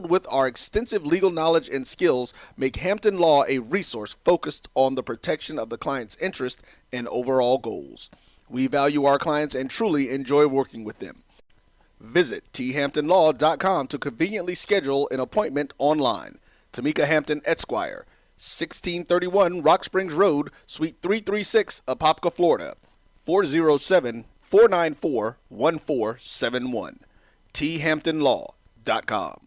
with our extensive legal knowledge and skills, make Hampton Law a resource focused on the protection of the client's interest and overall goals. We value our clients and truly enjoy working with them. Visit thamptonlaw.com to conveniently schedule an appointment online. Tamika Hampton Esquire, 1631 Rock Springs Road, Suite 336, Apopka, Florida, 407-494-1471. thamptonlaw.com.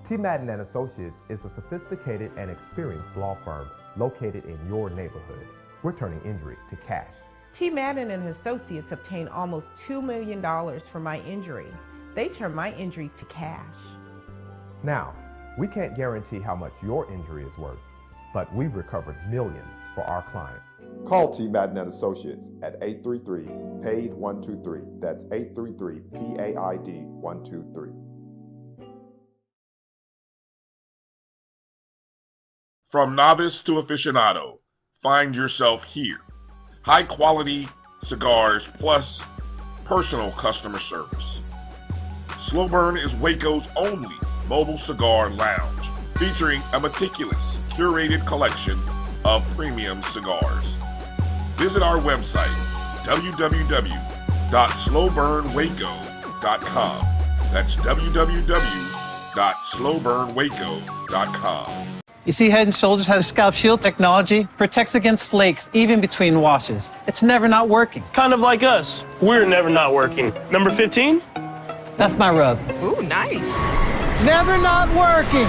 T. Madden and Associates is a sophisticated and experienced law firm located in your neighborhood. We're turning injury to cash. T. Madden and Associates obtained almost $2 million for my injury. They turned my injury to cash. Now, we can't guarantee how much your injury is worth, but we've recovered millions for our clients. Call T. Madden and Associates at 833-PAID-123. That's 833-PAID-123. From novice to aficionado, find yourself here. High quality cigars plus personal customer service. Slow Burn is Waco's only mobile cigar lounge, featuring a meticulous, curated collection of premium cigars. Visit our website, www.slowburnwaco.com. That's www.slowburnwaco.com. You see, Head & Shoulders has scalp shield technology, protects against flakes even between washes. It's never not working. Kind of like us. We're never not working. Number 15? That's my rub. Ooh, nice. Never not working.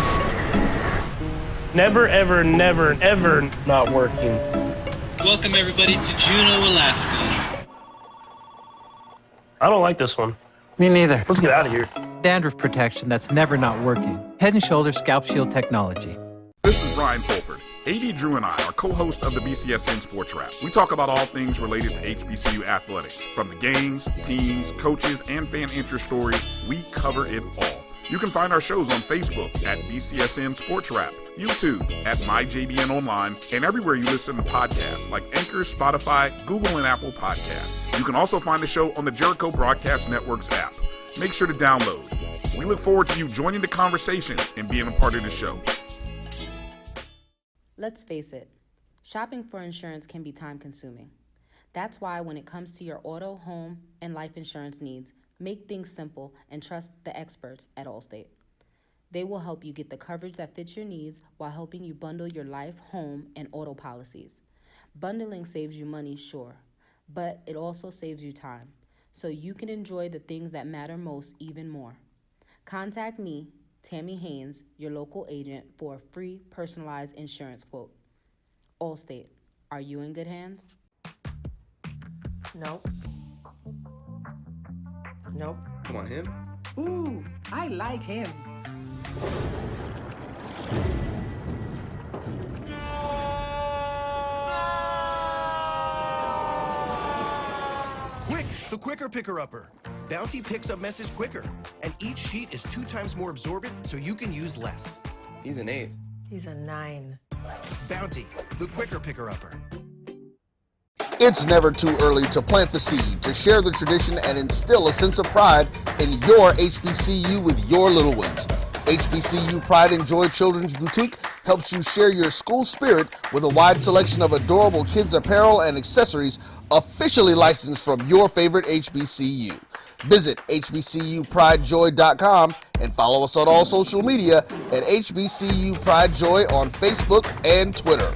Never, ever, never, ever not working. Welcome everybody to Juneau, Alaska. I don't like this one. Me neither. Let's get out of here. Dandruff protection that's never not working. Head & Shoulders scalp shield technology. This is Brian Fulford. AD Drew and I are co-hosts of the BCSN Sports Wrap. We talk about all things related to HBCU athletics. From the games, teams, coaches, and fan interest stories, we cover it all. You can find our shows on Facebook at BCSN Sports Wrap, YouTube at MyJBN Online, and everywhere you listen to podcasts like Anchor, Spotify, Google, and Apple Podcasts. You can also find the show on the Jericho Broadcast Network's app. Make sure to download. We look forward to you joining the conversation and being a part of the show. Let's face it, shopping for insurance can be time-consuming. That's why when it comes to your auto, home, and life insurance needs, make things simple and trust the experts at Allstate. They will help you get the coverage that fits your needs while helping you bundle your life, home, and auto policies. Bundling saves you money, sure, but it also saves you time, so you can enjoy the things that matter most even more. Contact me, Tammy Haynes, your local agent, for a free personalized insurance quote. Allstate, are you in good hands? Nope. Nope. Come on, him? Ooh, I like him. Quick, the quicker picker-upper. Bounty picks up messes quicker, and each sheet is 2 times more absorbent, so you can use less. He's an 8. He's a 9. Bounty, the quicker picker-upper. It's never too early to plant the seed, to share the tradition, and instill a sense of pride in your HBCU with your little ones. HBCU Pride and Joy Children's Boutique helps you share your school spirit with a wide selection of adorable kids' apparel and accessories officially licensed from your favorite HBCU. Visit hbcupridejoy.com and follow us on all social media at HBCU Pride Joy on Facebook and Twitter.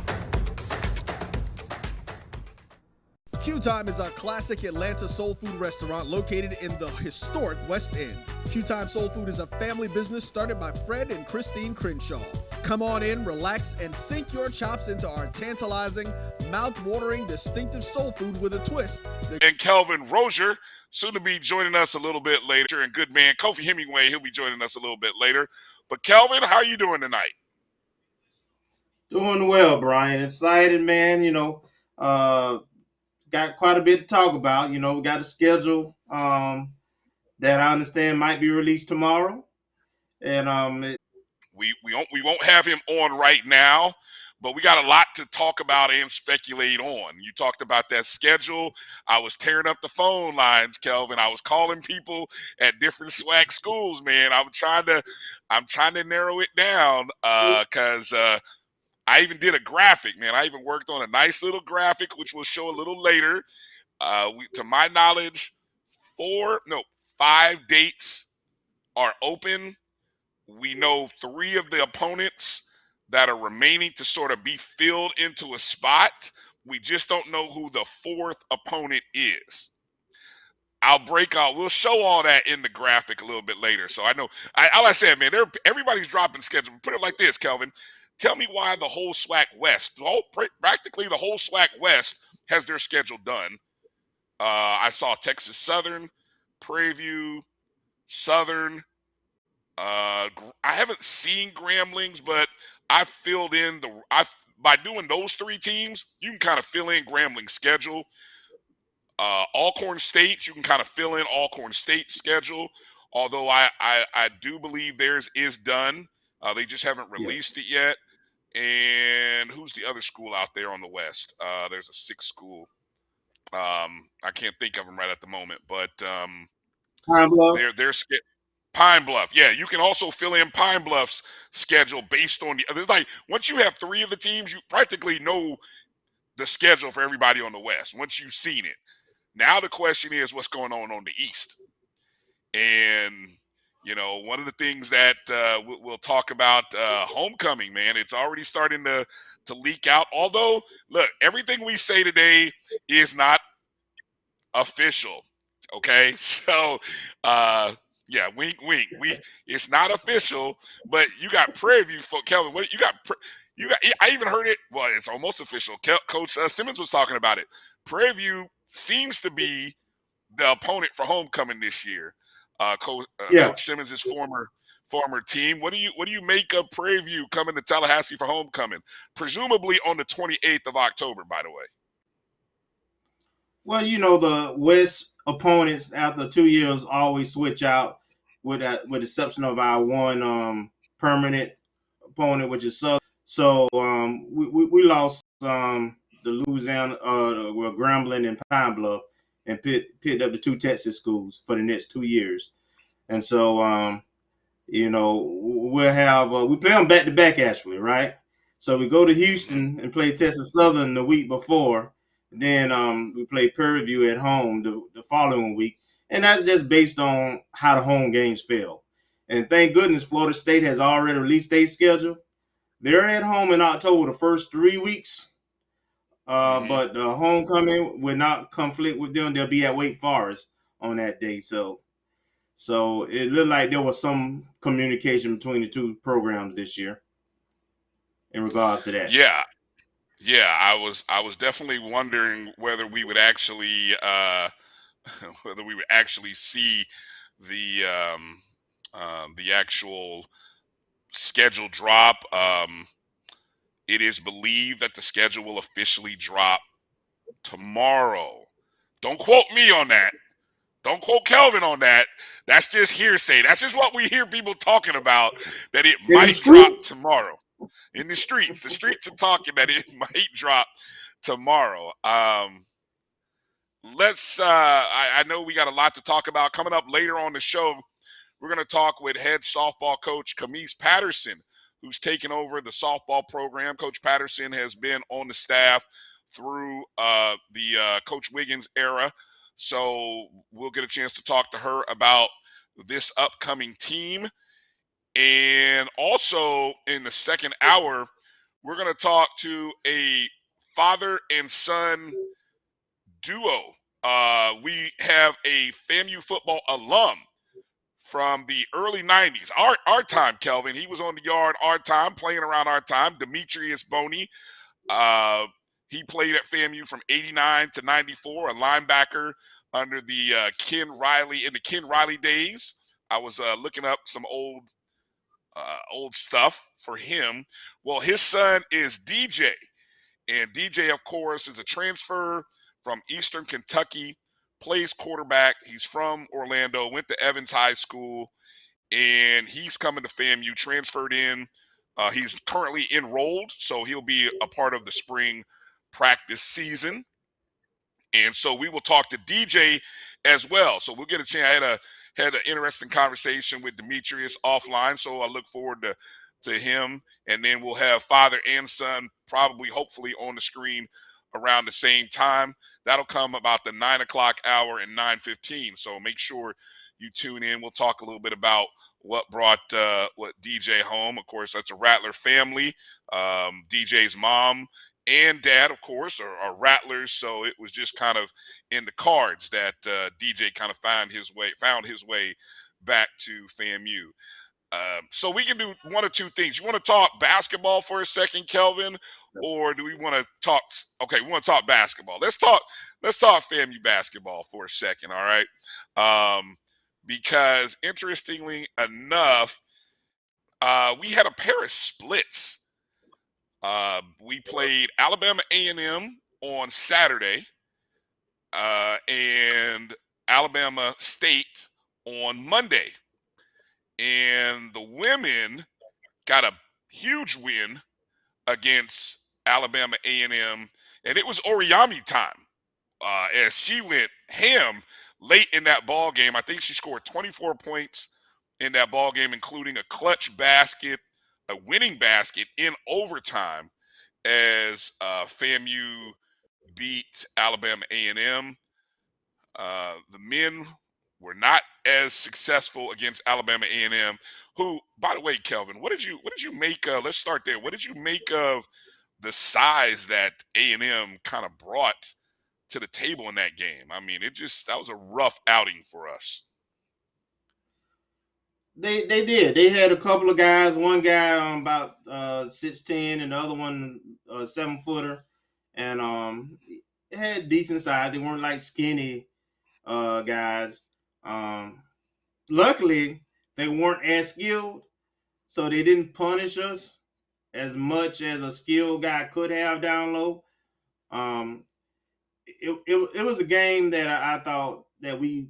Q Time is a classic Atlanta soul food restaurant located in the historic West End. Q Time Soul Food is a family business started by Fred and Christine Crenshaw. Come on in, relax, and sink your chops into our tantalizing, mouth-watering, distinctive soul food with a twist. And Kelvin Rozier, soon to be joining us a little bit later, and good man Kofi Hemingway, he'll be joining us a little bit later. But Kelvin, how are you doing tonight? Doing well, Brian. Excited, man. Got quite a bit to talk about. We got a schedule that I understand might be released tomorrow, and we won't have him on right now, but we got a lot to talk about and speculate on. You talked about that schedule. I was tearing up the phone lines, Kelvin. I was calling people at different SWAC schools, man. I'm trying to narrow it down because I even did a graphic, man. I even worked on a nice little graphic, which we'll show a little later. To my knowledge, 5 dates are open. We know 3 of the opponents that are remaining to sort of be filled into a spot. We just don't know who the 4th opponent is. We'll show all that in the graphic a little bit later. So I know, all I said, man, everybody's dropping schedule. Put it like this, Kelvin. Tell me why the whole SWAC West, practically the whole SWAC West has their schedule done. I saw Texas Southern, Prairie View, Southern. I haven't seen Grambling's, but I filled in by doing those 3 teams, you can kind of fill in Grambling's schedule. Alcorn State, you can kind of fill in Alcorn State's schedule, although I do believe theirs is done. They just haven't released it yet. And who's the other school out there on the West? There's a 6th school. I can't think of them right at the moment, but Pine Bluff. They're Pine Bluff. Yeah, you can also fill in Pine Bluff's schedule based on there's like, once you have 3 of the teams, you practically know the schedule for everybody on the West once you've seen it. Now the question is what's going on the East. And, one of the things that we'll talk about, homecoming, man, it's already starting to leak out. Although, look, everything we say today is not official, okay? So, yeah, wink, wink. It's not official, but you got Prairie View for Kelvin. What you got? I even heard it. Well, it's almost official. Coach Simmons was talking about it. Prairie View seems to be the opponent for homecoming this year. Coach Simmons' former team. What do you make of Prairie View coming to Tallahassee for homecoming? Presumably on the 28th of October, by the way. Well, the West opponents after 2 years always switch out, with the exception of our one permanent opponent, which is Southern. So we lost the Louisiana, Grambling and Pine Bluff, and picked up the 2 Texas schools for the next 2 years. And so we'll have we play them back to back actually, right? So we go to Houston and play Texas Southern the week before. Then we play Prairie View at home the following week. And that's just based on how the home games fell. And thank goodness Florida State has already released their schedule. They're at home in October the first 3 weeks. But the homecoming will not conflict with them. They'll be at Wake Forest on that day. So it looked like there was some communication between the 2 programs this year in regards to that. Yeah, I was definitely wondering whether we would actually see the actual schedule drop. It is believed that the schedule will officially drop tomorrow. Don't quote me on that. Don't quote Kelvin on that. That's just hearsay. That's just what we hear people talking about, that it might drop tomorrow. In the streets are talking that it might drop tomorrow. I know we got a lot to talk about. Coming up later on the show, we're going to talk with head softball coach Camise Patterson, who's taken over the softball program. Coach Patterson has been on the staff through the Coach Wiggins era. So we'll get a chance to talk to her about this upcoming team. And also in the second hour, we're going to talk to a father and son duo. We have a FAMU football alum from the early 90s. Our time, Kelvin. He was on the yard our time, playing around our time. Demetrius Boney. He played at FAMU from 89 to 94, a linebacker under the Ken Riley days. I was looking up some old stuff for him. Well, his son is DJ, and DJ, of course, is a transfer from Eastern Kentucky, plays quarterback. He's from Orlando, went to Evans High School, and he's coming to FAMU, transferred in He's currently enrolled, so he'll be a part of the spring practice season. And so we will talk to DJ as well. So we'll get a chance. I had an interesting conversation with Demetrius offline, so I look forward to him. And then we'll have father and son probably, hopefully, on the screen around the same time. That'll come about the 9 o'clock hour and 9:15. So make sure you tune in. We'll talk a little bit about what brought what DJ home. Of course, that's a Rattler family. DJ's mom and dad, of course, are Rattlers, so it was just kind of in the cards that DJ kind of found his way back to FAMU. So we can do one or two things. You want to talk basketball for a second, Kelvin, or do we want to talk? Okay, we want to talk basketball. Let's talk FAMU basketball for a second. All right, because interestingly enough, we had a pair of splits. We played Alabama A&M on Saturday and Alabama State on Monday. And the women got a huge win against Alabama A&M, and it was Oriami time as she went ham late in that ball game. I think she scored 24 points in that ball game, including a clutch basket, a winning basket in overtime, as FAMU beat Alabama A&M. The men were not as successful against Alabama A&M, who, by the way, Kelvin, what did you make of? Let's start there. What did you make of the size that A&M kind of brought to the table in that game? I mean, that was a rough outing for us. They did. They had a couple of guys. One guy about 6'10", and the other one 7-footer, and they had decent size. They weren't like skinny guys. Luckily, they weren't as skilled, so they didn't punish us as much as a skilled guy could have down low. It was a game that I thought that we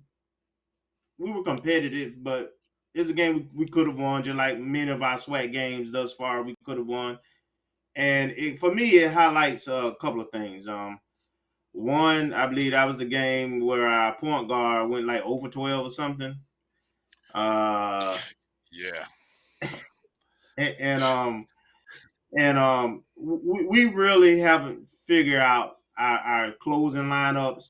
were competitive, but it's a game we could have won, just like many of our SWAC games thus far we could have won. And for me, it highlights a couple of things. One, I believe that was the game where our point guard went like over 12 or something. Yeah. We really haven't figured out our closing lineups,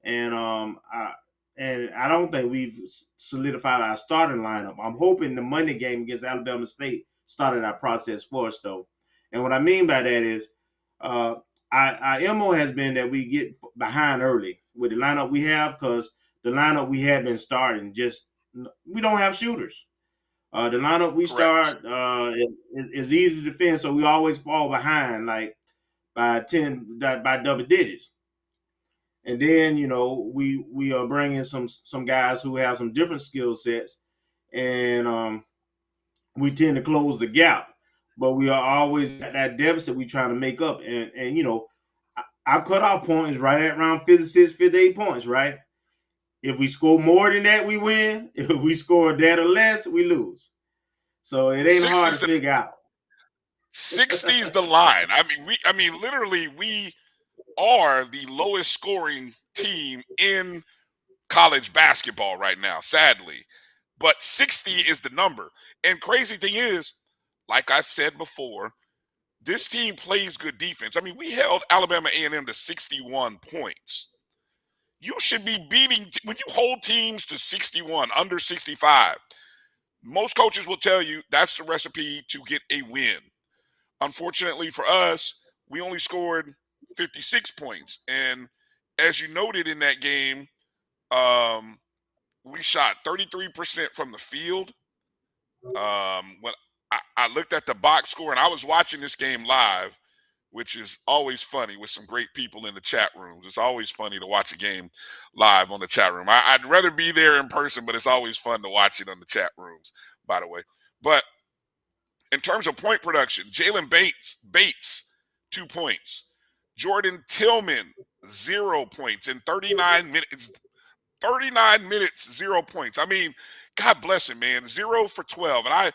and I don't think we've solidified our starting lineup. I'm hoping the Monday game against Alabama State started our process for us, though. And what I mean by that is our MO has been that we get behind early with the lineup we have, because the lineup we have been starting, we don't have shooters. The lineup we start is easy to defend, so we always fall behind, like by double digits. And then, we are bringing some guys who have some different skill sets, and we tend to close the gap. But we are always at that deficit we trying to make up. And our cutoff point is right at around 56, 58 points, right? If we score more than that, we win. If we score that or less, we lose. So it ain't hard to figure out. 60 is the line. I mean, literally, we are the lowest scoring team in college basketball right now, sadly. But 60 is the number. And crazy thing is, like I've said before, this team plays good defense. I mean, we held Alabama A&M to 61 points. You should be beating, when you hold teams to 61, under 65, most coaches will tell you that's the recipe to get a win. Unfortunately for us, we only scored 56 points. And as you noted in that game, we shot 33% from the field. When I looked at the box score, and I was watching this game live, which is always funny with some great people in the chat rooms. It's always funny to watch a game live on the chat room. I'd rather be there in person, but it's always fun to watch it on the chat rooms, by the way. But in terms of point production, Jalen Bates, 2 points. Jordan Tillman, 0 points in 39 minutes. 39 minutes, 0 points. I mean, God bless him, man. 0 for 12. And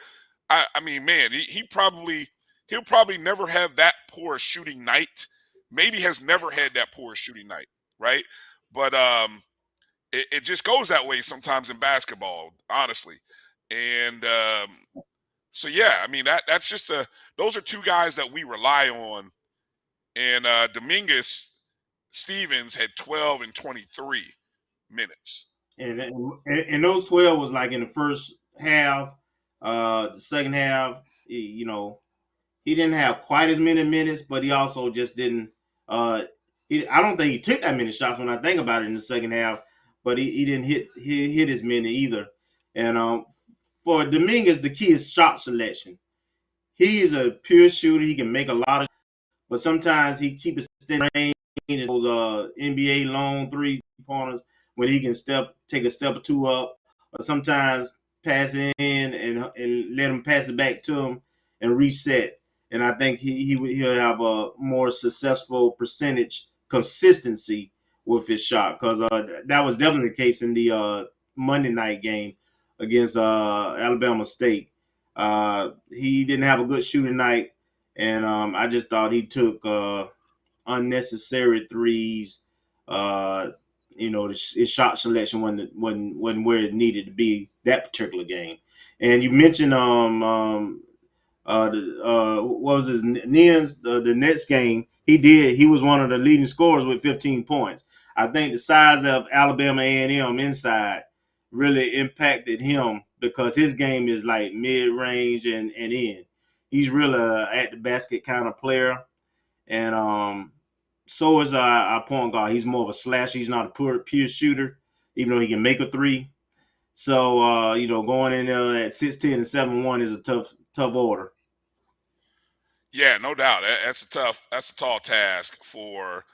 I mean, man, he'll probably never have that poor shooting night. Maybe has never had that poor shooting night, right? But it just goes that way sometimes in basketball, honestly. And so yeah, I mean that's just those are two guys that we rely on. And Dominguez Stevens had 12 and 23 minutes. And those 12 was like in the first half. The second half, you know, he didn't have quite as many minutes, but he also just didn't. I don't think he took that many shots when I think about it in the second half, but he didn't hit as many either. And for Dominguez, the key is shot selection. He is a pure shooter. He can make a lot of, but sometimes he keeps it range. Those NBA long 3-pointers when he can take a step or two up, or sometimes pass it in and let him pass it back to him and reset. And I think he'll have a more successful percentage consistency with his shot, because that was definitely the case in the Monday night game against Alabama State. He didn't have a good shooting night, and I just thought he took unnecessary threes. His shot selection wasn't where it needed to be that particular game. And you mentioned what was his Nians, the Nets game? He was one of the leading scorers with 15 points. I think the size of Alabama A&M inside really impacted him, because his game is like mid-range and in. He's really at the basket kind of player. And so is our point guard. He's more of a slasher. He's not a pure shooter, even though he can make a three. So going in there at 6'10" and 7'1" is a tough order. Yeah, no doubt. That's a tall task for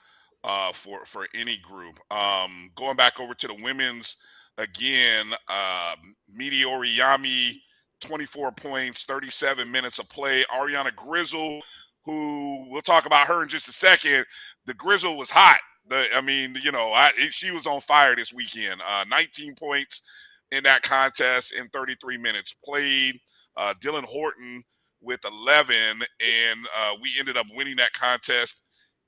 any group. Going back over to the women's again, Meteori Yami, 24 points, 37 minutes of play. Ariana Grizzle, who we'll talk about her in just a second. The Grizzle was hot. She was on fire this weekend. 19 points in that contest in 33 minutes played. Dylan Horton with 11, and we ended up winning that contest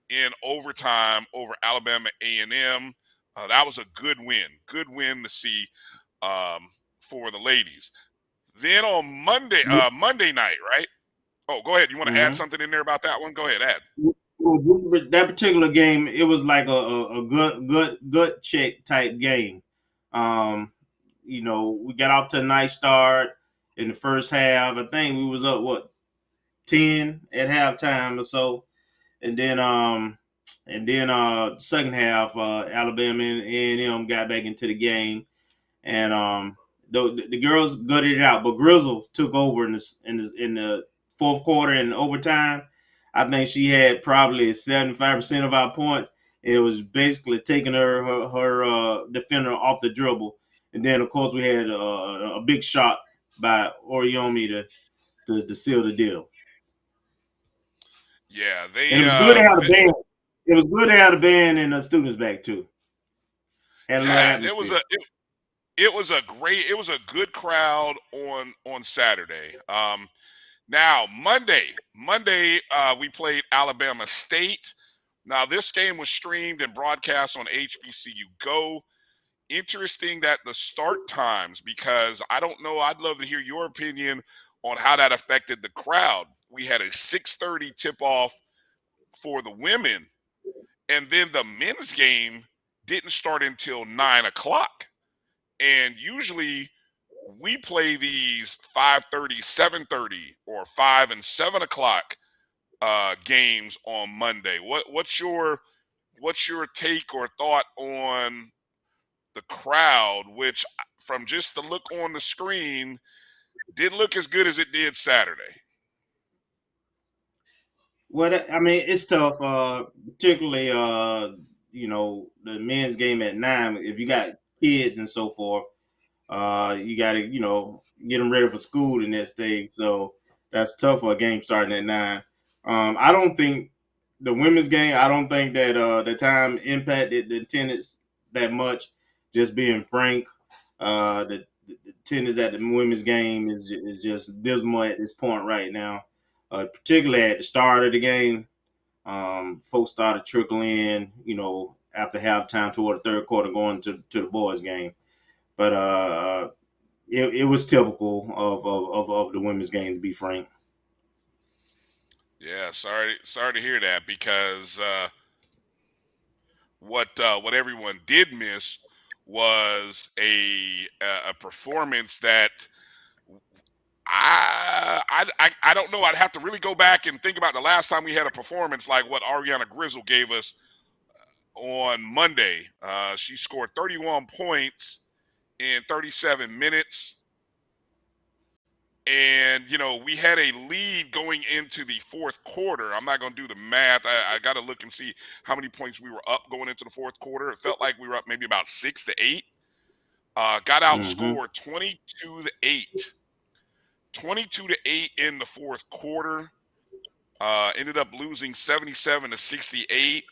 in overtime over Alabama A&M. That was a good win to see for the ladies. Then on Monday night, right? Oh, go ahead. You want to add something in there about that one? Go ahead, add. Well, that particular game, it was like a good check type game. We got off to a nice start in the first half. I think we was up 10 at halftime or so, and then second half, Alabama and A&M got back into the game, and the girls gutted it out, but Grizzle took over in the fourth quarter and overtime. I think she had probably 75% of our points. It was basically taking her defender off the dribble, and then of course we had a big shot by Oriomi to seal the deal. Yeah, and it was good to have a band. It was good to have the band and the students back too. Had a little atmosphere. It was a good crowd on Saturday. Now Monday, we played Alabama State. Now this game was streamed and broadcast on HBCU Go. Interesting that the start times, because I don't know, I'd love to hear your opinion on how that affected the crowd. We had a 6:30 tip-off for the women, and then the men's game didn't start until 9 o'clock. And usually we play these 5:30, 7:30, or 5 and 7 o'clock games on Monday. What's your take or thought on the crowd, which from just the look on the screen didn't look as good as it did Saturday? Well, I mean, it's tough, particularly the men's game at 9. If you got kids and so forth, you got to get them ready for school the next day. So that's tough for a game starting at 9. I don't think the women's game. I don't think that the time impacted the attendance that much. Just being frank, the attendance at the women's game is just dismal at this point right now. Particularly at the start of the game, folks started trickling in, after halftime toward the third quarter going to the boys' game. But it was typical of the women's game, to be frank. Yeah, sorry to hear that, because what everyone did miss was a performance that I don't know. I'd have to really go back and think about the last time we had a performance like what Ariana Grizzle gave us on Monday. She scored 31 points in 37 minutes. And, we had a lead going into the fourth quarter. I'm not going to do the math. I got to look and see how many points we were up going into the fourth quarter. It felt like we were up maybe about 6-8. Got outscored 22-8. 22-8 in the fourth quarter. Ended up losing 77-68.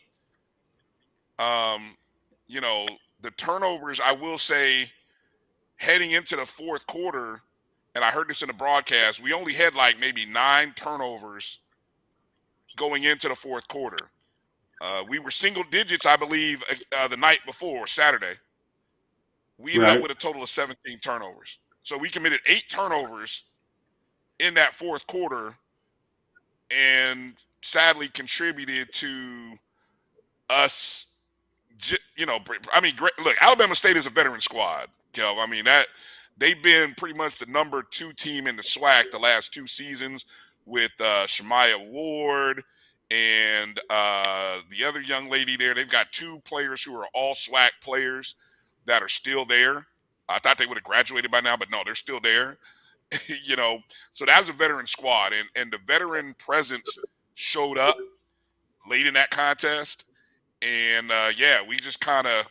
The turnovers, I will say, heading into the fourth quarter, and I heard this in the broadcast, we only had like maybe 9 turnovers going into the fourth quarter. We were single digits, I believe, the night before, Saturday. We ended up with a total of 17 turnovers. So we committed 8 turnovers in that fourth quarter, and sadly contributed to us, look, Alabama State is a veteran squad, Kel. I mean, that they've been pretty much the number 2 team in the Swac the last 2 seasons with Shamaya Ward and the other young lady there. They've got 2 players who are all Swac players that are still there. I thought they would have graduated by now, but no, they're still there. So that's a veteran squad, and the veteran presence showed up late in that contest. And we just kind of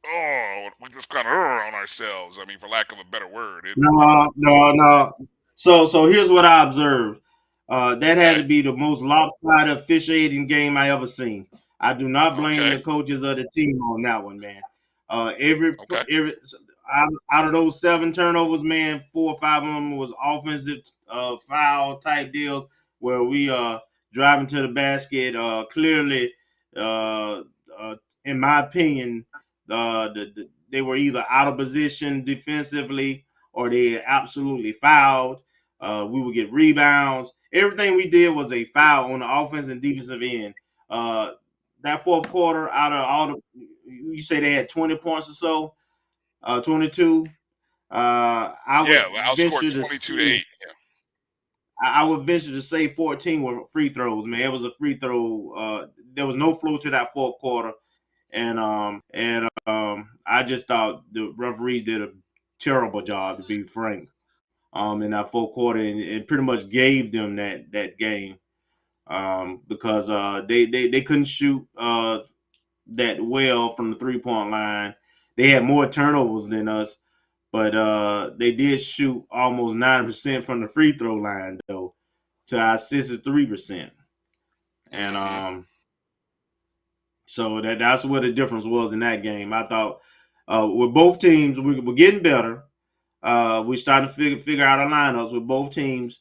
on ourselves. I mean, for lack of a better word. No. So here's what I observed. That had to be the most lopsided officiating game I ever seen. I do not blame the coaches of the team on that one, man. Every out of those 7 turnovers, man, 4 or 5 of them was offensive foul type deals where we driving to the basket. Clearly, in my opinion, they were either out of position defensively or they absolutely fouled. We would get rebounds. Everything we did was a foul on the offense and defensive end. That fourth quarter, out of all the, you say they had 20 points or so, 22. I would venture to 22-8. Yeah. I would venture to say 14 were free throws, man. It was a free throw. There was no flow to that fourth quarter. And I just thought the referees did a terrible job, to be frank, in that fourth quarter, and pretty much gave them that game because they couldn't shoot that well from the 3-point line. They had more turnovers than us, but they did shoot almost 9% from the free throw line, though, to our 63%. And so that's what the difference was in that game. I thought with both teams, we're getting better. We're starting to figure out our lineups with both teams.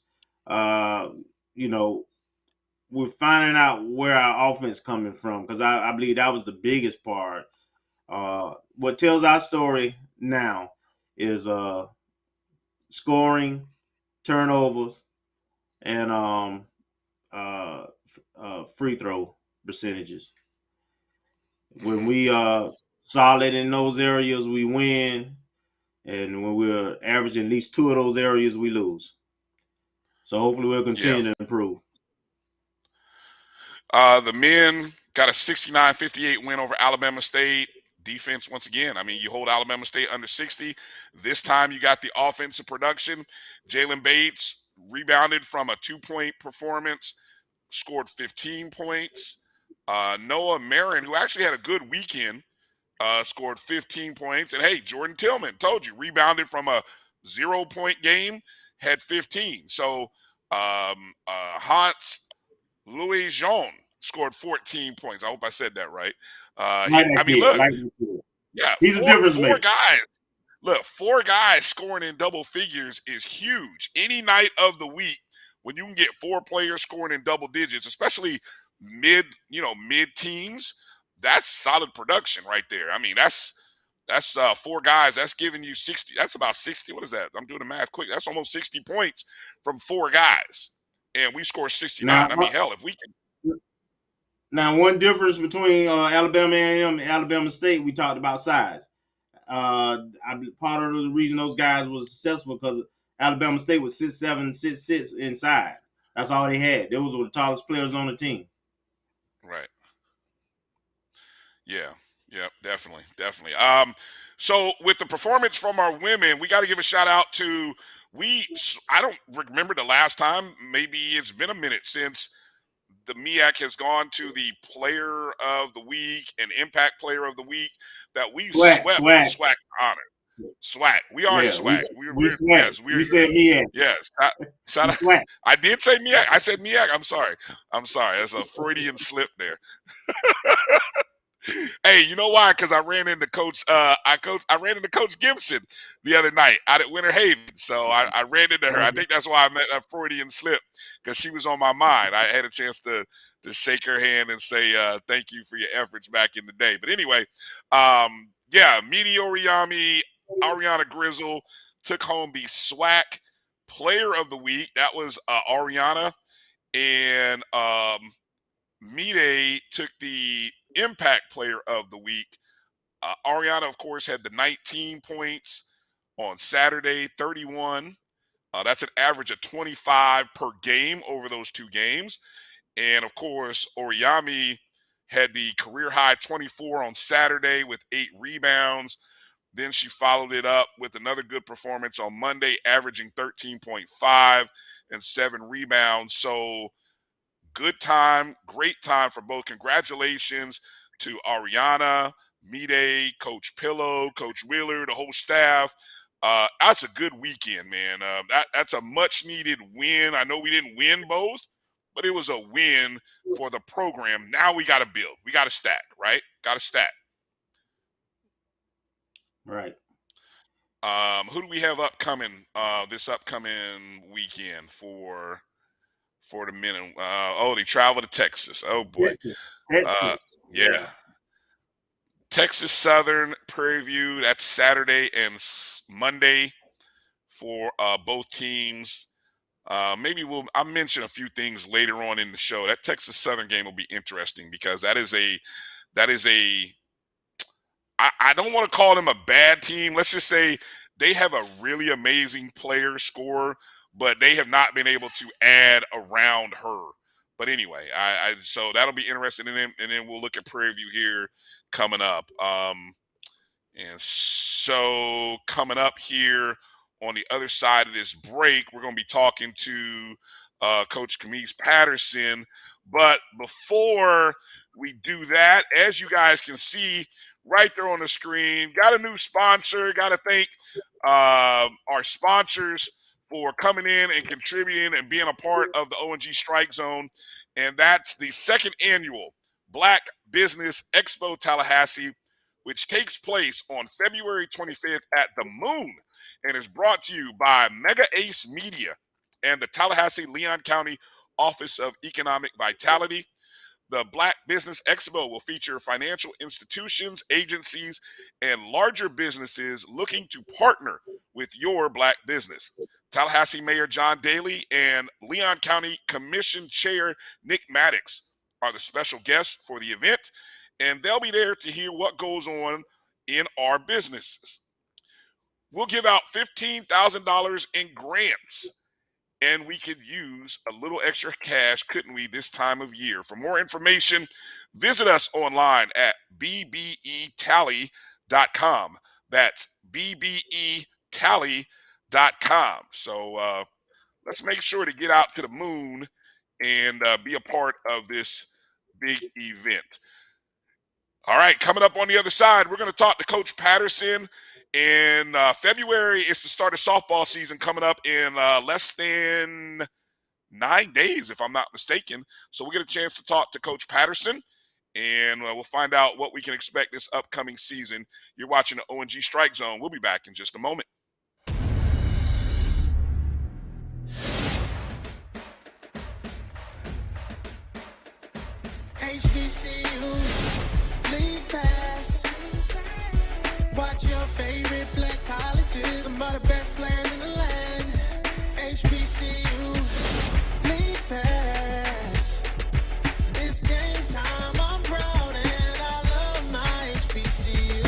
We're finding out where our offense coming from, because I believe that was the biggest part. What tells our story now is scoring, turnovers, and free throw percentages. When we are solid in those areas, we win. And when we're averaging at least 2 of those areas, we lose. So hopefully we'll continue to improve. The men got a 69-58 win over Alabama State. Defense, once again, I mean, you hold Alabama State under 60. This time you got the offensive production. Jalen Bates rebounded from a 2-point performance, scored 15 points. Noah Marin, who actually had a good weekend, scored 15 points. And, hey, Jordan Tillman, told you, rebounded from a 0-point game, had 15. So Hans Louis Jean scored 14 points. I hope I said that right. Look, he's a difference maker. Look, 4 guys scoring in double figures is huge. Any night of the week when you can get 4 players scoring in double digits, especially mid-teens, that's solid production right there. I mean, that's 4 guys. That's giving you 60. That's about 60. What is that? I'm doing the math quick. That's almost 60 points from 4 guys. And we score 69. Now, I mean, hell, if we can. Now, one difference between Alabama A&M and Alabama State, we talked about size. Part of the reason those guys was successful because Alabama State was 6'7", 6'6" inside. That's all they had. Those were the tallest players on the team. Right. Yeah. Yep. Definitely. So with the performance from our women, we got to give a shout out to I don't remember the last time. Maybe it's been a minute since the MEAC has gone to the Player of the Week and Impact Player of the Week that we swept the SWAC honor. SWAC. We are SWAC. Yes, we said MEAC. Yes. Shout out. I did say MEAC. I said MEAC. I'm sorry. There's a Freudian slip there. Hey, you know why? Because I ran into Coach Gibson the other night out at Winter Haven. So I ran into her. I think that's why I met a Freudian slip, because she was on my mind. I had a chance to shake her hand and say thank you for your efforts back in the day. But anyway, Midi Oriami, Ariana Grizzle took home the SWAC Player of the Week. That was Ariana. And Mide took the Impact Player of the Week. Ariana, of course, had the 19 points on Saturday, 31. That's an average of 25 per game over those 2 games. And, of course, Oriami had the career-high 24 on Saturday with 8 rebounds. Then she followed it up with another good performance on Monday, averaging 13.5 and 7 rebounds. So, good time, great time for both. Congratulations to Ariana, Mide, Coach Pillow, Coach Wheeler, the whole staff. That's a good weekend, man. That's a much-needed win. I know we didn't win both, but it was a win for the program. Now we got to build. We got to stack, right? Got to stack. Right. Who do we have upcoming this upcoming weekend for the men? They travel to Texas. Oh boy. Texas. Yeah. Texas Southern, Prairie View. That's Saturday and Monday for both teams. Maybe I'll mention a few things later on in the show. That Texas Southern game will be interesting because that is a I don't want to call them a bad team. Let's just say they have a really amazing player scorer, but they have not been able to add around her. But anyway, so that'll be interesting. And then we'll look at Prairie View here coming up. And so coming up here on the other side of this break, we're going to be talking to Coach Camise Patterson. But before we do that, as you guys can see right there on the screen, got a new sponsor. Got to thank our sponsors for coming in and contributing and being a part of the ONG Strike Zone. And that's the 2nd annual Black Business Expo Tallahassee, which takes place on February 25th at the Moon and is brought to you by Mega Ace Media and the Tallahassee Leon County Office of Economic Vitality. The Black Business Expo will feature financial institutions, agencies, and larger businesses looking to partner with your Black business. Tallahassee Mayor John Daly and Leon County Commission Chair Nick Maddox are the special guests for the event, and they'll be there to hear what goes on in our businesses. We'll give out $15,000 in grants, and we could use a little extra cash, couldn't we, this time of year? For more information, visit us online at bbetally.com. That's bbetally.com. So let's make sure to get out to the Moon and be a part of this big event. All right, coming up on the other side, we're going to talk to Coach Patterson. In February, it's the start of softball season coming up in less than 9 days, if I'm not mistaken. So we get a chance to talk to Coach Patterson and we'll find out what we can expect this upcoming season. You're watching the O&G Strike Zone. We'll be back in just a moment. HBCU League Pass. Watch your favorite black colleges. Some of the best players in the land. HBCU League Pass. It's game time. I'm proud and I love my HBCU.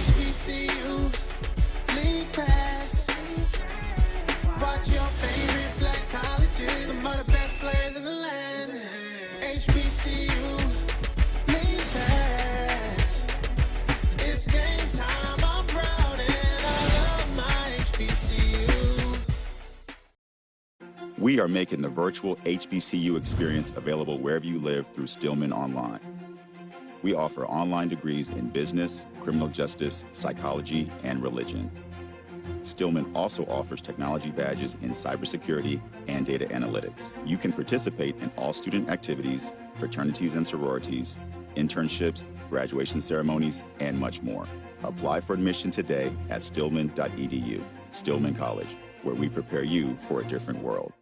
HBCU League Pass. Watch your favorite black colleges. Some of the best players in the land. HBCU League Pass. It's game time. I'm proud and I love my HBCU. We are making the virtual HBCU experience available wherever you live through Stillman Online. We offer online degrees in business, criminal justice, psychology, and religion. Stillman also offers technology badges in cybersecurity and data analytics. You can participate in all student activities, fraternities and sororities, internships, graduation ceremonies, and much more. Apply for admission today at stillman.edu. Stillman College, where we prepare you for a different world.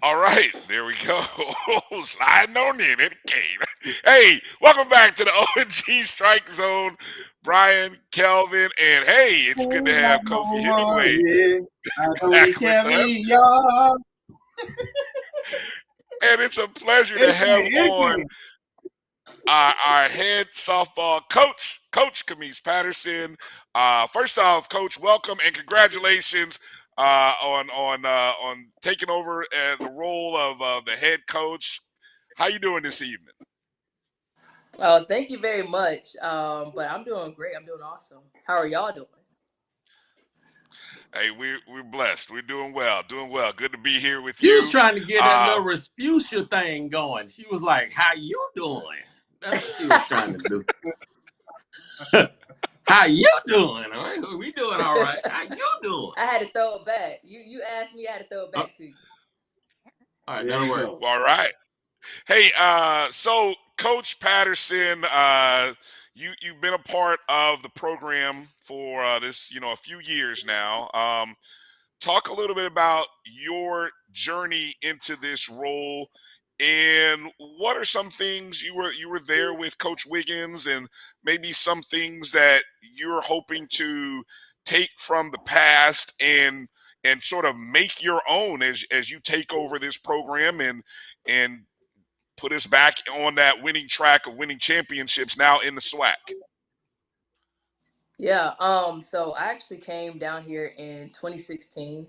All right, there we go. Sliding on in, it came. Hey, welcome back to the O&G Strike Zone. Brian, Kelvin, and hey, it's good to have Kofi Hemingway back with us. And it's a pleasure to have on our head softball coach, Coach Camise Patterson. First off, Coach, welcome and congratulations on taking over the role of the head coach. How you doing this evening? Thank you very much. But I'm doing great. I'm doing awesome. How are y'all doing? Hey, we're blessed. We're doing well. Good to be here with you. She was trying to get that little Respucia thing going. She was like, "How you doing?" That's what she was trying to do. How you doing? All right, we doing all right. How you doing? I had to throw it back. You asked me, I had to throw it back to you. All right, that'll work. All right. Hey, so Coach Patterson, you've been a part of the program for this, a few years now. Talk a little bit about your journey into this role, and what are some things you were there with Coach Wiggins, and maybe some things that you're hoping to take from the past and sort of make your own as you take over this program and put us back on that winning track of winning championships now in the Swac. Yeah, so I actually came down here in 2016.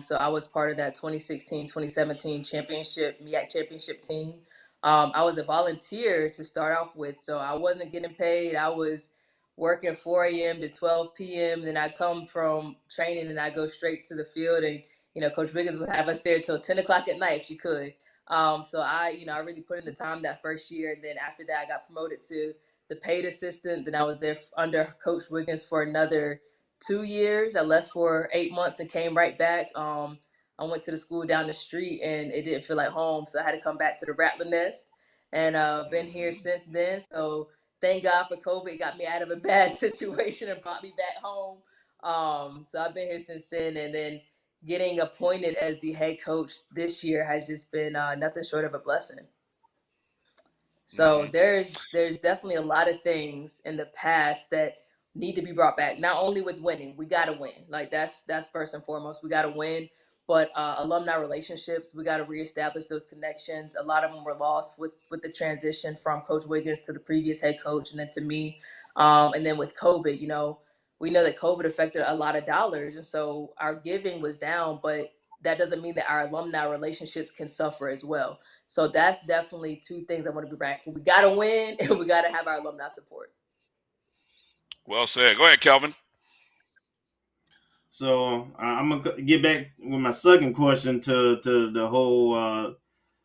So I was part of that 2016-2017 championship, MEAC championship team. I was a volunteer to start off with, so I wasn't getting paid. I was working 4 a.m. to 12 p.m. Then I come from training and I go straight to the field, and Coach Wiggins would have us there till 10 o'clock at night if she could. So I really put in the time that first year, and then after that I got promoted to the paid assistant. Then I was there under Coach Wiggins for another 2 years. I left for 8 months and came right back. I went to the school down the street and it didn't feel like home, so I had to come back to the Rattler Nest, and been here since then. So thank God for COVID. It got me out of a bad situation and brought me back home. So I've been here since then, and then getting appointed as the head coach this year has just been nothing short of a blessing. So there's definitely a lot of things in the past that need to be brought back. Not only with winning, we got to win. Like that's first and foremost. We got to win. But alumni relationships, we got to reestablish those connections. A lot of them were lost with the transition from Coach Wiggins to the previous head coach and then to me. And then with COVID, we know that COVID affected a lot of dollars. And so our giving was down, but that doesn't mean that our alumni relationships can suffer as well. So that's definitely two things I want to be right. We got to win and we got to have our alumni support. Well said. Go ahead, Kelvin. So I'm gonna get back with my second question to the whole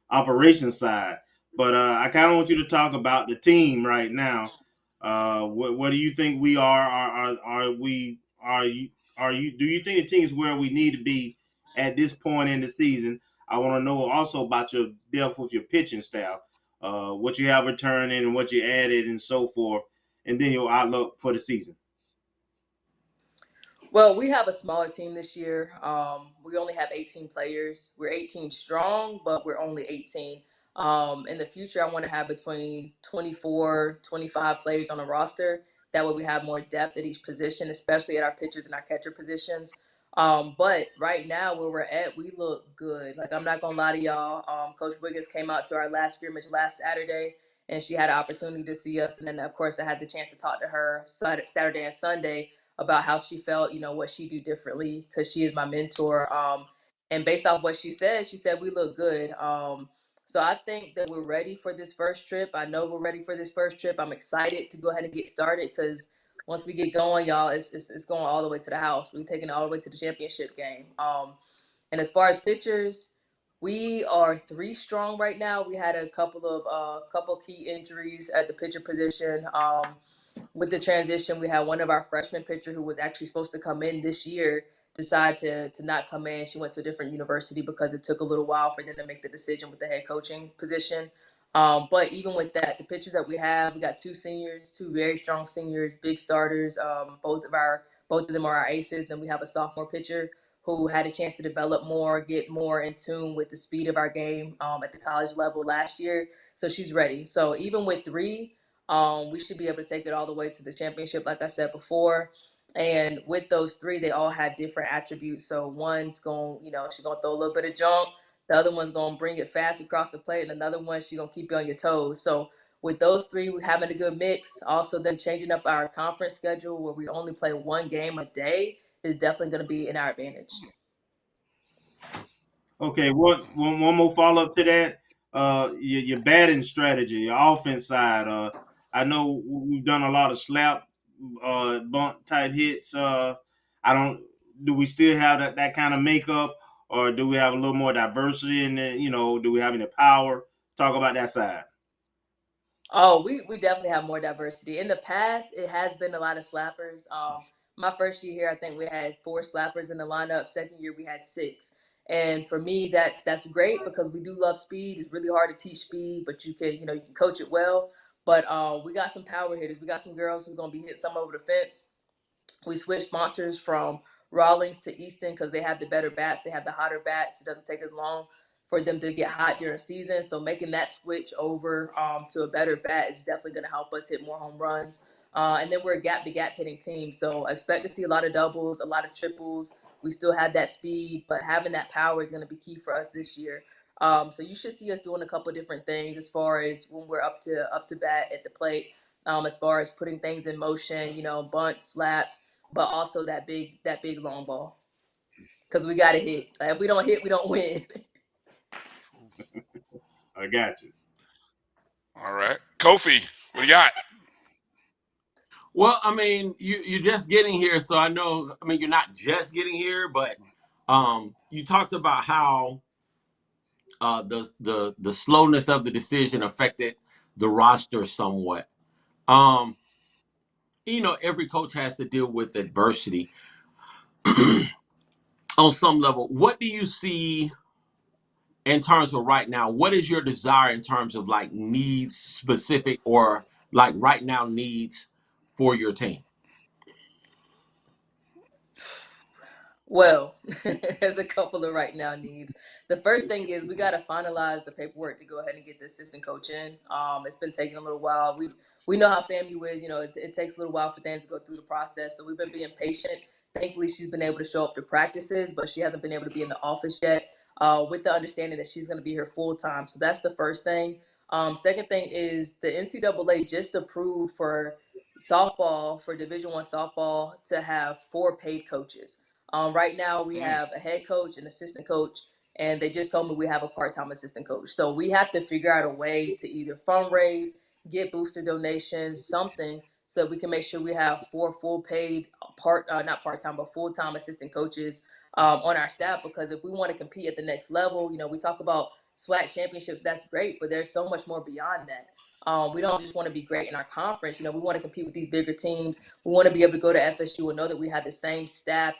operation side, but I kind of want you to talk about the team right now. What do you think we are? Do you think the team is where we need to be at this point in the season? I want to know also about your depth with your pitching staff, what you have returning and what you added and so forth, and then your outlook for the season. Well, we have a smaller team this year. We only have 18 players. We're 18 strong, but we're only 18. In the future, I want to have between 24, 25 players on the roster. That way we have more depth at each position, especially at our pitchers and our catcher positions. But right now, where we're at, we look good. Like, I'm not going to lie to y'all. Coach Wiggins came out to our last scrimmage last Saturday, and she had an opportunity to see us. And then, of course, I had the chance to talk to her Saturday and Sunday about how she felt, what she do differently, because she is my mentor. And based off what she said we look good. So I think that we're ready for this first trip. I know we're ready for this first trip. I'm excited to go ahead and get started because once we get going, y'all, it's going all the way to the house. We're taking it all the way to the championship game. And as far as pitchers, we are 3 strong right now. We had a couple key injuries at the pitcher position. With the transition, we had one of our freshman pitcher who was actually supposed to come in this year decide to not come in. She went to a different university because it took a little while for them to make the decision with the head coaching position. But even with that, the pitchers that we have, we got 2 seniors, 2 very strong seniors, big starters. Both of them are our aces. Then we have a sophomore pitcher who had a chance to develop more, get more in tune with the speed of our game at the college level last year. So she's ready. So even with 3, we should be able to take it all the way to the championship, like I said before. And with those 3, they all have different attributes. So one's going, she's going to throw a little bit of junk. The other one's going to bring it fast across the plate. And another one, she's going to keep you on your toes. So with those 3, we're having a good mix. Also, them changing up our conference schedule where we only play 1 game a day is definitely going to be in our advantage. Okay, one more follow up to that. Your batting strategy, your offense side. I know we've done a lot of slap, bunt type hits. Do we still have that kind of makeup, or do we have a little more diversity in it? Do we have any power? Talk about that side. Oh, we definitely have more diversity. In the past, it has been a lot of slappers. My first year here, I think we had 4 slappers in the lineup. Second year, we had 6. And for me, that's great because we do love speed. It's really hard to teach speed, but you can coach it well. But we got some power hitters. We got some girls who's gonna be hit some over the fence. We switched sponsors from Rawlings to Easton because they have the better bats. They have the hotter bats. It doesn't take as long for them to get hot during the season. So making that switch over to a better bat is definitely going to help us hit more home runs. And then we're a gap-to-gap hitting team. So expect to see a lot of doubles, a lot of triples. We still have that speed, but having that power is going to be key for us this year. So you should see us doing a couple of different things as far as when we're up to bat at the plate, as far as putting things in motion, bunts, slaps, but also that big long ball. Because we got to hit. Like, if we don't hit, we don't win. I got you. All right. Kofi, what do you got? Well, I mean, you're just getting here, so I know, you're not just getting here, but you talked about how the slowness of the decision affected the roster somewhat. Every coach has to deal with adversity on some level. What do you see in terms of right now? What is your desire in terms of like needs specific or like right now needs for your team? Well, there's a couple of right now needs. The first thing is we got to finalize the paperwork to go ahead and get the assistant coach in. It's been taking a little while. We know how FAMU is. It takes a little while for things to go through the process. So we've been being patient Thankfully, she's been able to show up to practices, but she hasn't been able to be in the office yet, with the understanding that she's going to be here full time. So that's the first thing. Second thing is the NCAA just approved for softball, for Division I softball, to have 4 paid coaches. Right now, we have a head coach, an assistant coach, and they just told me we have a part-time assistant coach. So we have to figure out a way to either fundraise, get booster donations, something, so that we can make sure we have 4 full paid not part-time, but full-time assistant coaches on our staff. Because if we want to compete at the next level, we talk about SWAC championships, that's great, but there's so much more beyond that. We don't just want to be great in our conference. We want to compete with these bigger teams. We want to be able to go to FSU and know that we have the same staff,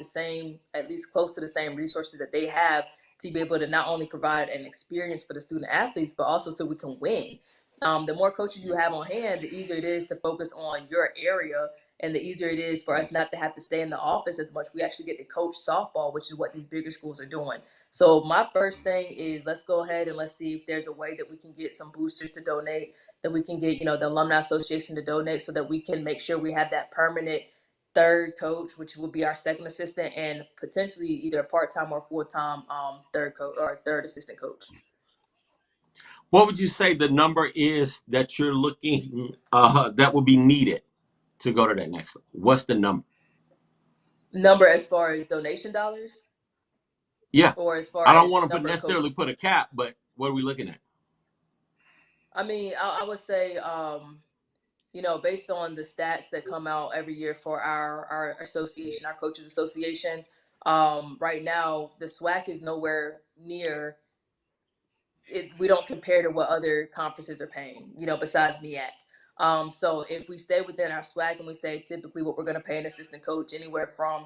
at least close to the same resources that they have, to be able to not only provide an experience for the student athletes, but also so we can win. The more coaches you have on hand, the easier it is to focus on your area, and the easier it is for us not to have to stay in the office as much. We actually get to coach softball, which is what these bigger schools are doing. So my first thing is, let's go ahead and let's see if there's a way that we can get some boosters to donate, that we can get, the Alumni Association to donate, so that we can make sure we have that permanent third coach, which will be our second assistant, and potentially either a part-time or full-time third coach or third assistant coach. What would you say the number is that you're looking that would be needed to go to that next level? What's the number? Number as far as donation dollars? Yeah. Or as far I don't as want to necessarily put a cap, but what are we looking at? I mean, I would say, based on the stats that come out every year for our association, our coaches association, right now the SWAC is nowhere near it. We don't compare to what other conferences are paying, besides MEAC. So if we stay within our SWAC and we say typically what we're going to pay an assistant coach, anywhere from,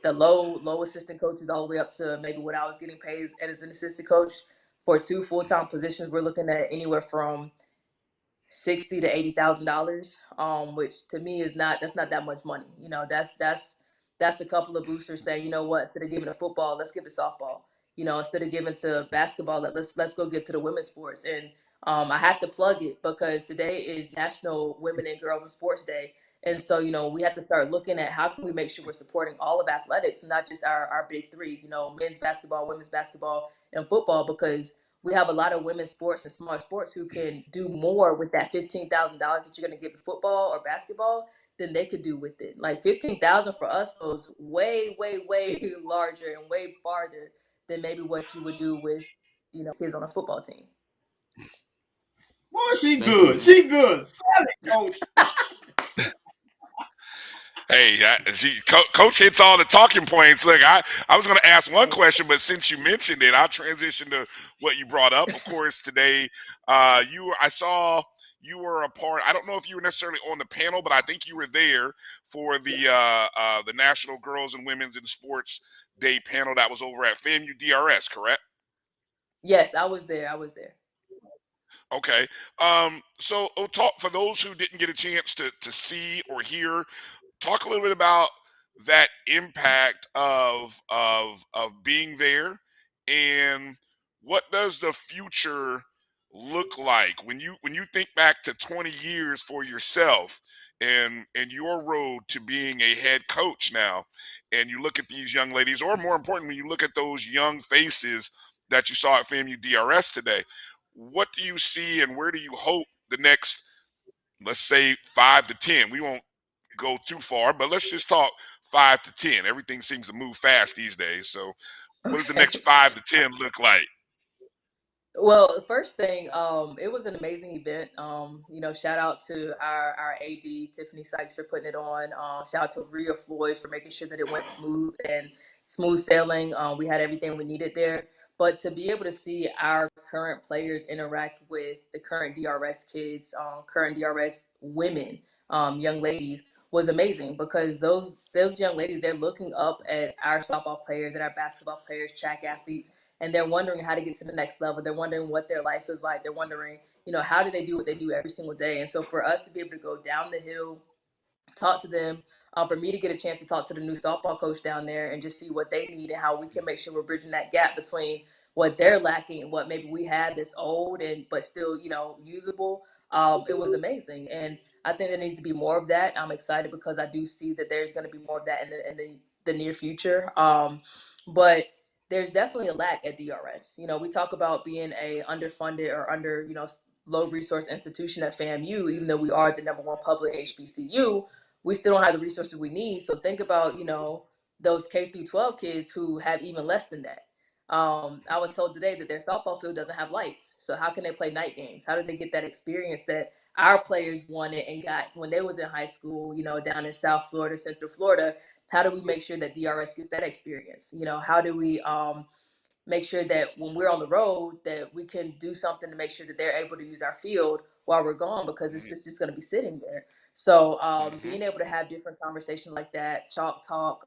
the low assistant coaches all the way up to maybe what I was getting paid as an assistant coach, for 2 full-time positions, we're looking at anywhere from $60,000 to $80,000, which to me that's not that much money. That's a couple of boosters saying, you know what, instead of giving to football, let's give to softball. Instead of giving to basketball, let's go give to the women's sports. And I have to plug it because today is National Women and Girls in Sports Day. And so, we have to start looking at how can we make sure we're supporting all of athletics, not just our big three, men's basketball, women's basketball, and football, because we have a lot of women's sports and smaller sports who can do more with that $15,000 that you're going to give to football or basketball than they could do with it. Like $15,000 for us goes way, way, way larger and way farther than maybe what you would do with, kids on a football team. Boy, she good. She good. Sell it, coach. Hey, Coach hits all the talking points. Look, I was going to ask one question, but since you mentioned it, I'll transition to what you brought up. Of course, today, I saw you were a part. I don't know if you were necessarily on the panel, but I think you were there for the National Girls and Women's in Sports Day panel that was over at FAMU DRS, correct? Yes, I was there. Okay. So talk for those who didn't get a chance to see or hear. Talk a little bit about that impact of being there, and what does the future look like when you think back to 20 years for yourself and your road to being a head coach now, and you look at these young ladies, or more importantly, you look at those young faces that you saw at FAMU DRS today. What do you see, and where do you hope the next, let's say, 5 to 10? We won't go too far, but let's just talk 5 to 10. Everything seems to move fast these days. So what does the next 5 to 10 look like? Well, the first thing, it was an amazing event. Shout out to our AD, Tiffany Sykes, for putting it on. Shout out to Rhea Floyd for making sure that it went smooth sailing. We had everything we needed there. But to be able to see our current players interact with the current DRS kids, current DRS women, young ladies, was amazing, because those young ladies, they're looking up at our softball players, at our basketball players, track athletes, and they're wondering how to get to the next level. They're wondering what their life is like. They're wondering, how do they do what they do every single day? And so for us to be able to go down the hill, talk to them, for me to get a chance to talk to the new softball coach down there and just see what they need and how we can make sure we're bridging that gap between what they're lacking and what maybe we have that's old but still, usable. It was amazing. And I think there needs to be more of that. I'm excited because I do see that there's going to be more of that in the near future. But there's definitely a lack at DRS. You know, we talk about being a underfunded or under, you know, low resource institution at FAMU, even though we are the #1 public HBCU, we still don't have the resources we need. So think about, you know, those K through 12 kids who have even less than that. I was told today that their softball field doesn't have lights. So how can they play night games? How did they get that experience that our players wanted and got when they was in high school, you know, down in South Florida, Central Florida? How do we make sure that DRS gets that experience? You know, how do we make sure that when we're on the road that we can do something to make sure that they're able to use our field while we're gone, because it's just going to be sitting there. So being able to have different conversations like that, chalk talk,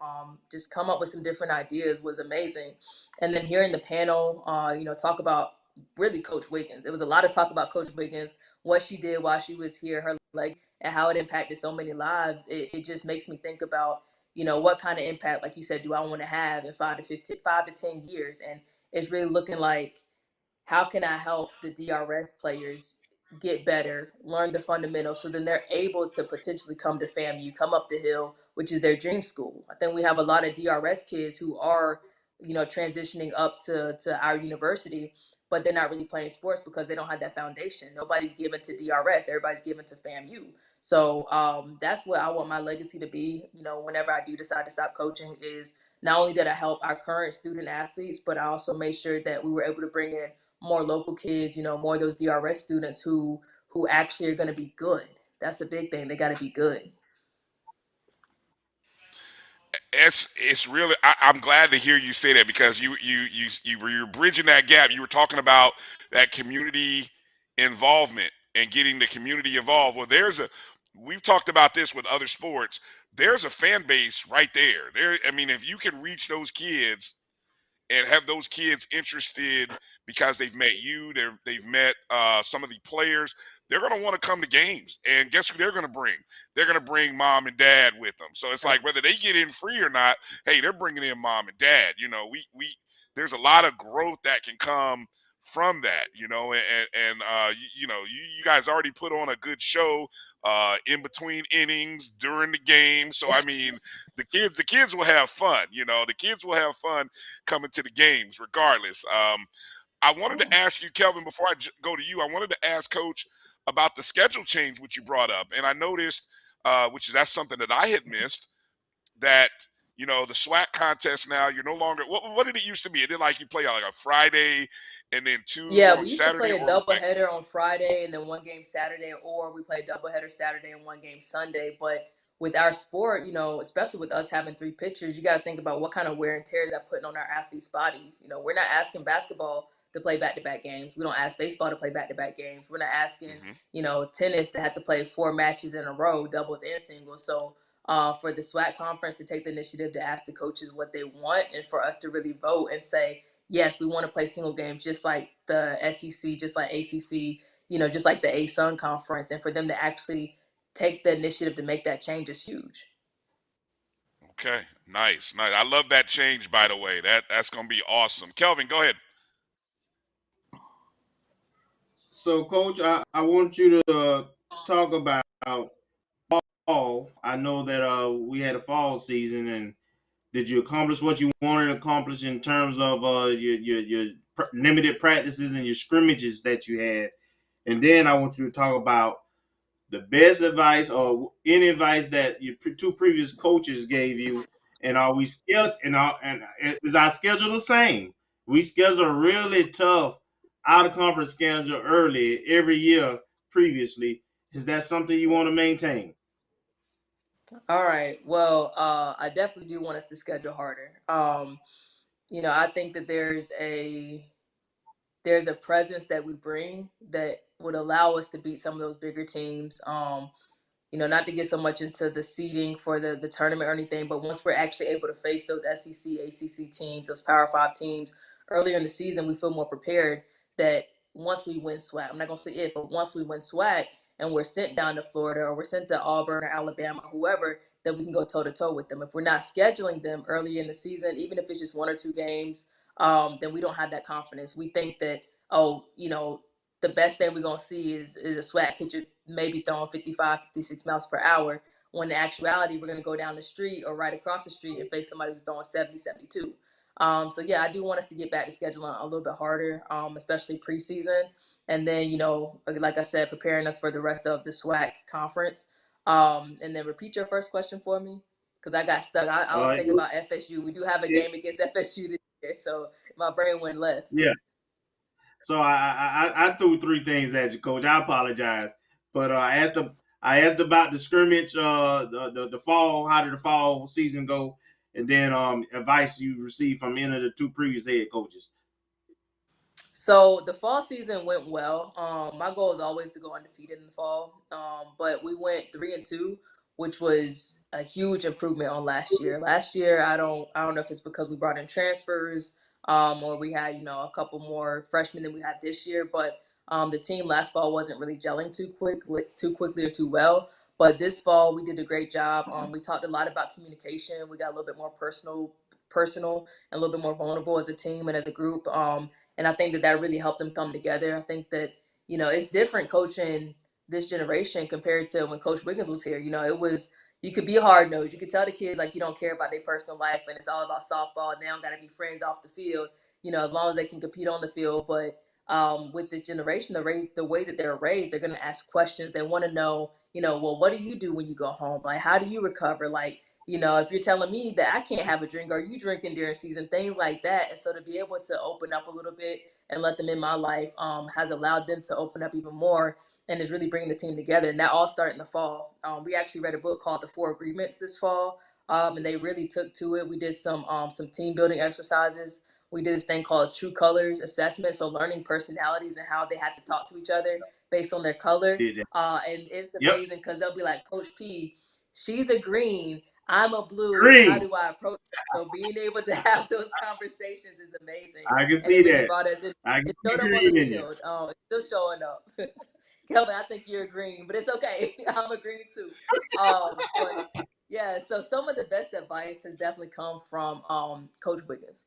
just come up with some different ideas was amazing. And then hearing the panel, you know, talk about really Coach Wiggins. It was a lot of talk about Coach Wiggins, what she did while she was here, her like, and how it impacted so many lives. It just makes me think about, you know, what kind of impact, like you said, do I want to have in 5 to 10 years? And it's really looking like, how can I help the DRS players get better, learn the fundamentals, so then they're able to potentially come to FAMU, come up the hill, which is their dream school. I think we have a lot of DRS kids who are, you know, transitioning up to our university, but they're not really playing sports because they don't have that foundation. Nobody's given to DRS, everybody's given to FAMU. So that's what I want my legacy to be, you know, whenever I do decide to stop coaching, is not only did I help our current student athletes, but I also made sure that we were able to bring in more local kids, you know, more of those DRS students who actually are going to be good. That's the big thing. They got to be good. It's really, I'm glad to hear you say that, because you're bridging that gap. You were talking about that community involvement and getting the community involved. Well, we've talked about this with other sports. There's a fan base right there. I mean, if you can reach those kids and have those kids interested because they've met you, they've met some of the players, they're going to want to come to games. And guess who they're going to bring? They're going to bring mom and dad with them. So it's like, whether they get in free or not, hey, they're bringing in mom and dad. You know, there's a lot of growth that can come from that, you know, you know, you guys already put on a good show in between innings during the game. So I mean, the kids will have fun. You know, the kids will have fun coming to the games regardless. I wanted to ask you, Kelvin, before I go to you, I wanted to ask Coach about the schedule change which you brought up, and I noticed, that's something that I had missed, that, you know, the SWAC contest now, you're no longer, what did it used to be? It did, like, you play like a Friday and then two Yeah, on we used to Saturday, play a or was like, doubleheader on Friday and then one game Saturday, or we play a doubleheader Saturday and one game Sunday. But with our sport, you know, especially with us having 3 pitchers, you got to think about what kind of wear and tear is that putting on our athletes' bodies. You know, we're not asking basketball to play back-to-back games. We don't ask baseball to play back-to-back games. We're not asking, you know, tennis to have to play 4 matches in a row, doubles and singles. So for the SWAC conference to take the initiative to ask the coaches what they want, and for us to really vote and say, yes, we want to play single games, just like the SEC, just like ACC, you know, just like the ASUN conference, and for them to actually take the initiative to make that change is huge. okay, nice. I love that change, by the way. That's gonna be awesome. Kelvin, go ahead. So, Coach, I want you to talk about fall. I know that we had a fall season, and did you accomplish what you wanted to accomplish in terms of your limited practices and your scrimmages that you had? And then I want you to talk about the best advice or any advice that your 2 previous coaches gave you. And are we scheduled? And is our schedule the same? We schedule a really tough out of conference schedule early every year previously. Is that something you want to maintain? All right. Well, I definitely do want us to schedule harder. You know, I think that there's a presence that we bring that would allow us to beat some of those bigger teams. You know, not to get so much into the seeding for the tournament or anything, but once we're actually able to face those SEC, ACC teams, those Power 5 teams earlier in the season, we feel more prepared that once we win SWAC, I'm not going to say it, but once we win SWAC and we're sent down to Florida or we're sent to Auburn or Alabama, whoever, that we can go toe-to-toe with them. If we're not scheduling them early in the season, even if it's just 1 or 2 games, then we don't have that confidence. We think that, oh, you know, the best thing we're going to see is a SWAC pitcher maybe throwing 55, 56 miles per hour, when in actuality, we're going to go down the street or right across the street and face somebody who's throwing 70, 72. So yeah, I do want us to get back to scheduling a little bit harder, especially preseason. And then, you know, like I said, preparing us for the rest of the SWAC conference. And then repeat your first question for me, because I got stuck. I was thinking about FSU. We do have a game against FSU this year, so my brain went left. Yeah. So I threw three things at you, Coach. I apologize, but I asked about the scrimmage, the fall. How did the fall season go? And then advice you received from any of the two previous head coaches. So the fall season went well. My goal is always to go undefeated in the fall. But we went 3-2, which was a huge improvement on last year. Last year, I don't know if it's because we brought in transfers, or we had, you know, a couple more freshmen than we had this year. But the team last fall wasn't really gelling too quickly or too well. But this fall, we did a great job. We talked a lot about communication. We got a little bit more personal, and a little bit more vulnerable as a team and as a group. And I think that really helped them come together. I think that, you know, it's different coaching this generation compared to when Coach Wiggins was here. You know, you could be hard nosed. You could tell the kids, like, you don't care about their personal life and it's all about softball. And they don't got to be friends off the field, you know, as long as they can compete on the field. But with this generation, the way that they're raised, they're going to ask questions. They want to know, you know, well, what do you do when you go home? Like, how do you recover? Like, you know, if you're telling me that I can't have a drink, are you drinking during season? Things like that. And so to be able to open up a little bit and let them in my life has allowed them to open up even more, and is really bringing the team together. And that all started in the fall. We actually read a book called The Four Agreements this fall, and they really took to it. We did some team building exercises. We did this thing called True Colors Assessment, so learning personalities and how they had to talk to each other based on their color. And it's amazing because they'll be like, Coach P, she's a green, I'm a blue. Green. How do I approach it? So being able to have those conversations is amazing. I can and see it really that. brought us in. I can It showed see up on the green in field. It's still showing up. Kelvin, I think you're green, but it's okay. I'm a green too. But yeah, so some of the best advice has definitely come from Coach Wiggins.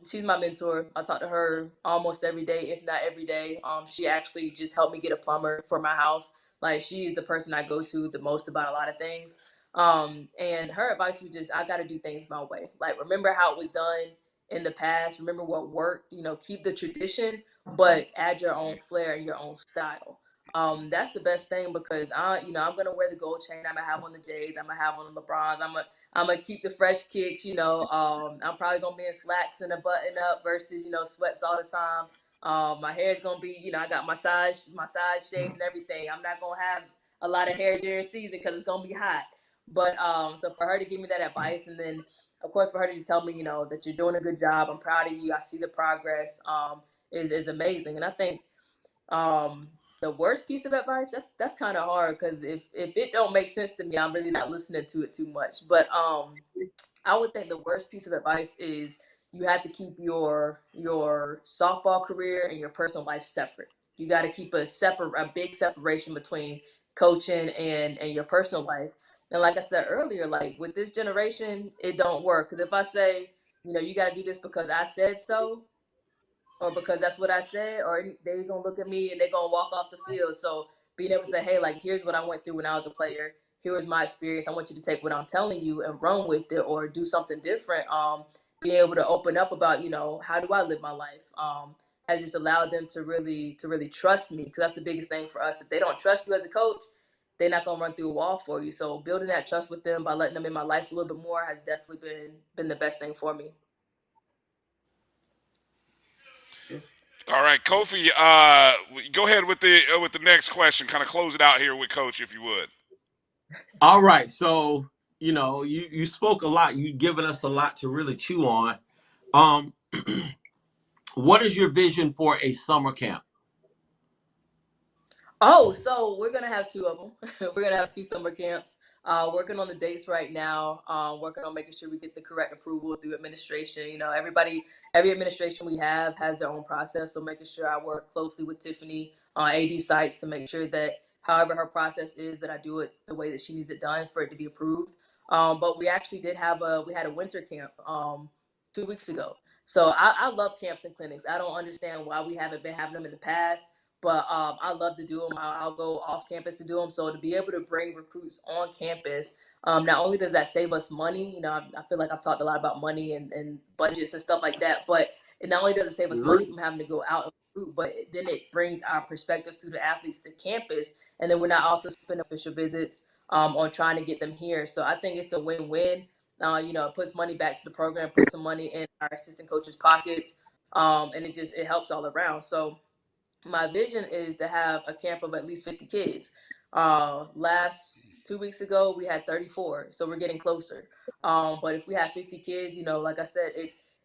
She's my mentor. I talk to her almost every day, if not every day. She actually just helped me get a plumber for my house. Like, she's the person I go to the most about a lot of things. And her advice was just, I got to do things my way. Like, remember how it was done in the past. Remember what worked. You know, keep the tradition, but add your own flair and your own style. That's the best thing, because I'm gonna wear the gold chain. I'm gonna have on the J's. I'm gonna have on the LeBrons. I'm gonna keep the fresh kicks. You know, I'm probably gonna be in slacks and a button up versus, you know, sweats all the time. My hair is gonna be, you know, I got my size shaved and everything. I'm not gonna have a lot of hair during season because it's gonna be hot. But so for her to give me that advice, and then of course for her to tell me, you know, that you're doing a good job. I'm proud of you. I see the progress. Is amazing. And I think the worst piece of advice, that's kind of hard, because if it don't make sense to me, I'm really not listening to it too much. But I would think the worst piece of advice is you have to keep your softball career and your personal life separate. You got to keep a big separation between coaching and your personal life. And like I said earlier, like with this generation, it don't work. Because if I say, you know, you got to do this because I said so, or because that's what I said, or they're gonna look at me and they're gonna walk off the field. So being able to say, hey, like, here's what I went through when I was a player. Here was my experience. I want you to take what I'm telling you and run with it, or do something different. Being able to open up about, you know, how do I live my life? Has just allowed them to really trust me, because that's the biggest thing for us. If they don't trust you as a coach, they're not gonna run through a wall for you. So building that trust with them by letting them in my life a little bit more has definitely been the best thing for me. All right, Kofi, go ahead with the next question. Kind of close it out here with Coach, if you would. All right, so you know, you spoke a lot. You've given us a lot to really chew on. What is your vision for a summer camp? Oh, so we're gonna have two of them. We're gonna have two summer camps. Working on the dates right now. Working on making sure we get the correct approval through administration. You know, every administration we have has their own process. So making sure I work closely with Tiffany on AD sites to make sure that however her process is, that I do it the way that she needs it done for it to be approved. But we actually had a winter camp 2 weeks ago. So I love camps and clinics. I don't understand why we haven't been having them in the past. but I love to do them. I'll go off campus to do them. So to be able to bring recruits on campus, not only does that save us money, I feel like I've talked a lot about money and budgets and stuff like that, but it not only does it save us money from having to go out and recruit, but then it brings our prospective student athletes to campus, and then we're not also spending official visits on trying to get them here. So I think it's a win-win. It puts money back to the program, puts some money in our assistant coaches' pockets, and it helps all around. So my vision is to have a camp of at least 50 kids. Last 2 weeks ago, we had 34, so we're getting closer. But if we have 50 kids, like I said,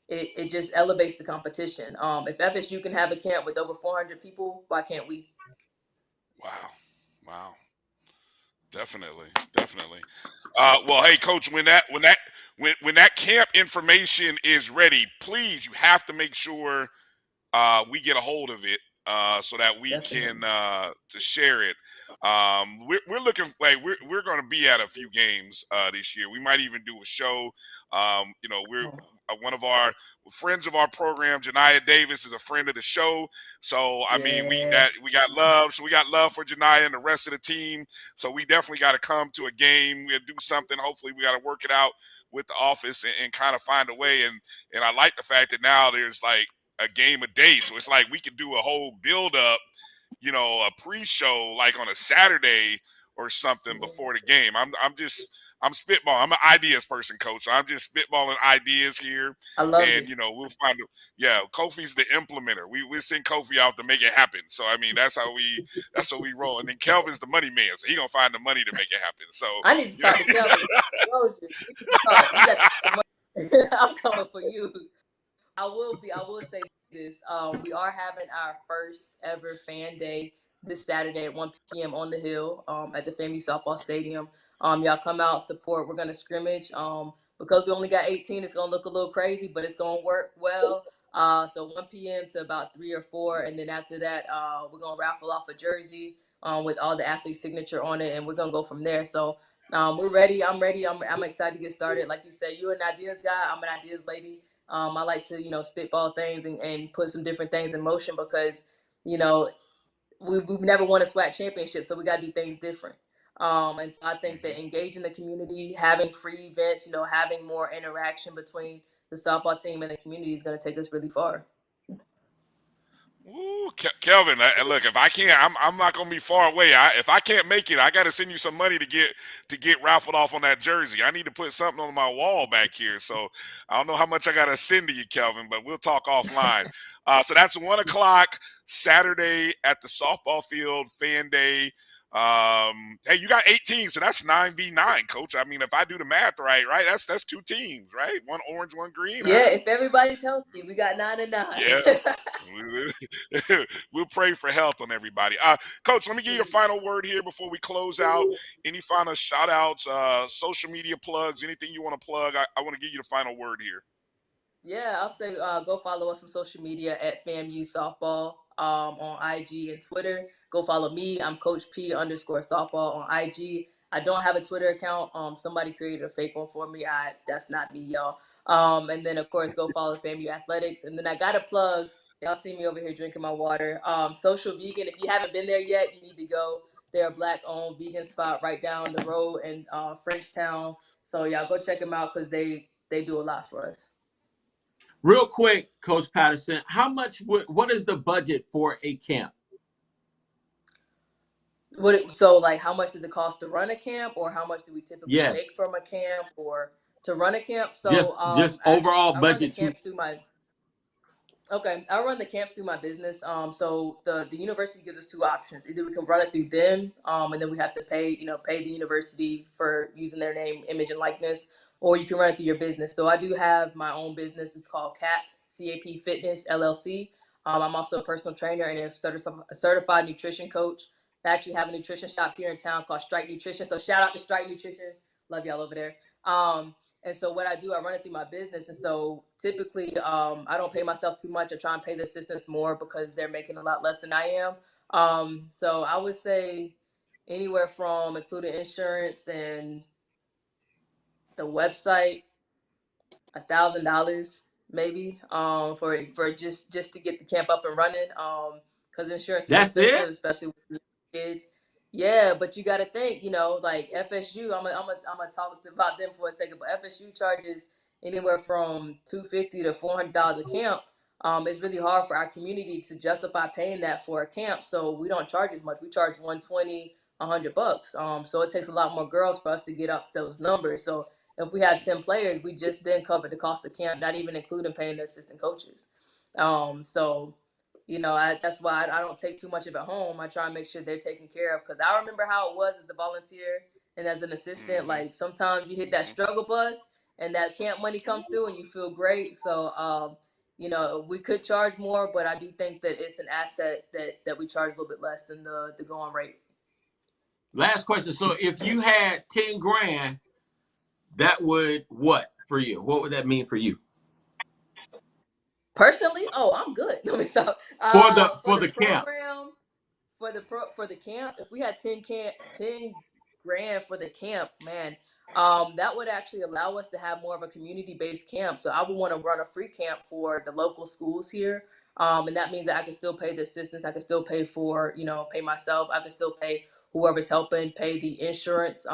it just elevates the competition. If FSU can have a camp with over 400 people, why can't we? Wow. Definitely. Well, hey, Coach, when that camp information is ready, please, you have to make sure we get a hold of it so that we can to share it. We're looking like we're going to be at a few games this year. We might even do a show. We're one of our friends of our program, Janiyah Davis, is a friend of the show. So I mean, we got love. So we got love for Janiyah and the rest of the team. So we definitely got to come to a game. We'll do something. Hopefully, we got to work it out with the office and kind of find a way. And I like the fact that now there's like a game a day, so it's like we could do a whole build up, a pre-show like on a Saturday or something before the game. I'm spitballing. I'm an ideas person, Coach. So I'm just spitballing ideas here, I love and it. we'll find. Yeah, Kofi's the implementer. We send Kofi out to make it happen. So I mean, that's how we roll. And then Kelvin's the money man, so he gonna find the money to make it happen. So I need to talk to Kelvin. We need to talk. You got I'm coming for you. I will say this. We are having our first ever fan day this Saturday at 1 p.m. on the Hill at the FAMU softball stadium. Y'all come out, support. We're gonna scrimmage. Because we only got 18, it's gonna look a little crazy, but it's gonna work well. So 1 p.m. to about 3 or 4, and then after that, we're gonna raffle off a jersey with all the athlete signature on it, and we're gonna go from there. So we're ready. I'm ready. I'm excited to get started. Like you said, you're an ideas guy. I'm an ideas lady. I like to, spitball things and put some different things in motion because, we've never won a SWAC championship, so we got to do things different. And so I think that engaging the community, having free events, having more interaction between the softball team and the community is going to take us really far. Woo, Kelvin, look, if I can't, I'm not gonna be far away. If I can't make it, I got to send you some money to get raffled off on that jersey. I need to put something on my wall back here. So I don't know how much I got to send to you, Kelvin, but we'll talk offline. So that's 1:00 Saturday at the softball field, fan day. Hey, you got 18, so that's 9v9, Coach. I mean, if I do the math right, that's two teams, right? One orange, one green. Yeah, if everybody's healthy, we got 9 and 9. Yeah. We'll pray for health on everybody. Coach, let me give you the final word here before we close out. Any final shout outs, social media plugs, anything you want to plug? I want to give you the final word here. Yeah, I'll say go follow us on social media at FAMU Softball on IG and Twitter. Go follow me. I'm Coach P_softball on IG. I don't have a Twitter account. Somebody created a fake one for me. That's not me, y'all. And then of course go follow FAMU Athletics. And then I got a plug. Y'all see me over here drinking my water. Social Vegan. If you haven't been there yet, you need to go. They're a Black-owned vegan spot right down the road in Frenchtown. So y'all go check them out because they do a lot for us. Real quick, Coach Patterson, what is the budget for a camp? How much does it cost to run a camp, or how much do we typically make from a camp, or to run a camp? So just overall budget. I run the camps through my business. So the university gives us two options. Either we can run it through them, and then we have to pay the university for using their name, image, and likeness, or you can run it through your business. So I do have my own business. It's called CAP Fitness LLC. I'm also a personal trainer and a certified nutrition coach. I actually have a nutrition shop here in town called Strike Nutrition. So shout out to Strike Nutrition. Love y'all over there. And so what I do, I run it through my business. And so typically, I don't pay myself too much. I try and pay the assistants more because they're making a lot less than I am. So I would say anywhere from, including insurance and the website, $1,000 maybe for just to get the camp up and running. because insurance is That's expensive, it? especially with kids. Yeah, but you got to think, like FSU. I'm gonna talk about them for a second. But FSU charges anywhere from $250 to $400 a camp. It's really hard for our community to justify paying that for a camp, so we don't charge as much. We charge 120, $100. So it takes a lot more girls for us to get up those numbers. So if we had 10 players, we just then covered the cost of camp, not even including paying the assistant coaches. So that's why I don't take too much of it home. I try and make sure they're taken care of, because I remember how it was as a volunteer and as an assistant. Like sometimes you hit that struggle bus and that camp money come through and you feel great. So we could charge more, but I do think that it's an asset that we charge a little bit less than the going rate. Last question. So if you had 10 grand, that would what for you? What would that mean for you? Personally, I'm good. Let me stop. For the camp. Program, for the camp, if we had 10 grand for the camp, man, that would actually allow us to have more of a community-based camp. So I would want to run a free camp for the local schools here. And that means that I can still pay the assistants. I can still pay for, pay myself. I can still pay whoever's helping, pay the insurance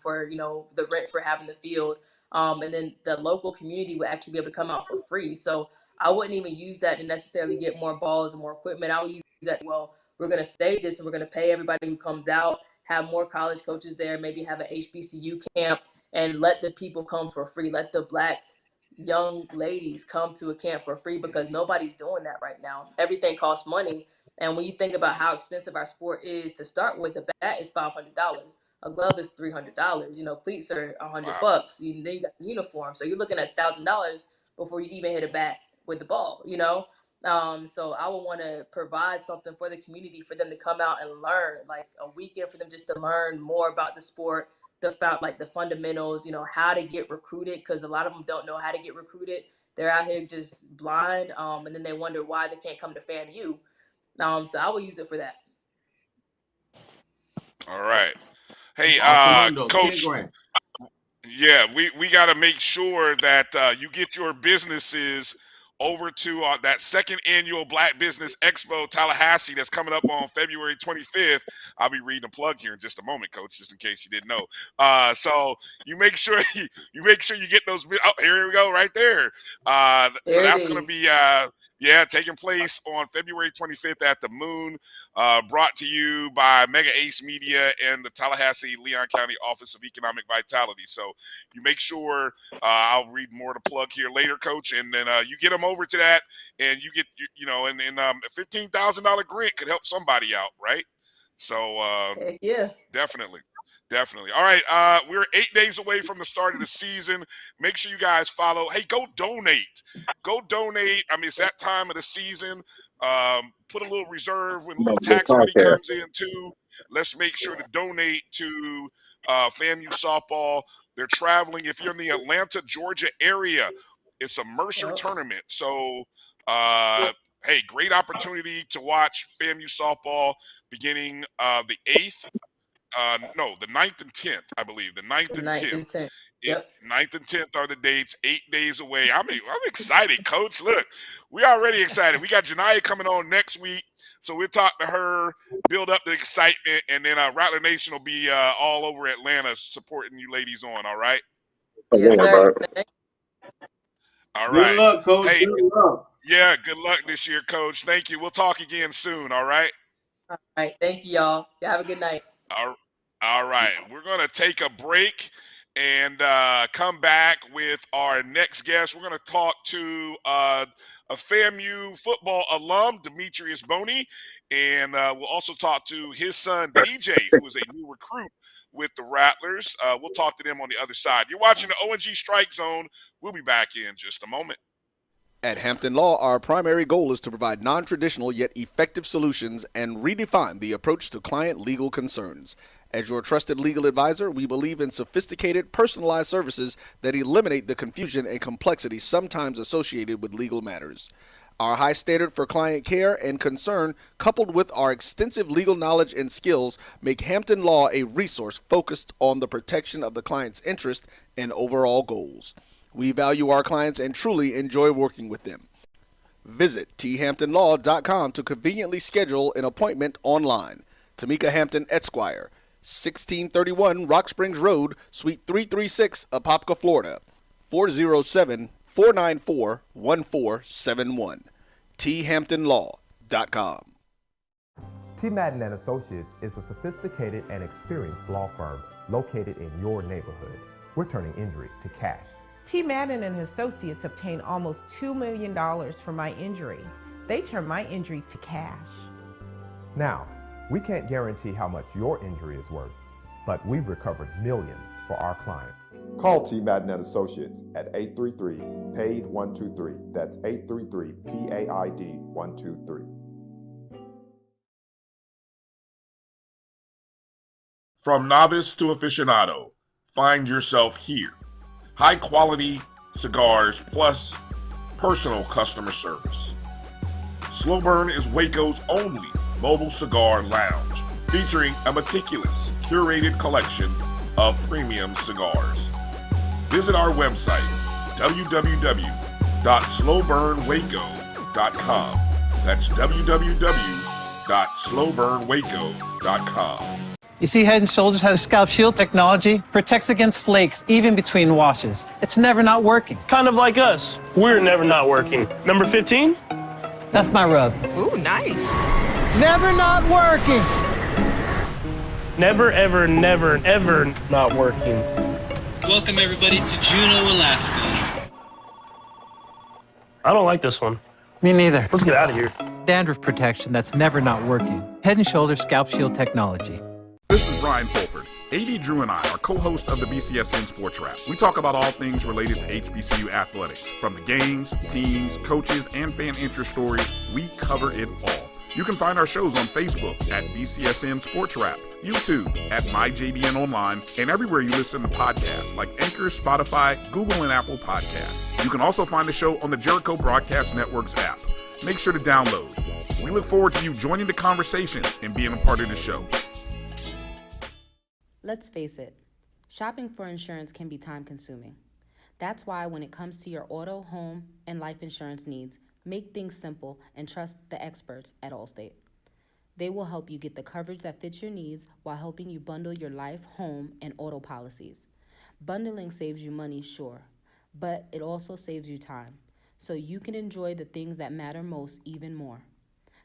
for, the rent for having the field. And then the local community would actually be able to come out for free. So I wouldn't even use that to necessarily get more balls and more equipment. I would use that, well, we're going to save this and we're going to pay everybody who comes out, have more college coaches there, maybe have an HBCU camp, and let the people come for free. Let the Black young ladies come to a camp for free, because nobody's doing that right now. Everything costs money. And when you think about how expensive our sport is to start with, the bat is $500. A glove is $300. Cleats are $100. Then you got the uniform. So you're looking at $1,000 before you even hit a bat with the ball, So I would want to provide something for the community for them to come out and learn, like a weekend for them just to learn more about the sport, the fundamentals, how to get recruited, because a lot of them don't know how to get recruited. They're out here just blind, and then they wonder why they can't come to FAMU. So I will use it for that. All right. Hey, Coach. Yeah, we got to make sure that you get your businesses over to that second annual Black Business Expo Tallahassee that's coming up on February 25th. I'll be reading a plug here in just a moment, Coach, just in case you didn't know. So you make sure you get those. Oh, here we go, right there. So that's going to be taking place on February 25th at the Moon. Brought to you by Mega Ace Media and the Tallahassee Leon County Office of Economic Vitality. So you make sure, I'll read more to plug here later, Coach, and then you get them over to that, and you get, and a $15,000 grant could help somebody out, right? So definitely. All right, we're 8 days away from the start of the season. Make sure you guys follow. Hey, go donate. I mean, it's that time of the season. Put a little reserve when a little tax money comes in too. Let's make sure to donate to FAMU softball. They're traveling. If you're in the Atlanta, Georgia area, it's a Mercer tournament. So, hey, great opportunity to watch FAMU softball beginning the 8th. The 9th and 10th, I believe. The 9th and 10th. Yep. 9th and 10th are the dates, 8 days away. I'm excited, Coach. Look, we're already excited. We got Janiyah coming on next week, so we'll talk to her, build up the excitement, and then Rattler Nation will be all over Atlanta supporting you ladies on, all right? Yes, sir. All right. Good luck, Coach. Hey, good luck. Yeah, good luck this year, Coach. Thank you. We'll talk again soon, all right? All right. Thank you, y'all. Y'all have a good night. All right. We're going to take a break and come back with our next guest. We're going to talk to a FAMU football alum, Demetrius Boney, and we'll also talk to his son, DJ, who is a new recruit with the Rattlers. We'll talk to them on the other side. You're watching the ONG Strike Zone. We'll be back in just a moment. At Hampton Law, our primary goal is to provide non-traditional yet effective solutions and redefine the approach to client legal concerns. As your trusted legal advisor, we believe in sophisticated, personalized services that eliminate the confusion and complexity sometimes associated with legal matters. Our high standard for client care and concern, coupled with our extensive legal knowledge and skills, make Hampton Law a resource focused on the protection of the client's interest and overall goals. We value our clients and truly enjoy working with them. Visit thamptonlaw.com to conveniently schedule an appointment online. Tamika Hampton Esquire, 1631 Rock Springs Road, Suite 336, Apopka, Florida. 407-494-1471. thamptonlaw.com. T. Madden and Associates is a sophisticated and experienced law firm located in your neighborhood. We're turning injury to cash. T. Madden and Associates obtained almost $2 million for my injury. They turned my injury to cash. Now, we can't guarantee how much your injury is worth, but we've recovered millions for our clients. Call T. Madden and Associates at 833-PAID-123. That's 833-PAID-123. From novice to aficionado, find yourself here. High quality cigars plus personal customer service. Slow Burn is Waco's only mobile cigar lounge, featuring a meticulous, curated collection of premium cigars. Visit our website, www.slowburnwaco.com. That's www.slowburnwaco.com. You see, Head & Shoulders has scalp shield technology, protects against flakes even between washes. It's never not working. Kind of like us. We're never not working. Number 15? That's my rub. Ooh, nice. Never not working. Never, ever, never, ever not working. Welcome everybody to Juneau, Alaska. I don't like this one. Me neither. Let's get out of here. Dandruff protection that's never not working. Head & Shoulders scalp shield technology. This is Brian Fulford. AD Drew and I are co-hosts of the BCSN Sports Wrap. We talk about all things related to HBCU athletics. From the games, teams, coaches, and fan interest stories, we cover it all. You can find our shows on Facebook at BCSN Sports Wrap, YouTube at MyJBN Online, and everywhere you listen to podcasts like Anchor, Spotify, Google, and Apple Podcasts. You can also find the show on the Jericho Broadcast Network's app. Make sure to download. We look forward to you joining the conversation and being a part of the show. Let's face it, shopping for insurance can be time-consuming. That's why when it comes to your auto, home, and life insurance needs, make things simple and trust the experts at Allstate. They will help you get the coverage that fits your needs while helping you bundle your life, home, and auto policies. Bundling saves you money, sure, but it also saves you time, so you can enjoy the things that matter most even more.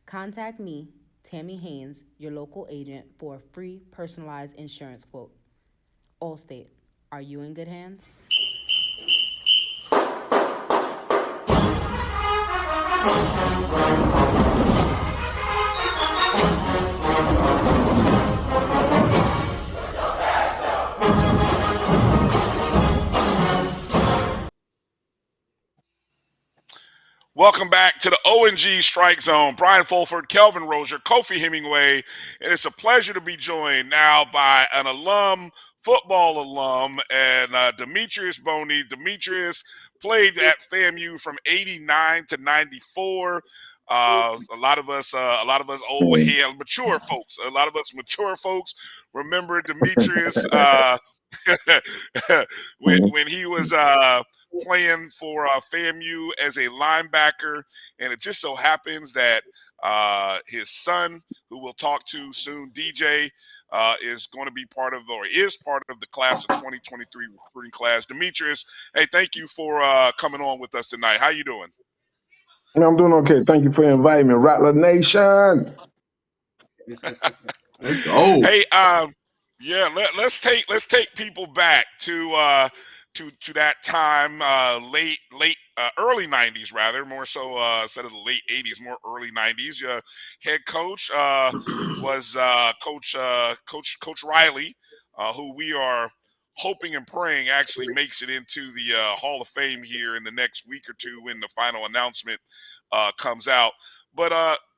Contact me, Tammy Haynes, your local agent, for a free personalized insurance quote. Allstate, are you in good hands? Welcome back to the O&G Strike Zone. Brian Fulford, Kelvin Rozier, Kofi Hemingway, and it's a pleasure to be joined now by an alum, football alum, and Demetrius Boney. Demetrius played at FAMU from '89 to '94. A lot of us old head, mature folks. A lot of us mature folks remember Demetrius when he was playing for FAMU as a linebacker, and it just so happens that his son, who we'll talk to soon, DJ, is going to be part of the class of 2023 recruiting class. Demetrius, hey, thank you for coming on with us tonight. How you doing? I'm doing okay. Thank you for inviting me, Rattler Nation. Let's go. Hey, yeah, let's take people back to that time, early '90s rather, more so instead of the late '80s, more early '90s. Head coach was Coach Riley, who we are hoping and praying actually makes it into the Hall of Fame here in the next week or two when the final announcement comes out. But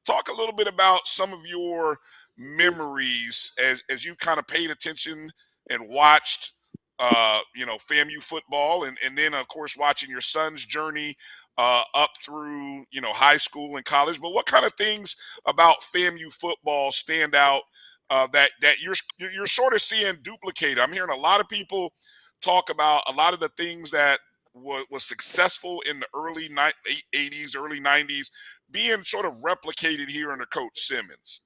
talk a little bit about some of your memories as you kind of paid attention and watched FAMU football, and then of course watching your son's journey up through high school and college. But what kind of things about FAMU football stand out that you're sort of seeing duplicated? I'm hearing a lot of people talk about a lot of the things that was successful in the early 80s, early 90s, being sort of replicated here under Coach Simmons?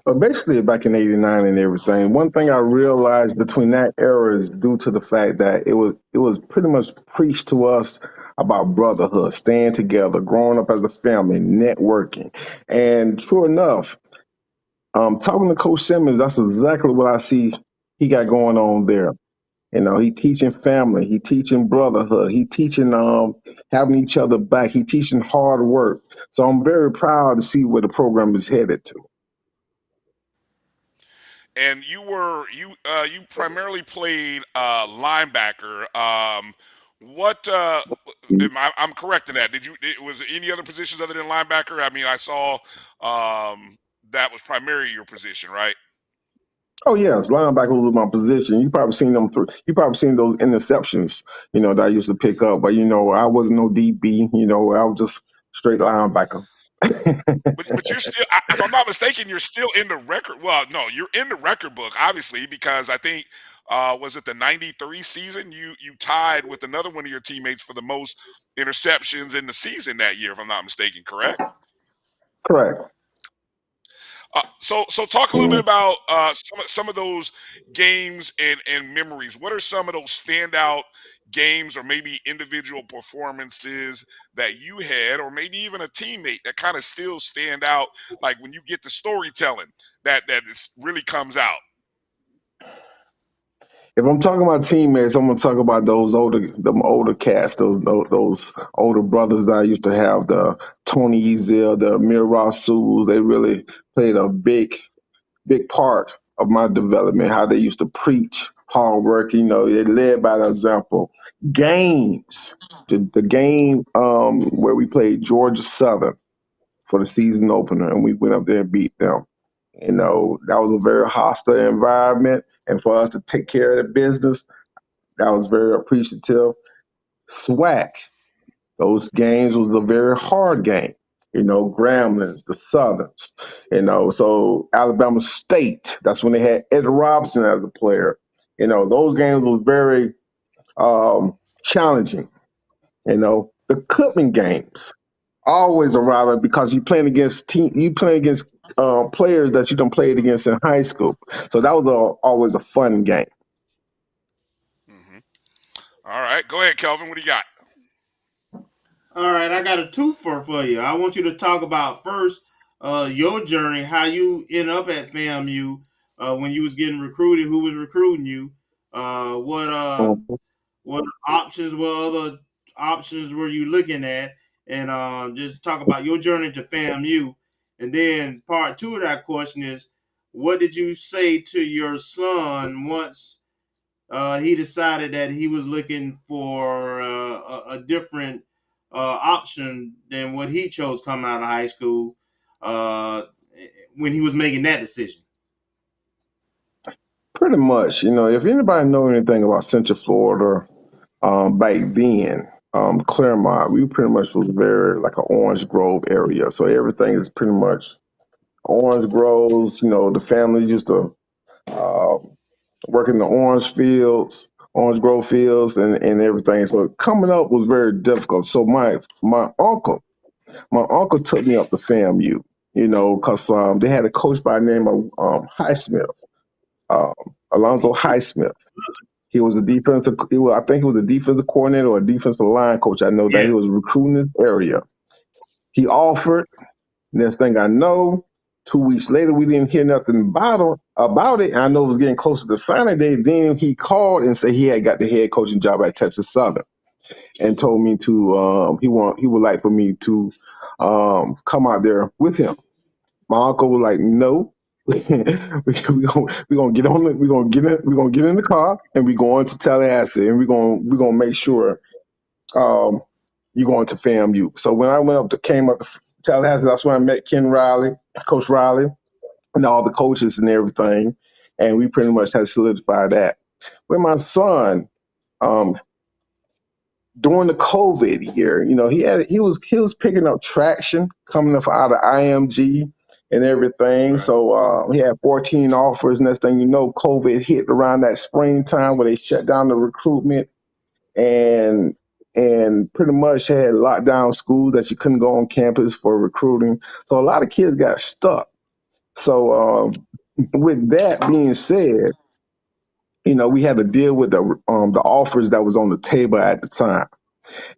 But basically, back in '89 and everything, one thing I realized between that era is due to the fact that it was pretty much preached to us about brotherhood, staying together, growing up as a family, networking, and true enough, talking to Coach Simmons, that's exactly what I see he got going on there. You know, he teaching family, he teaching brotherhood, he teaching having each other back, he teaching hard work. So I'm very proud to see where the program is headed to. And you primarily played linebacker. What I'm correct in that? Was there any other positions other than linebacker? I mean, I saw that was primarily your position, right? Oh yes, linebacker was my position. You probably seen them through. You probably seen those interceptions, that I used to pick up. But I wasn't no DB. I was just straight linebacker. But you're still, if I'm not mistaken, you're still in the record. Well, no, you're in the record book, obviously, because I think was it the '93 season? You tied with another one of your teammates for the most interceptions in the season that year, if I'm not mistaken. Correct? Correct. So talk a little bit about some of those games and memories. What are some of those standout games or maybe individual performances that you had, or maybe even a teammate that kind of still stand out, like when you get the storytelling that really comes out? If I'm talking about teammates, I'm gonna talk about them older cats, those older brothers that I used to have, the Tony Ezell, the Mir Rasul. They really played a big part of my development. How they used to preach hard work. They led by the example. Games, the game where we played Georgia Southern for the season opener, and we went up there and beat them. That was a very hostile environment, and for us to take care of the business, that was very appreciative. Swac, those games was a very hard game. Gremlins, the Southerns. So Alabama State, that's when they had Ed Robinson as a player. Those games was very challenging. The Cookman games always a rivalry because you playing against players that you don't play against in high school. So that was always a fun game. Mm-hmm. All right, go ahead, Kelvin. What do you got? All right, I got a twofer for you. I want you to talk about first your journey, how you end up at FAMU, when you was getting recruited, who was recruiting you, what options, what other options were you looking at, and just talk about your journey to FAMU. And then part two of that question is, what did you say to your son once he decided that he was looking for a different option than what he chose coming out of high school when he was making that decision? Pretty much, if anybody know anything about Central Florida back then, Claremont, we pretty much was very like an Orange Grove area. So everything is pretty much orange groves. The families used to uh, work in the orange grove fields, and everything. So coming up was very difficult. So my uncle took me up to FAMU, because they had a coach by the name of Highsmith, um, Alonzo Highsmith. He was I think he was a defensive coordinator or a defensive line coach. I know that he was recruiting this area. He offered. Next thing I know, 2 weeks later, we didn't hear nothing about it. And I know it was getting closer to signing day. Then he called and said he had got the head coaching job at Texas Southern, and told me to he would like for me to come out there with him. My uncle was like, no. we gonna get on it. We're gonna get in the car and we're going to Tallahassee, and we're gonna make sure you're going to FAMU. So when I came up to Tallahassee, that's when I met Coach Riley, and all the coaches and everything, and we pretty much had solidified that. With my son, during the COVID year, he was picking up traction coming up out of IMG and everything. Right. So he had 14 offers. Next thing you know, COVID hit around that springtime where they shut down the recruitment. and pretty much had locked down schools that you couldn't go on campus for recruiting. So a lot of kids got stuck. So with that being said, we had to deal with the offers that was on the table at the time,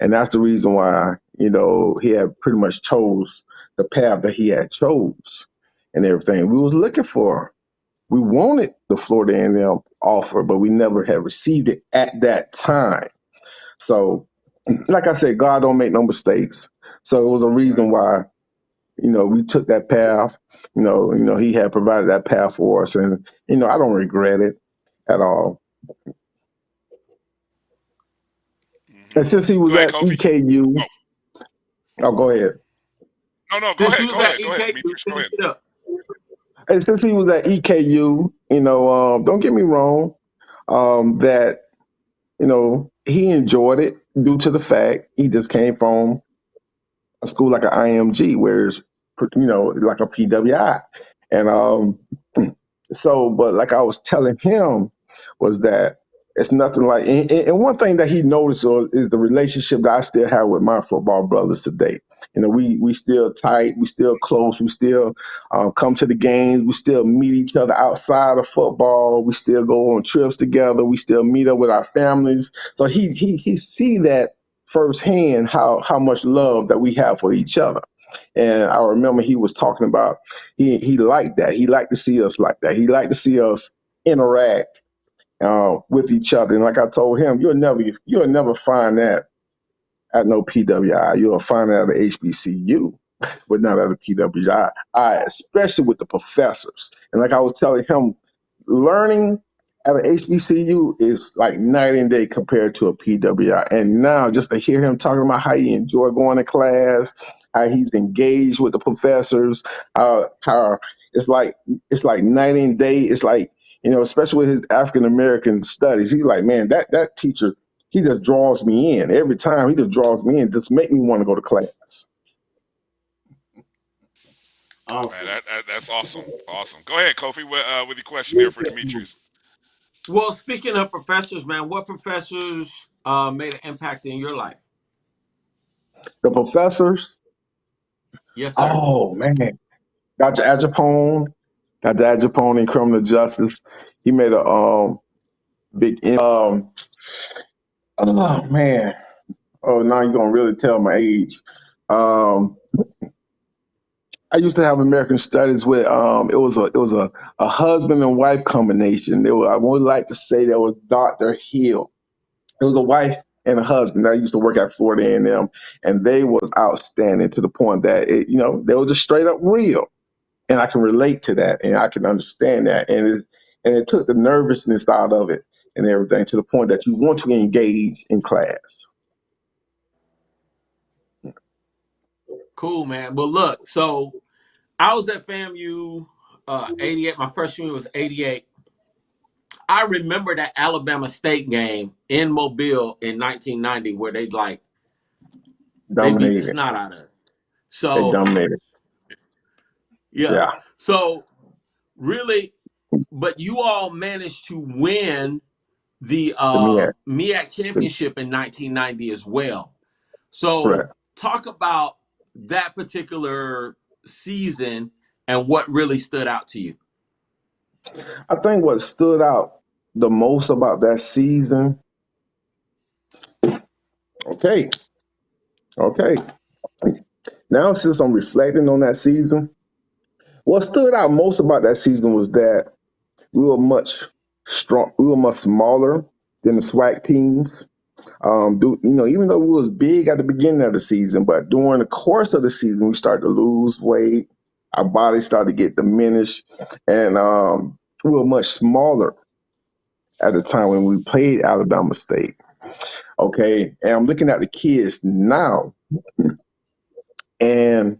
and that's the reason why he had pretty much chose the path that he had chose and everything. We wanted the Florida A&M offer, but we never had received it at that time. So, like I said, God don't make no mistakes. So it was a reason why we took that path. He had provided that path for us, and I don't regret it at all. And since he was Go ahead, at Kofi. EKU, go ahead. No, go Since ahead. you was Go at ahead. Go ahead, EKU, Demetrius. Go finish ahead. it up. And since he was at EKU, don't get me wrong, that he enjoyed it due to the fact he just came from a school like an IMG, where it's like a PWI, and so, but like I was telling him was that it's nothing like, and one thing that he noticed is the relationship that I still have with my football brothers today. We still tight, we still close, we still come to the games, we still meet each other outside of football, we still go on trips together, we still meet up with our families. So he see that firsthand how much love that we have for each other. And I remember he was talking about he liked that. He liked to see us like that. He liked to see us interact with each other. And like I told him, you'll never find that at no PWI. You'll find it at the HBCU, but not at a PWI. Especially with the professors. And like I was telling him, learning at an HBCU is like night and day compared to a PWI. And now just to hear him talking about how he enjoyed going to class, how he's engaged with the professors, how it's like night and day. It's like, especially with his African American studies, he's like, man, that teacher, he just draws me in every time. He just draws me in, just make me want to go to class. Awesome. Man, that's awesome. Awesome. Go ahead, Kofi, with your question there for Demetrius. Well, speaking of professors, man, what professors made an impact in your life? The professors? Yes, sir. Oh, man. Dr. Ajapone in criminal justice. He made a big oh man. Oh, now you're gonna really tell my age. I used to have American Studies with it was a husband and wife combination. I would like to say that was Dr. Hill. It was a wife and a husband. I used to work at Florida A&M, and they was outstanding to the point that they were just straight up real, and I can relate to that, and I can understand that, and it took the nervousness out of it and everything to the point that you want to engage in class. Cool, man. Well, look, so I was at FAMU 88. My freshman year was 88. I remember that Alabama State game in Mobile in 1990 where they beat the snot out of it. So they dominated. Yeah. So really, but you all managed to win the MEAC championship in 1990 as well. So talk about that particular season and what really stood out to you. I think what stood out the most about that season. Okay. Now, since I'm reflecting on that season, what stood out most about that season was that we were much smaller than the Swac teams. Even though we was big at the beginning of the season, but during the course of the season, we started to lose weight. Our bodies started to get diminished, and we were much smaller at the time when we played Alabama State. Okay, and I'm looking at the kids now, and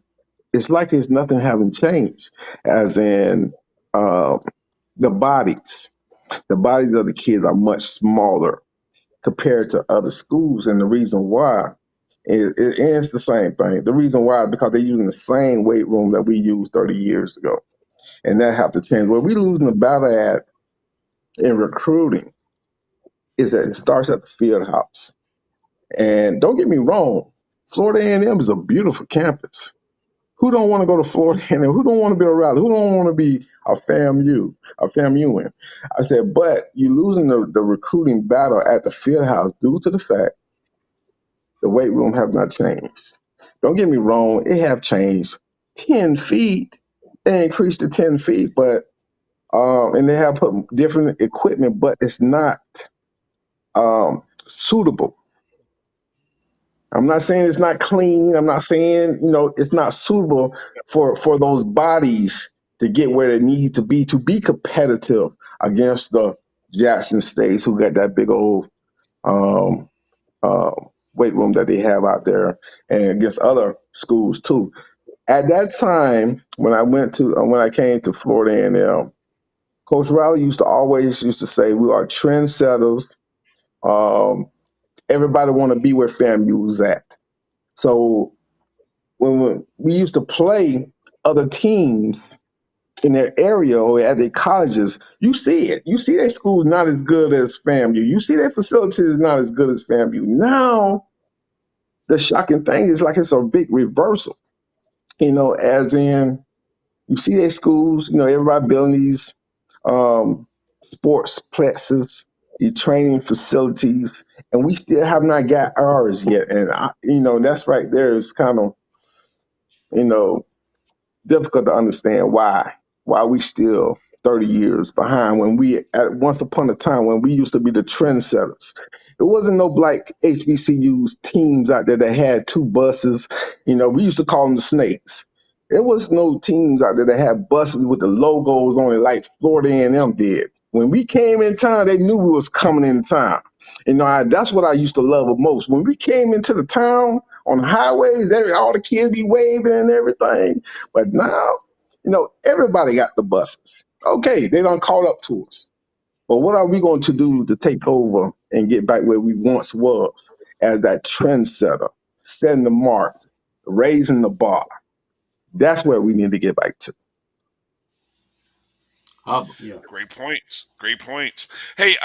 it's like it's nothing having changed, as in the bodies. The bodies of the kids are much smaller compared to other schools, and the reason why it's the same thing. The reason why because they're using the same weight room that we used 30 years ago, and that have to change. What we losing the battle at in recruiting is that it starts at the field house. And don't get me wrong, Florida A&M is a beautiful campus. Who don't want to go to Florida A&M? Who don't want to be a Raleigh? Who don't want to be a FAMUan? I said, but you're losing the recruiting battle at the field house due to the fact the weight room have not changed. Don't get me wrong, it have changed 10 feet. They increased to 10 feet, but and they have put different equipment, but it's not suitable. I'm not saying it's not clean. I'm not saying, it's not suitable for those bodies to get where they need to be competitive against the Jackson States, who got that big old um, uh, weight room that they have out there, and against other schools too. At that time, when I came to Florida A&M, Coach Riley used to say we are trendsetters. Everybody want to be where FAMU was at. So when we used to play other teams in their area or at their colleges, you see it. You see their schools not as good as FAMU. You see their facilities not as good as FAMU. Now, the shocking thing is like it's a big reversal. As in you see their schools, everybody building these sports plexes, the training facilities, and we still have not got ours yet. And that's right there is kind of, difficult to understand why we still 30 years behind when once upon a time when we used to be the trendsetters. It wasn't no black HBCUs teams out there that had two buses. We used to call them the Snakes. There was no teams out there that had buses with the logos on it like Florida A&M did. When we came in town, they knew we was coming in town. That's what I used to love the most. When we came into the town on the highways, all the kids be waving and everything. But now, everybody got the buses. Okay, they done caught up to us. But what are we going to do to take over and get back where we once was as that trendsetter, setting the mark, raising the bar? That's where we need to get back to. Great points. Hey,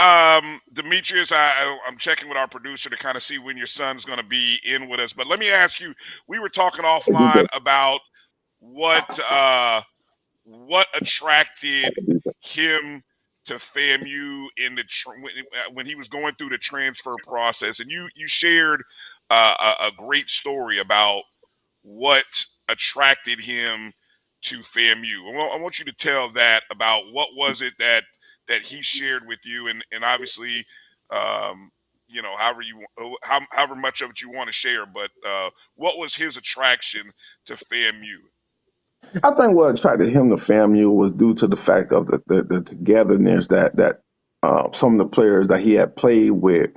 Demetrius, I'm checking with our producer to kind of see when your son's going to be in with us. But let me ask you, we were talking offline about what attracted him to FAMU in when he was going through the transfer process, and you shared a great story about what attracted him to FAMU. I want you to tell that about what was it that he shared with you, and obviously, however much of it you want to share, but what was his attraction to FAMU? I think what attracted him to FAMU was due to the fact of the togetherness that some of the players that he had played with,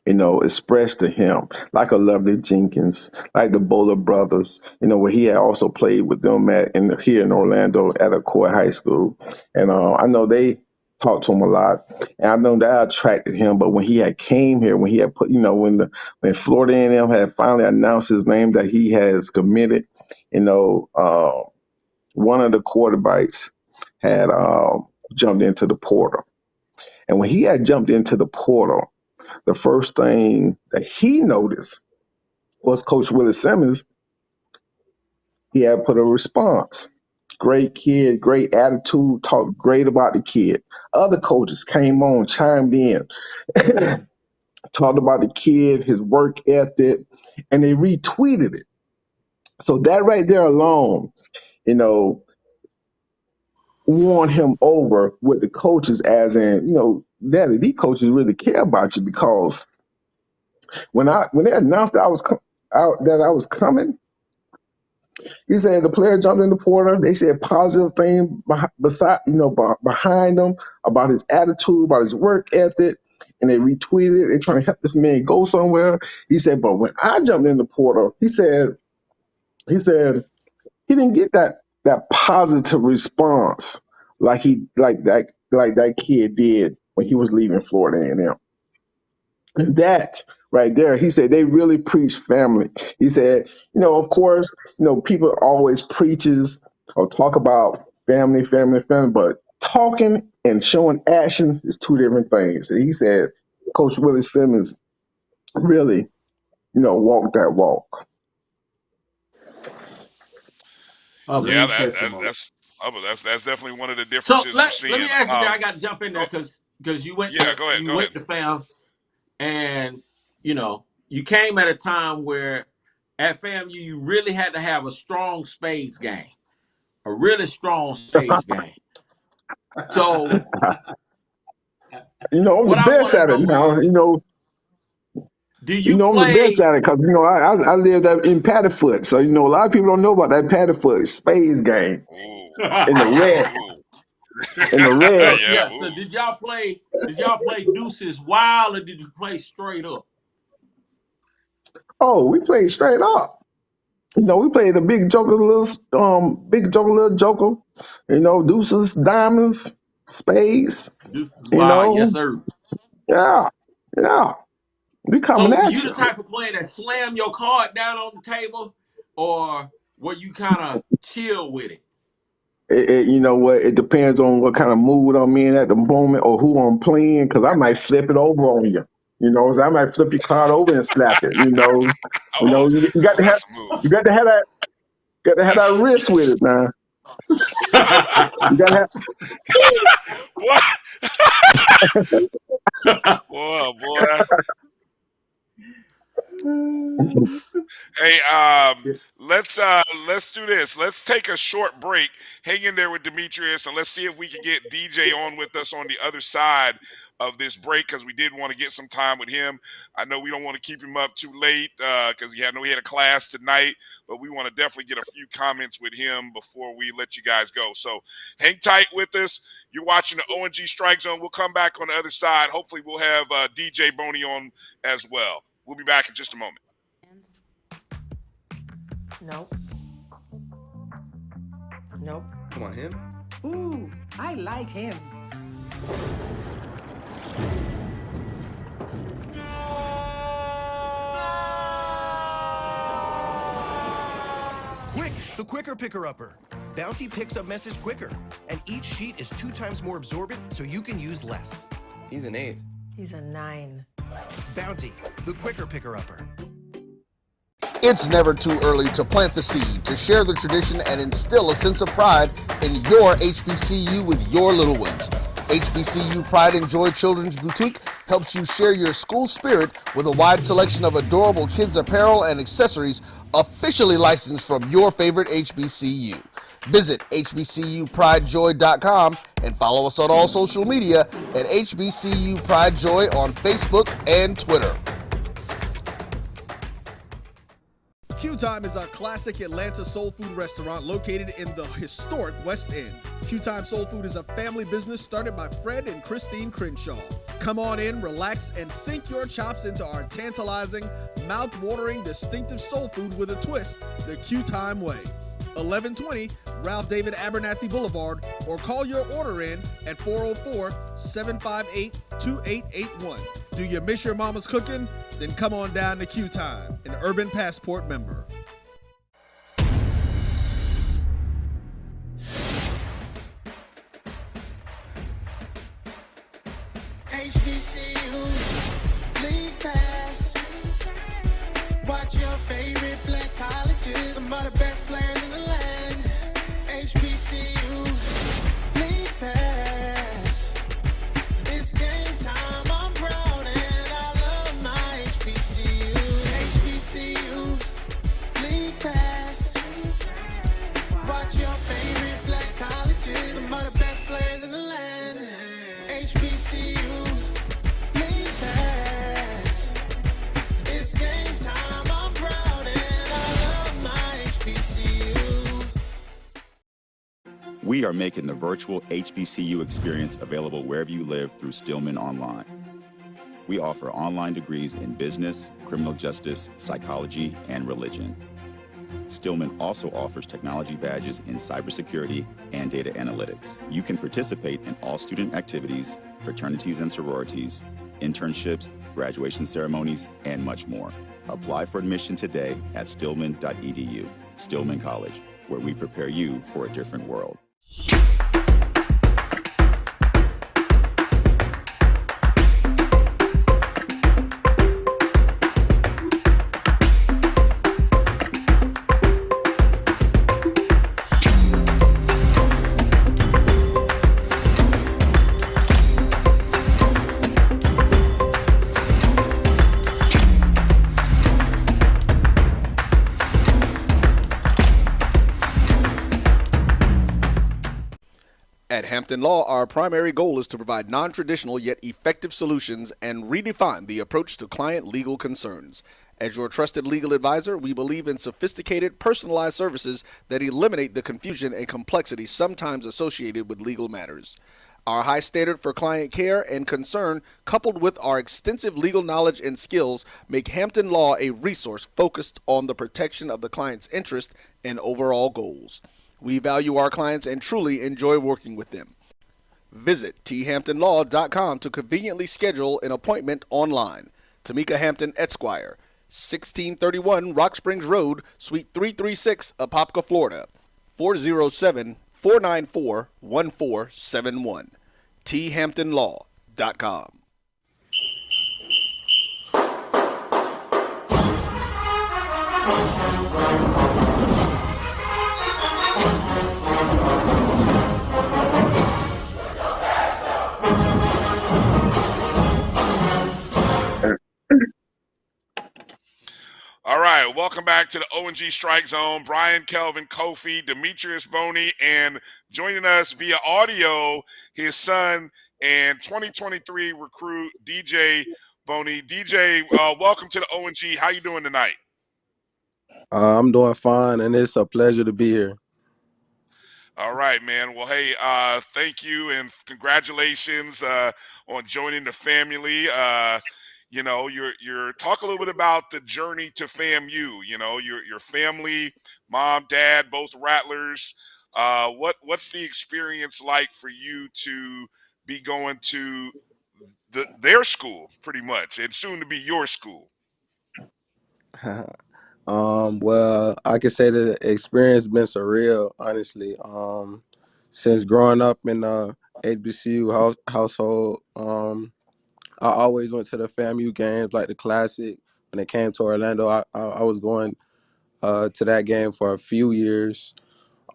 expressed to him, like a Lovely Jenkins, like the Bowler brothers, where he had also played with them here in Orlando at Accord High School. And I know they talked to him a lot, and I know that attracted him. But when he had came here, when he had put, when Florida A&M had finally announced his name that he has committed, one of the quarterbacks had jumped into the portal. And when he had jumped into the portal, the first thing that he noticed was Coach Willie Simmons. He had put a response. Great kid, great attitude, talked great about the kid. Other coaches came on, chimed in, talked about the kid, his work ethic, and they retweeted it. So that right there alone, won him over with the coaches, as in, Daddy, these coaches really care about you, because when they announced that I was coming, he said the player jumped in the portal. They said positive thing behind him about his attitude, about his work ethic, and they retweeted it. They're trying to help this man go somewhere. He said, but when I jumped in the portal, he said he didn't get that positive response like that kid did when he was leaving Florida A&M. And that right there, he said, they really preach family. He said, of course, people always preaches or talk about family, but talking and showing action is two different things. And he said, Coach Willie Simmons really walk that walk. Yeah, Great testimony. that's definitely one of the So differences we're let me seeing. ask you there. I got to jump in there because you went Yeah, to go ahead. FAM, and you came at a time where at FAMU you really had to have a strong spades game, a really strong spades game. So I'm the what I best want to at it know now. is, do you I'm the best play? at it because I lived in Paddlefoot, so a lot of people don't know about that Paddlefoot spades game in the red. In the red. So did y'all play? Did y'all play deuces wild or did you play straight up? Oh, we played straight up. We played the big joker, little joker. Deuces, diamonds, spades. Deuces wild, yes sir. Yeah. We coming So were at you the you. type of player that slammed your card down on the table, or were you kind of chill with it? You know what? It depends on what kind of mood I'm in at the moment or who I'm playing, because I might flip it over on you. So I might flip your card over and slap it. You got to have, that's a move. you got to have that wrist with it, man. You got to have. What? boy. Hey, let's do this. Let's take a short break. Hang in there with Demetrius, and let's see if we can get DJ on with us on the other side of this break, because we did want to get some time with him. I know we don't want to keep him up too late because he had a class tonight, but we want to definitely get a few comments with him before we let you guys go. So hang tight with us. You're watching the O&G Strike Zone. We'll come back on the other side. Hopefully we'll have DJ Boney on as well. We'll be back in just a moment. Nope. Come on, him. Ooh, I like him. Quick, the quicker picker-upper. Bounty picks up messes quicker, and each sheet is 2 times more absorbent, so you can use less. He's an 8. He's a 9. Bounty, the quicker picker-upper. It's never too early to plant the seed, to share the tradition, and instill a sense of pride in your HBCU with your little ones. HBCU Pride and Joy Children's Boutique helps you share your school spirit with a wide selection of adorable kids' apparel and accessories officially licensed from your favorite HBCU. Visit hbcupridejoy.com and follow us on all social media at HBCU Pride Joy on Facebook and Twitter. Q Time is a classic Atlanta soul food restaurant located in the historic West End. Q Time Soul Food is a family business started by Fred and Christine Crenshaw. Come on in, relax, and sink your chops into our tantalizing, mouth-watering, distinctive soul food with a twist, the Q Time way. 1120 Ralph David Abernathy Boulevard, or call your order in at 404-758-2881. Do you miss your mama's cooking? Then come on down to Q Time, an Urban Passport member. HBCU League Pass. Watch your favorite black colleges. Some of the best players in the land. HBCU League Pass. It's game time. I'm proud and I love my HBCU. HBCU League Pass. Watch your favorite black colleges. Some of the best players in the land. HBCU League Pass. It's game time. I'm proud and I love my HBCU. We are making the virtual HBCU experience available wherever you live through Stillman Online. We offer online degrees in business, criminal justice, psychology, and religion. Stillman also offers technology badges in cybersecurity and data analytics. You can participate in all student activities, fraternities and sororities, internships, graduation ceremonies, and much more. Apply for admission today at stillman.edu. Stillman College, where we prepare you for a different world. At Hampton Law, our primary goal is to provide non-traditional yet effective solutions and redefine the approach to client legal concerns. As your trusted legal advisor, we believe in sophisticated, personalized services that eliminate the confusion and complexity sometimes associated with legal matters. Our high standard for client care and concern, coupled with our extensive legal knowledge and skills, make Hampton Law a resource focused on the protection of the client's interest and overall goals. We value our clients and truly enjoy working with them. Visit thamptonlaw.com to conveniently schedule an appointment online. Tamika Hampton Esquire, 1631 Rock Springs Road, Suite 336, Apopka, Florida, 407-494-1471. thamptonlaw.com. All right, welcome back to the O&G Strike Zone. Brian, Kelvin, Kofi, Demetrius Boney, and joining us via audio, his son and 2023 recruit, DJ Boney. DJ, welcome to the O&G. How you doing tonight? I'm doing fine, and it's a pleasure to be here. All right, man. Well, hey, thank you and congratulations on joining the family. You know, you're talk a little bit about the journey to FAMU. You know, your family, mom, dad, both Rattlers. What's the experience like for you to be going to their school, pretty much, and soon to be your school? Well, I can say the experience been surreal, honestly. Since growing up in the HBCU household, I always went to the FAMU games, like the Classic. When it came to Orlando, I was going to that game for a few years.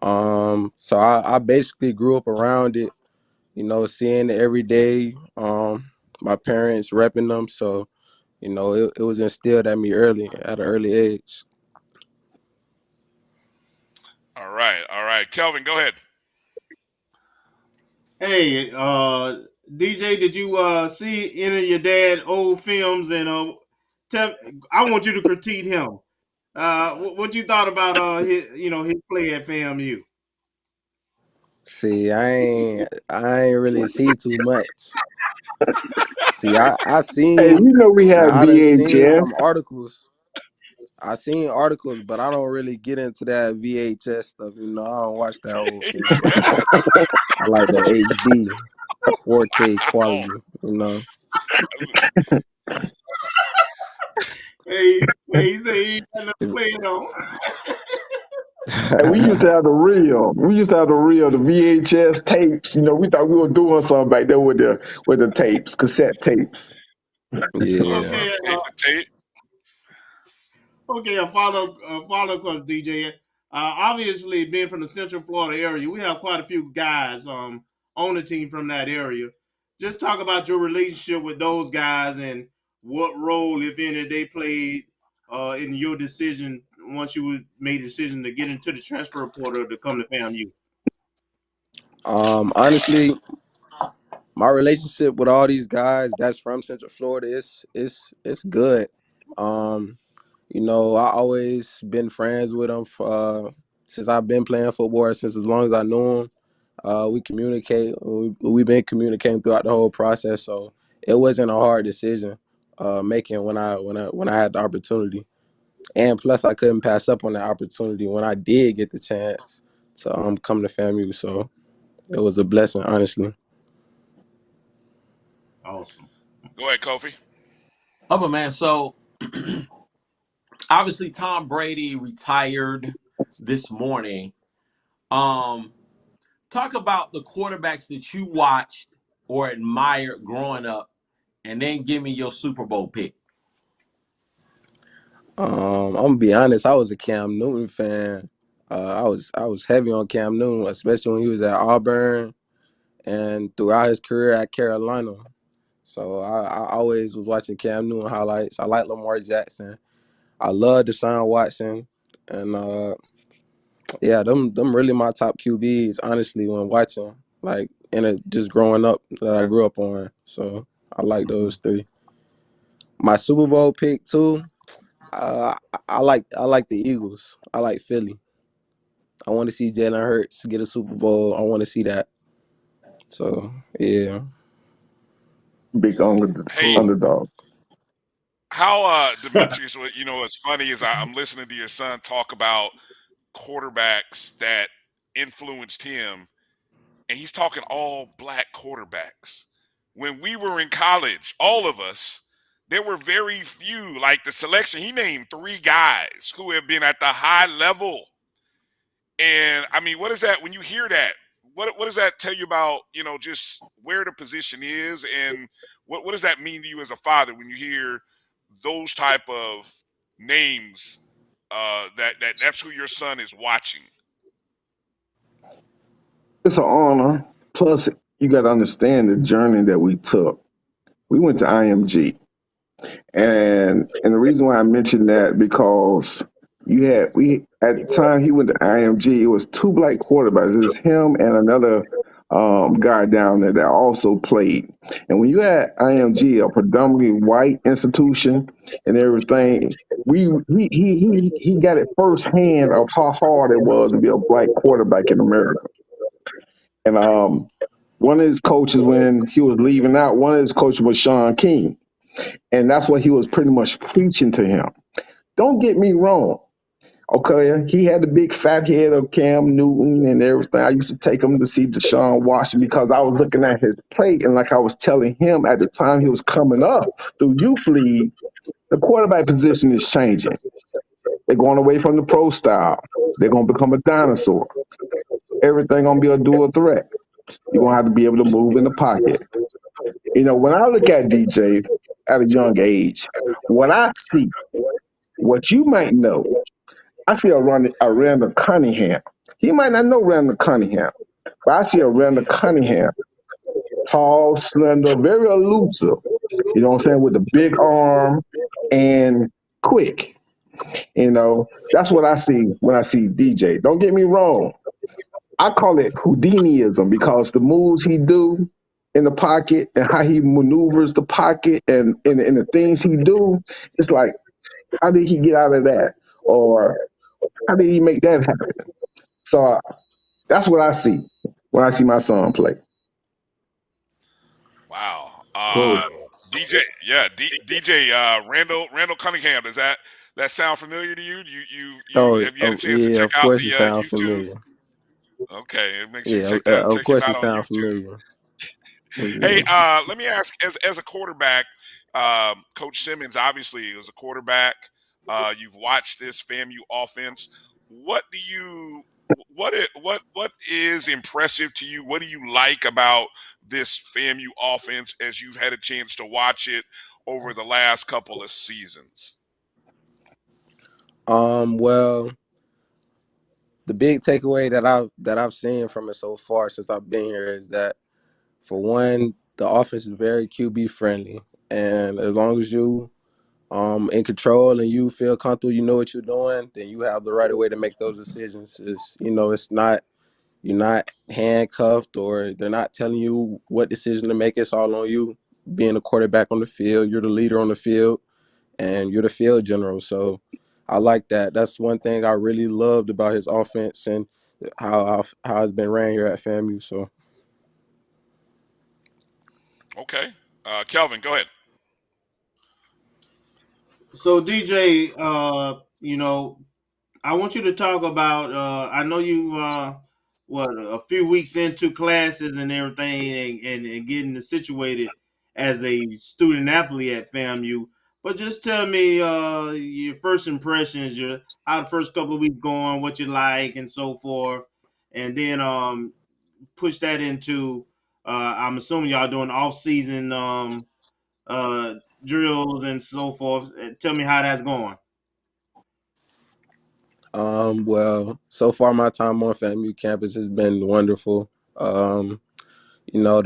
So I basically grew up around it, you know, seeing it every day. My parents repping them, so you know, it was instilled at me at an early age. All right. Kelvin, go ahead. Hey, DJ, did you see any of your dad old films? And I want you to critique him. What you thought about his play at FAMU? See, I ain't really see too much. See, I Hey, seen you know we have I done seen VHS. some articles. I seen articles, but I don't really get into that VHS stuff. You know, I don't watch that old film. I like the HD, 4K quality. You know. Hey, he said he ain't got no play it on. And we used to have the reel. We used to have the reel, the VHS tapes. You know, we thought we were doing something back there with the tapes, cassette tapes. Yeah. Okay, a follow up, DJ. Obviously, being from the Central Florida area, we have quite a few guys on the team from that area. Just talk about your relationship with those guys and what role, if any, they played in your decision once you made a decision to get into the transfer portal to come to FAMU. Honestly, my relationship with all these guys that's from Central Florida it's good. You know, I always been friends with them since I've been playing football, since as long as I knew them. We communicate. We've been communicating throughout the whole process, so it wasn't a hard decision making when I had the opportunity. And plus, I couldn't pass up on that opportunity when I did get the chance to come to FAMU. So it was a blessing, honestly. Awesome. Go ahead, Kofi. Oh, man. So obviously, Tom Brady retired this morning. Talk about the quarterbacks that you watched or admired growing up, and then give me your Super Bowl pick. I'm gonna be honest. I was a Cam Newton fan. I was heavy on Cam Newton, especially when he was at Auburn and throughout his career at Carolina. So I always was watching Cam Newton highlights. I like Lamar Jackson. I love Deshaun Watson, and yeah, them really my top QBs. Honestly, when watching, like just growing up that I grew up on. So I like those three. My Super Bowl pick too. I like the Eagles. I like Philly. I want to see Jalen Hurts get a Super Bowl. I want to see that. So yeah. Big Hey, underdog. how Demetrius? What's funny is I'm listening to your son talk about quarterbacks that influenced him, and he's talking all black quarterbacks. When we were in college, all of us, there were very few. Like the selection, he named 3 guys who have been at the high level. And I mean, what is that when you hear that? What does that tell you about, just where the position is, and what does that mean to you as a father when you hear those type of names, that's who your son is watching? It's an honor. Plus, you got to understand the journey that we took. We went to IMG. And the reason why I mentioned that because we at the time he went to IMG, it was 2 black quarterbacks. It was him and another guy down there that also played. And when you had IMG, a predominantly white institution and everything, he got it firsthand of how hard it was to be a black quarterback in America. And one of his coaches, when he was leaving out, one of his coaches was Sean King. And that's what he was pretty much preaching to him. Don't get me wrong. Okay, he had the big fat head of Cam Newton and everything. I used to take him to see Deshaun Watson because I was looking at his plate, and like I was telling him at the time he was coming up through youth league, the quarterback position is changing. They're going away from the pro style. They're going to become a dinosaur. Everything going to be a dual threat. You're going to have to be able to move in the pocket. When I look at DJ at a young age, what I see, what you might know, I see a Randall Cunningham. He might not know Randall Cunningham, but I see a Randall Cunningham, tall, slender, very elusive. You know what I'm saying? With a big arm and quick. That's what I see when I see DJ. Don't get me wrong. I call it Houdiniism because the moves he do in the pocket and how he maneuvers the pocket and the things he do, it's like, how did he get out of that? Or how did he make that happen? So that's what I see when I see my son play. Wow. Cool. DJ, yeah, DJ Randall Cunningham. Does that sound familiar to you? You have you had a chance to Yeah, check of out course the it sounds YouTube? familiar. Okay, make sure you Yeah, check of him course out it on sounds YouTube. familiar. Hey, Yeah. let me ask, as a quarterback, Coach Simmons obviously is a quarterback. You've watched this FAMU offense. What do you what is impressive to you? What do you like about this FAMU offense as you've had a chance to watch it over the last couple of seasons? Well, the big takeaway that I've seen from it so far since I've been here is that, for one, the offense is very QB friendly, and as long as you in control and you feel comfortable, you know what you're doing, then you have the right way to make those decisions. It's not, you're not handcuffed or they're not telling you what decision to make. It's all on you. Being a quarterback on the field, you're the leader on the field, and you're the field general. So I like that. That's one thing I really loved about his offense and how it's been ran here at FAMU. So Okay, Kelvin, go ahead. So DJ, I want you to talk about. I know you, a few weeks into classes and everything, and getting situated as a student athlete at FAMU. But just tell me your first impressions, how the first couple of weeks going, what you like, and so forth, and then push that into. I'm assuming y'all doing off season uh, drills and so forth. Tell me how that's going. well, so far my time on FAMU campus has been wonderful. The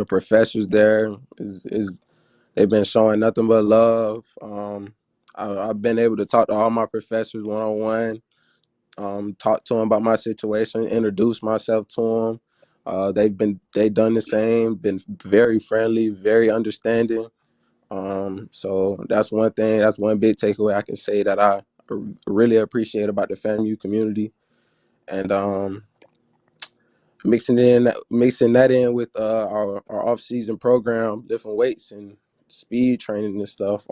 professors there is they've been showing nothing but love. I've been able to talk to all my professors one on one, talk to them about my situation, introduce myself to them. They done the same, been very friendly, very understanding. So that's one thing. That's one big takeaway I can say that I really appreciate about the FAMU community, and mixing that in with our off season program, lifting weights and speed training and stuff.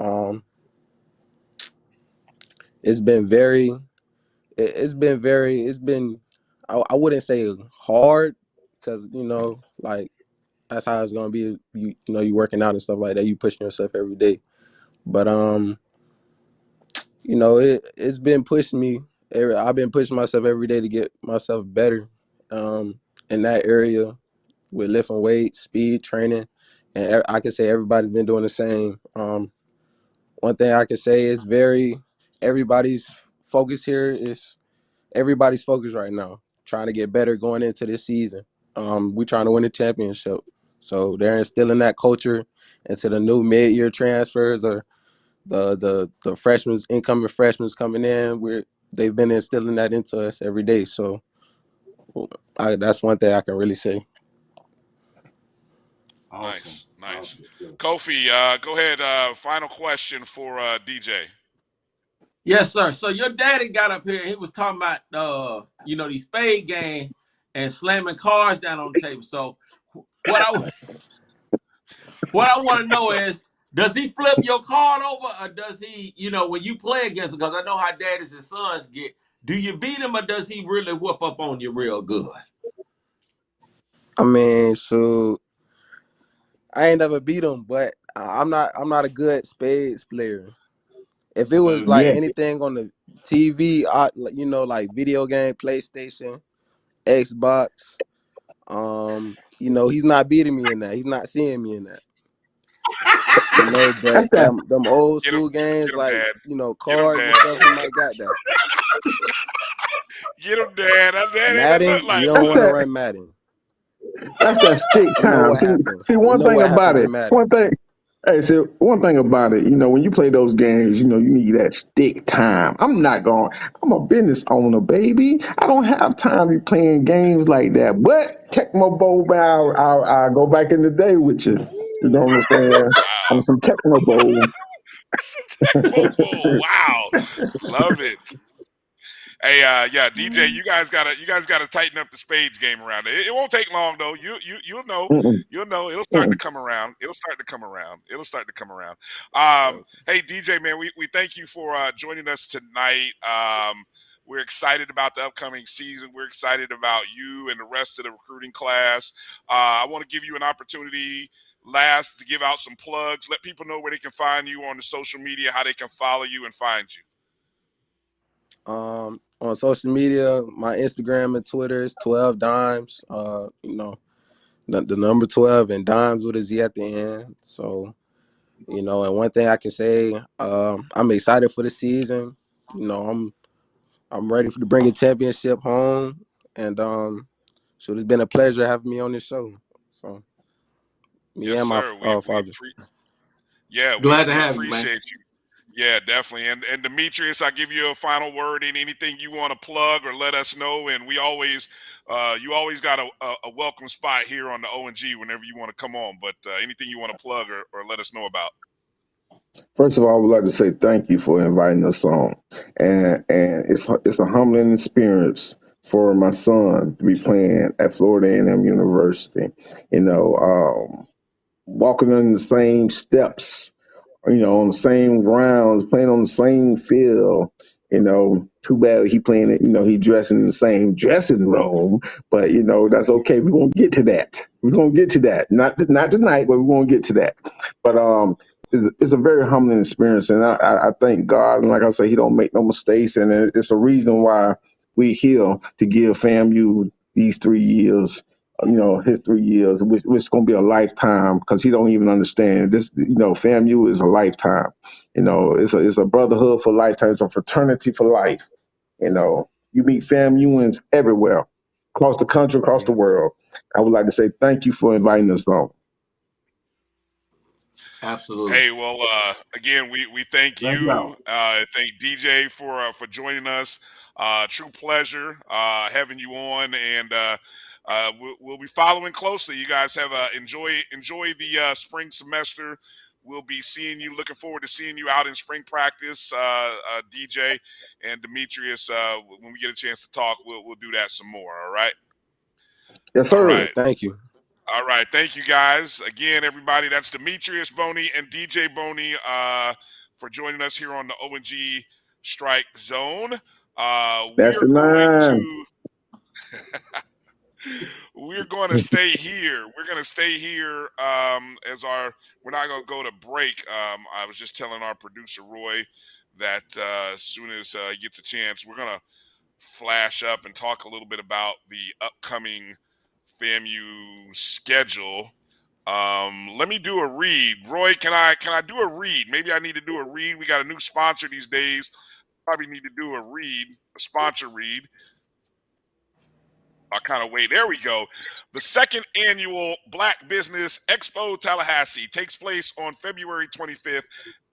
It's been very. It's been. I wouldn't say hard, because like that's how it's gonna be. You working out and stuff like that. You pushing yourself every day, but it's been pushing me. I've been pushing myself every day to get myself better, in that area with lifting weights, speed training, and I can say everybody's been doing the same. One thing I can say is everybody's focus here is everybody's focus right now, trying to get better going into this season. We're trying to win the championship, so they're instilling that culture into the new mid-year transfers or the freshmen, incoming freshmen coming in. They've been instilling that into us every day. So that's one thing I can really say. Awesome. Nice. Kofi, go ahead. Final question for DJ. Yes, sir. So your daddy got up here and he was talking about these spade game and slamming cards down on the table. So what I want to know is, does he flip your card over, or does he, when you play against him? Because I know how daddies and sons get. Do you beat him, or does he really whoop up on you real good? I mean, so I ain't never beat him, but I'm not a good spades player. If it was like anything on the TV, like video game, PlayStation, Xbox, he's not beating me in that. He's not seeing me in that. But them old school games, like cards and stuff, he might got that. Get him, Dad. Madden, you don't want to run Madden. That's that stick We know time. what happens. See, We one know thing what about happens it. in Madden. One thing about it, when you play those games, you need that stick time. I'm a business owner, baby. I don't have time to be playing games like that. But Tecmo Bowl, I'll go back in the day with you. You know what I'm saying? Wow. On some Tecmo Bowl. Tecmo Bowl. Wow. Love it. Hey, yeah, DJ, you guys gotta tighten up the spades game around it. It won't take long though. You'll know. You'll know. It'll start to come around. It'll start to come around. Hey, DJ, man, we thank you for joining us tonight. We're excited about the upcoming season. We're excited about you and the rest of the recruiting class. I want to give you an opportunity last to give out some plugs. Let people know where they can find you on the social media, how they can follow you and find you. On social media, my Instagram and Twitter is 12 Dimes. The number 12 and Dimes with a Z at the end. So, and one thing I can say, I'm excited for the season. I'm ready to bring a championship home, and so it's been a pleasure having me on this show. So, me and my father. Glad to We have you, man. appreciate you. Yeah, definitely. And Demetrius, I give you a final word in anything you want to plug or let us know. And we always, you always got a welcome spot here on the O&G whenever you want to come on. But anything you want to plug or let us know about. First of all, I would like to say thank you for inviting us on, and it's a humbling experience for my son to be playing at Florida A&M University. Walking in the same steps, on the same grounds, playing on the same field. Too bad he playing it. He dressing in the same dressing room, but that's okay. We're gonna get to that. We're gonna get to that. Not tonight, but we're gonna get to that. But it's a very humbling experience, and I thank God. And like I say, He don't make no mistakes, and it's a reason why we're here to give FAMU these 3 years. His 3 years, which is going to be a lifetime, because he don't even understand this. FAMU is a lifetime. It's a brotherhood for lifetime. It's a fraternity for life. You meet FAMUans everywhere, across the country, across the world. I would like to say thank you for inviting us on. Absolutely. Hey, well, again, we thank you. Thank DJ for joining us. True pleasure having you on, and we'll be following closely. You guys have enjoy the spring semester. We'll be seeing you. Looking forward to seeing you out in spring practice, DJ and Demetrius. When we get a chance to talk, we'll do that some more. All right. Yes, All sir. right. Thank you. All right. Thank you, guys. Again, everybody. That's Demetrius Boney and DJ Boney for joining us here on the ONG Strike Zone. That's the line. We're going to stay here. We're going to stay here we're not going to go to break. I was just telling our producer, Roy, that as soon as he gets a chance, we're going to flash up and talk a little bit about the upcoming FAMU schedule. Let me do a read. Roy, can I do a read? Maybe I need to do a read. We got a new sponsor these days. Probably need to do a sponsor read. I kind of wait. There we go. The second annual Black Business Expo Tallahassee takes place on February 25th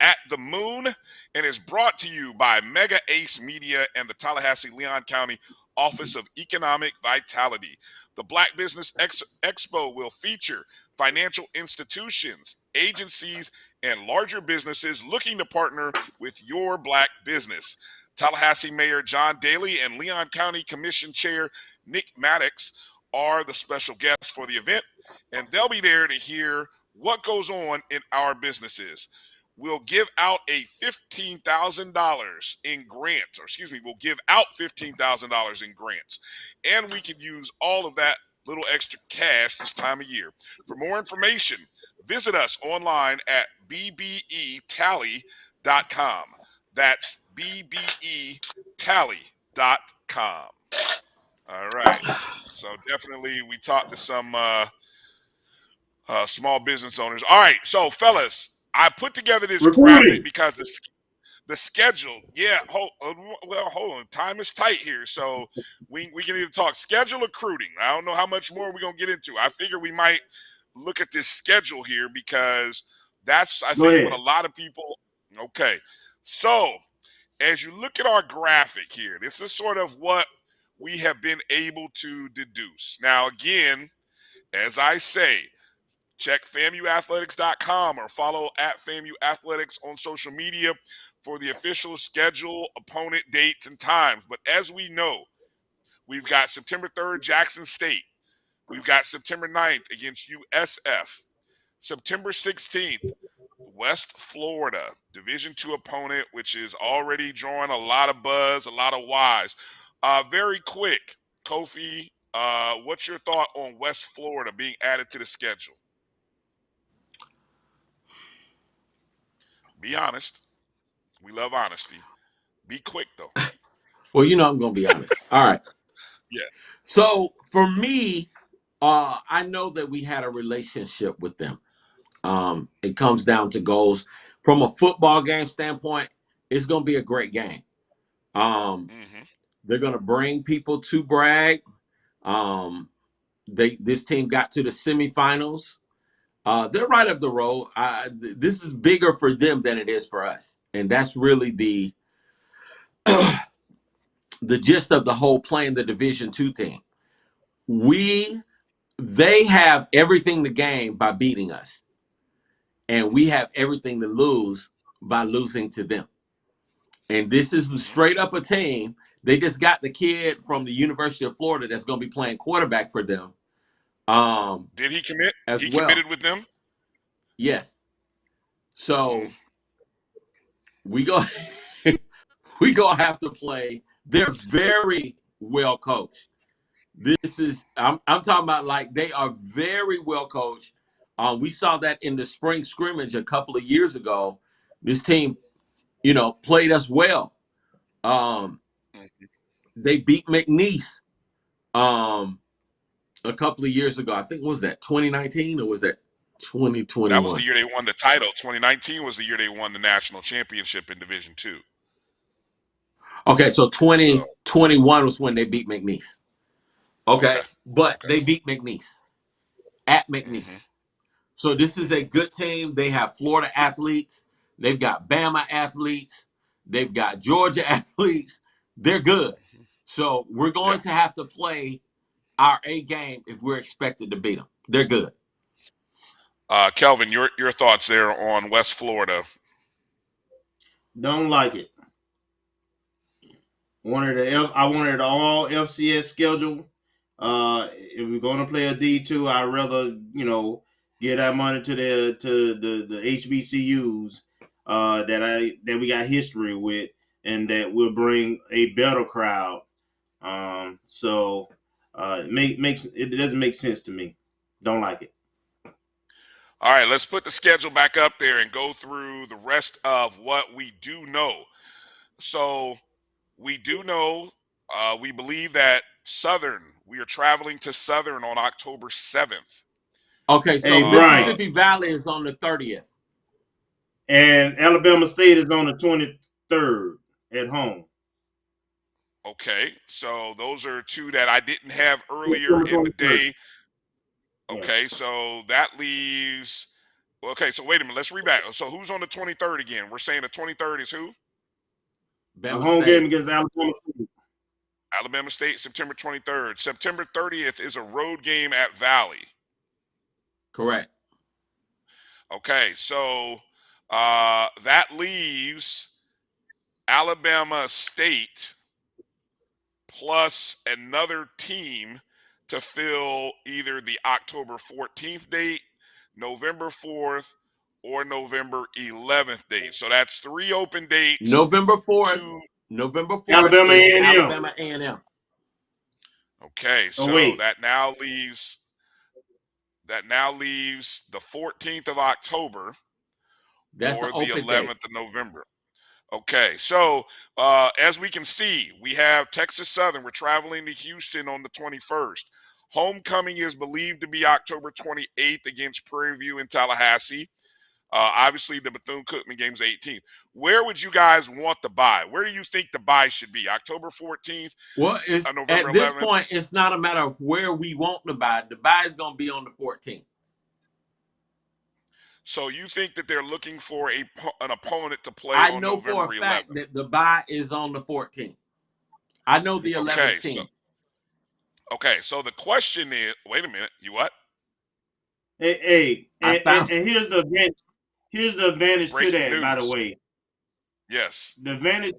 at the Moon and is brought to you by Mega Ace Media and the Tallahassee-Leon County Office of Economic Vitality. The Black Business Expo will feature financial institutions, agencies, and larger businesses looking to partner with your Black business. Tallahassee Mayor John Daly and Leon County Commission Chair Nick Maddox are the special guests for the event, and they'll be there to hear what goes on in our businesses. We'll give out $15,000 in grants, we'll give out $15,000 in grants, and we could use all of that little extra cash this time of year. For more information, visit us online at bbetally.com. That's bbetally.com. All right. So definitely we talked to some small business owners. All right. So, fellas, I put together this graphic because the schedule. Yeah. Hold on. Time is tight here. So we can either talk schedule or recruiting. I don't know how much more we're going to get into. I figure we might look at this schedule here because that's, I think, what a lot of people. Okay. So as you look at our graphic here, this is sort of what we have been able to deduce. Now, again, as I say, check FAMUathletics.com or follow at FAMU Athletics on social media for the official schedule, opponent dates, and times. But as we know, we've got September 3rd, Jackson State. We've got September 9th against USF. September 16th, West Florida, Division II opponent, which is already drawing a lot of buzz, a lot of Ys. Very quick, Kofi, what's your thought on West Florida being added to the schedule? Be honest. We love honesty. Be quick, though. Well, I'm going to be honest. All right. Yeah. So for me, I know that we had a relationship with them. It comes down to goals. From a football game standpoint, it's going to be a great game. They're going to bring people to brag. This team got to the semifinals. They're right up the road. This is bigger for them than it is for us. And that's really the gist of the whole playing the Division II team. They have everything to gain by beating us. And we have everything to lose by losing to them. And this is straight up a team. They just got the kid from the University of Florida that's going to be playing quarterback for them. Did he commit? He committed with them? Yes. So we gonna have to play. They're very well coached. I'm talking about like they are very well coached. We saw that in the spring scrimmage a couple of years ago. This team, played us well. They beat McNeese a couple of years ago. I think, was that 2019 or was that 2021? That was the year they won the title. 2019 was the year they won the national championship in Division II. Okay, so 2021 was when they beat McNeese. Okay. But they beat McNeese at McNeese. So this is a good team. They have Florida athletes. They've got Bama athletes. They've got Georgia athletes. They're good. So we're going to have to play our A game if we're expected to beat them. They're good. Kelvin, your thoughts there on West Florida? Don't like it. I wanted an all FCS schedule. If we're going to play a D2, I'd rather get our money to the HBCUs that we got history with, and that will bring a better crowd. It doesn't make sense to me. Don't like it. All right, let's put the schedule back up there and go through the rest of what we do know. So we do know, we believe that we are traveling to Southern on October 7th. Okay, so Hey, Mississippi Valley is on the 30th. And Alabama State is on the 23rd at home. Okay, so those are two that I didn't have earlier in the day. Okay, so that leaves. Okay, so wait a minute. Let's read back. So who's on the 23rd again? We're saying the 23rd is who? A home game against Alabama State. Alabama State, September 23rd. September 30th is a road game at Valley. Correct. Okay, so that leaves Alabama State plus another team to fill either the October 14th date, November 4th, or November 11th date. So that's 3 open dates. November 4th. November 4th. Alabama is A&M. Alabama A&M. Okay, so that now leaves the 14th of October That's or an the open 11th date. of November. Okay, so as we can see, we have Texas Southern. We're traveling to Houston on the 21st. Homecoming is believed to be October 28th against Prairie View in Tallahassee. Obviously, the Bethune-Cookman game's 18th. Where would you guys want the bye? Where do you think the bye should be? October 14th? Well, November at this 11th? point, it's not a matter of where we want the bye. The bye is going to be on the 14th. So you think that they're looking for an opponent to play I on know November for a 11th? fact that the bye is on the 14th. I know the 11th team. So the question is, wait a minute, you what? And here's the advantage. Here's the advantage to that, by the way. Yes. The advantage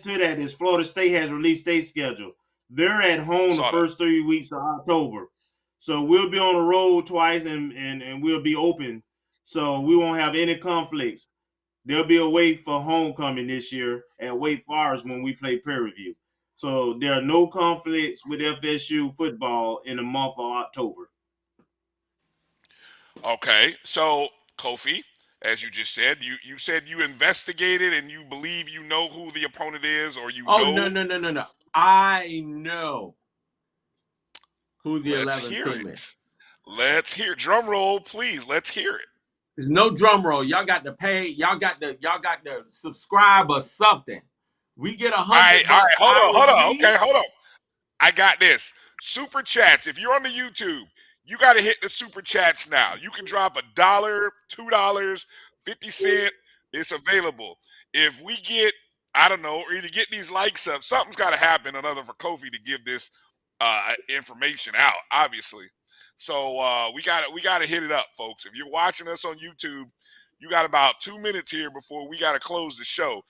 to that is Florida State has released their schedule. They're at home the first 3 weeks of October. So we'll be on the road twice and we'll be open. So we won't have any conflicts. There'll be a wait for homecoming this year at Wake Forest when we play Prairie View. So there are no conflicts with FSU football in the month of October. Okay, so Kofi, as you just said, you said you investigated and you believe you know who the opponent is, or you know. No. I know who the 11th team is. Let's hear. Drum roll, please. Let's hear it. There's no drum roll. Y'all got to pay. Y'all got to subscribe or something. We get $100. All right, hold on. Okay, hold on. I got this. Super chats. If you're on the YouTube, you got to hit the super chats now. You can drop $1, $2, 50 cents. It's available. If we get, I don't know, or either get these likes up, something's got to happen other for Kofi to give this information out, obviously. So we got to hit it up, folks. If you're watching us on YouTube, you got about 2 minutes here before we got to close the show.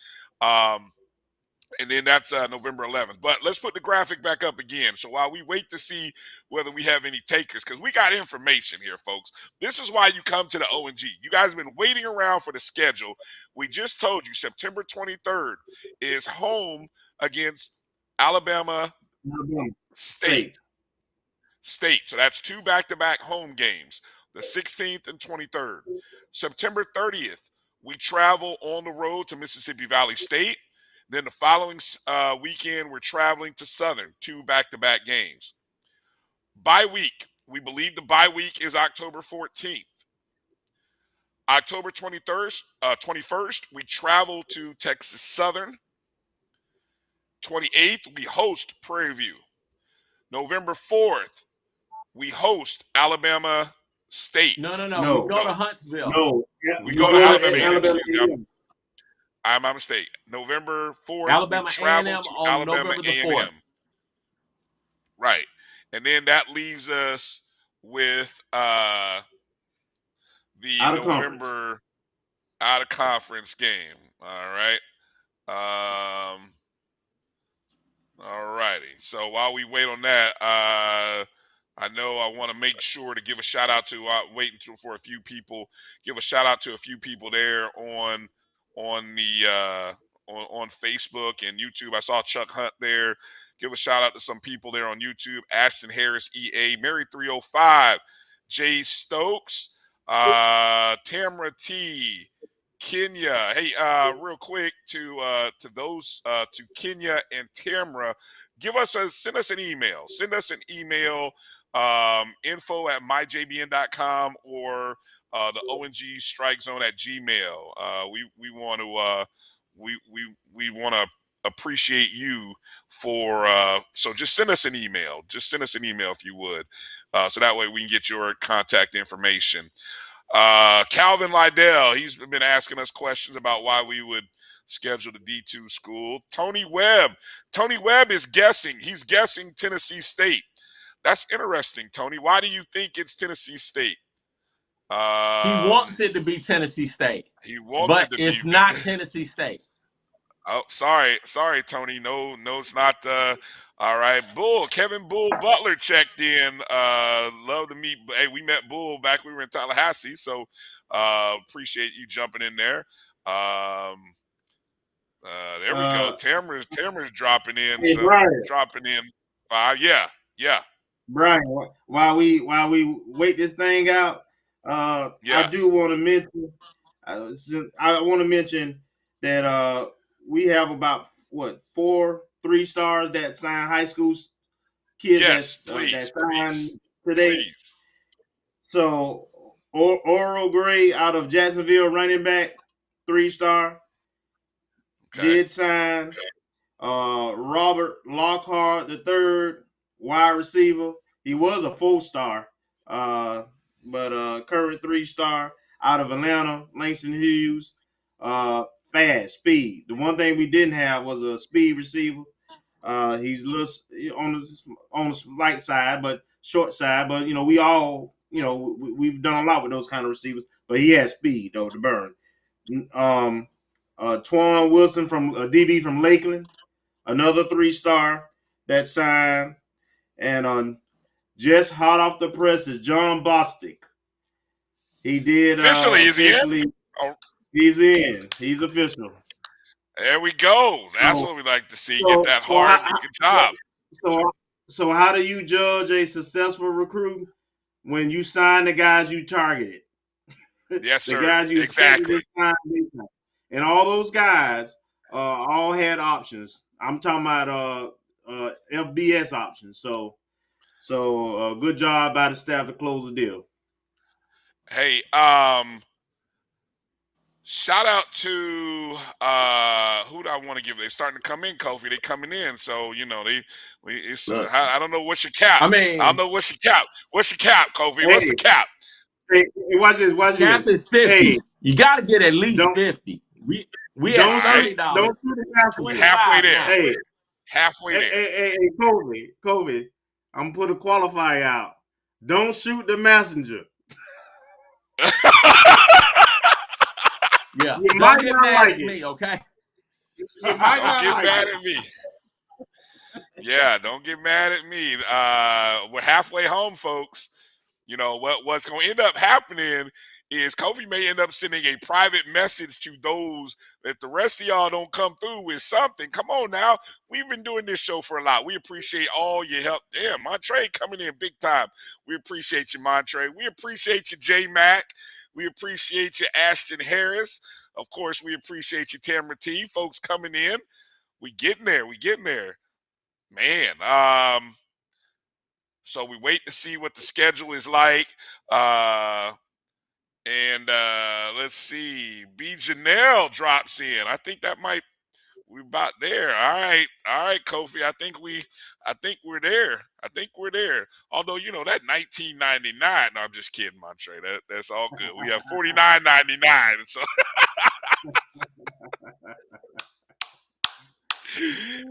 And then that's November 11th. But let's put the graphic back up again. So while we wait to see whether we have any takers, because we got information here, folks. This is why you come to the ONG. You guys have been waiting around for the schedule. We just told you September 23rd is home against Alabama State. So that's 2 back-to-back home games, the 16th and 23rd. September 30th, we travel on the road to Mississippi Valley State. Then the following weekend, we're traveling to Southern, 2 back-to-back games. Bye week, we believe the bye week is October 14th. October 21st, we travel to Texas Southern. 28th, we host Prairie View. November 4th, we host Alabama State. No. We go to Huntsville. No. We go to Alabama A&M. Alabama State. November 4th, Alabama we travel A&M to on Alabama November the A&M. 4th. Right. And then that leaves us with the Out of conference. November out of conference game. All right. All righty. So while we wait on that, I know I want to make sure to give a shout out to for a few people. Give a shout out to a few people there on the on Facebook and YouTube. I saw Chuck Hunt there. Give a shout out to some people there on YouTube. Ashton Harris, EA, Mary 305, Jay Stokes, Tamara T, Kenya. Hey, real quick to those to Kenya and Tamara, send us an email. Send us an email, info@myjbn.com or the ONG Strike Zone at Gmail. We want to we want to appreciate you for so just send us an email. Just send us an email if you would, so that way we can get your contact information. Calvin Lydell, he's been asking us questions about why we would schedule the D2 school. Tony Webb is guessing. He's guessing Tennessee State. That's interesting, Tony. Why do you think it's Tennessee State? He wants it to be Tennessee State. He wants but it to it's be. not Tennessee State. Oh, sorry, Tony. No, it's not. All right, Kevin Bull Butler checked in. Love to meet. Hey, we met Bull back when we were in Tallahassee, so appreciate you jumping in there. There we go. Tamara's dropping in. Hey, Brian. Dropping in 5. Yeah. Brian, while we wait this thing out, I do want to mention. I want to mention that we have about 4 3-stars that sign high school kids that signed today. Please. So Oral Gray out of Jacksonville, running back, 3-star, did sign. Robert Lockhart III, wide receiver. He was a 4-star, but current 3-star out of Atlanta. Langston Hughes, fast, speed. The one thing we didn't have was a speed receiver. He's on the light side, but short side. But we all, we've done a lot with those kind of receivers. But he has speed though to burn. Twan Wilson from a DB from Lakeland, another 3-star that signed, and just hot off the press is John Bostic. He did officially. Is he in? Oh. He's in. He's official. There we go. That's what we like to see. Get that hard. Good job. So how do you judge a successful recruit? When you sign the guys you targeted. Yes, sir. The guys you exactly. And all those guys all had options. I'm talking about FBS options. So good job by the staff to close the deal. Hey, shout out to who do I want to give? They're starting to come in, Kofi. They coming in, so I don't know what's your cap. I don't know what's your cap. What's your cap, Kofi? Hey, what's the cap? Hey, watch this. Cap is 50. Hey, you got to get at least 50. We at $30. Don't shoot the messenger. Halfway there. Hey, halfway there. Hey, Kobe. I'm gonna put a qualifier out. Don't shoot the messenger. Yeah, you don't get mad at me, okay? Don't get mad at me. Yeah, don't get mad at me. We're halfway home, folks. What's going to end up happening is Kofi may end up sending a private message to those that the rest of y'all don't come through with something. Come on now. We've been doing this show for a lot. We appreciate all your help. Damn, Montre coming in big time. We appreciate you, Montre. We appreciate you, J Mac. We appreciate you, Ashton Harris. Of course, we appreciate you, Tamara T. Folks coming in. We getting there. Man, so we wait to see what the schedule is like. And let's see. B. Janelle drops in. I think we're about there. All right, Kofi. I think we're there. Although that $19.99. No, I'm just kidding, Montre. That's all good. We have $49.99. So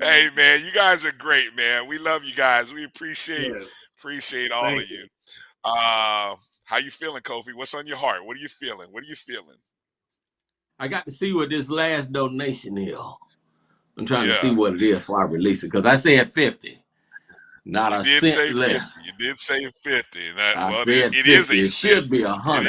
hey man, you guys are great, man. We love you guys. We appreciate Appreciate all Thank of you. you. How you feeling, Kofi? What's on your heart? What are you feeling? What are you feeling? I got to see what this last donation is. I'm trying to see Yeah. what it is before I release it because I said 50, not You a did cent say 50. less. You did say 50. That, I well, said it is 50. a It cent. should be It 100.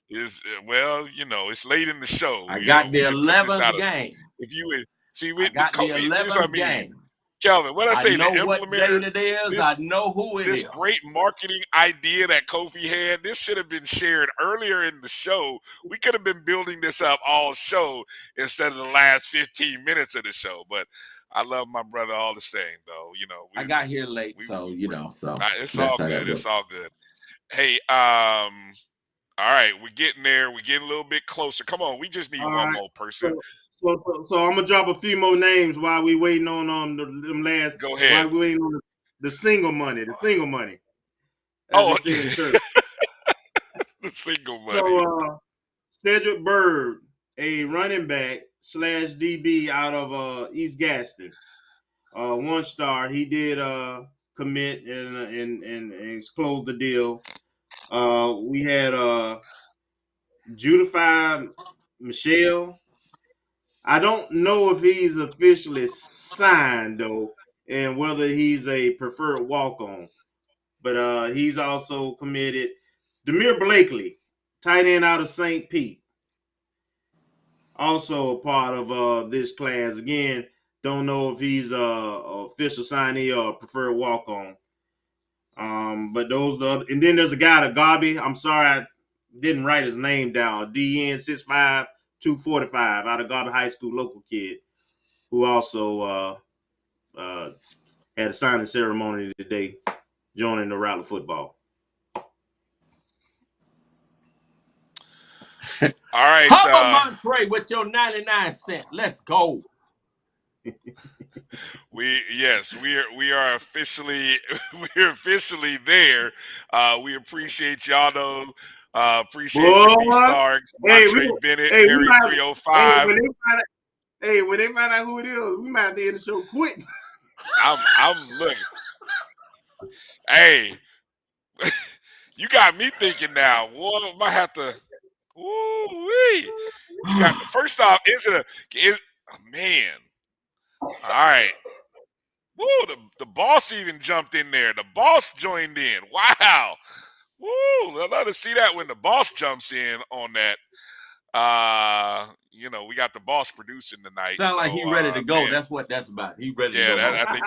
is well, it's late in the show. I got the We had put this out 11th of. game. If you would see, I with got the Kofi, see what I 11th mean, game. Kelvin. What I I say know to what implement date it is. I know who it this is. great marketing idea that Kofi had. This should have been shared earlier in the show. We could have been building this up all show instead of the last 15 minutes of the show. But I love my brother all the same, though. I got here late, so it's that's all how that good. It's works. all good. Hey, all right, we're getting there. We're getting a little bit closer. Come on, we just need All one right. more person. So I'm gonna drop a few more names while we waiting on them last. Go ahead. While we waiting on the single money. The single money. As Oh, they say in church. the single money. So Cedric Bird, a running back / DB out of East Gaston. 1 star. He did commit and closed the deal. We had Judify Michelle. I don't know if he's officially signed though, and whether he's a preferred walk-on. But he's also committed. Demir Blakely, tight end out of St. Pete, also a part of this class. Again, don't know if he's a official signee or a preferred walk-on. But those are, and then there's a guy at Garby. I'm sorry I didn't write his name down. DN 6'5", 245 out of Garby High School, local kid, who also had a signing ceremony today, joining the Rattler football. All right. Hubba Montre with your 99 cent. Let's go. We are officially there. We appreciate y'all though. Appreciate you, B Starks, Montre Bennett, Harry 305. When they find out who it is, we might have to end the show quick. I'm looking. Hey, you got me thinking now. Well, might have to. Ooh-wee. You got. First off, man? All right. Woo, the boss even jumped in there. The boss joined in. Wow. Woo, I love to see that when the boss jumps in on that. We got the boss producing tonight. Sound like he ready to go. Man. That's what that's about. He ready to go. I think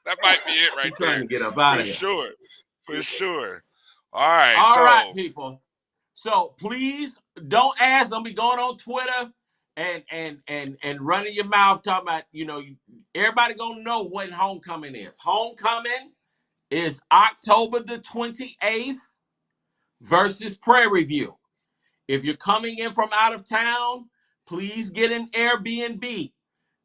that might be it right there. Trying to get up out of here. For sure. All right. All right, people. So please don't ask. Don't be going on Twitter and running your mouth talking about, everybody gonna know when homecoming is. Homecoming is October the 28th versus Prairie View. If you're coming in from out of town, please get an Airbnb.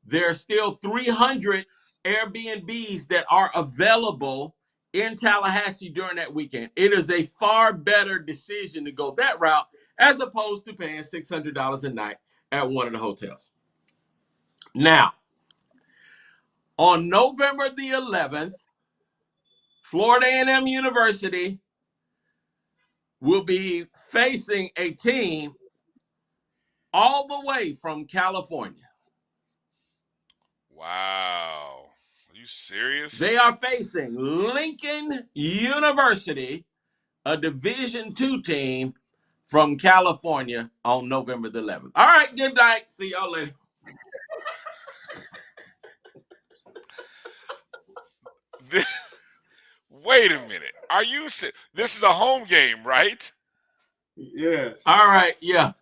There are still 300 Airbnbs that are available in Tallahassee during that weekend. It is a far better decision to go that route as opposed to paying $600 a night at one of the hotels. Now, on November the 11th, Florida A&M University will be facing a team all the way from California. Wow. Are you serious? They are facing Lincoln University, a Division II team from California on November the 11th. All right, good night. See y'all later. Wait a minute. This is a home game, right? Yes. All right, yeah.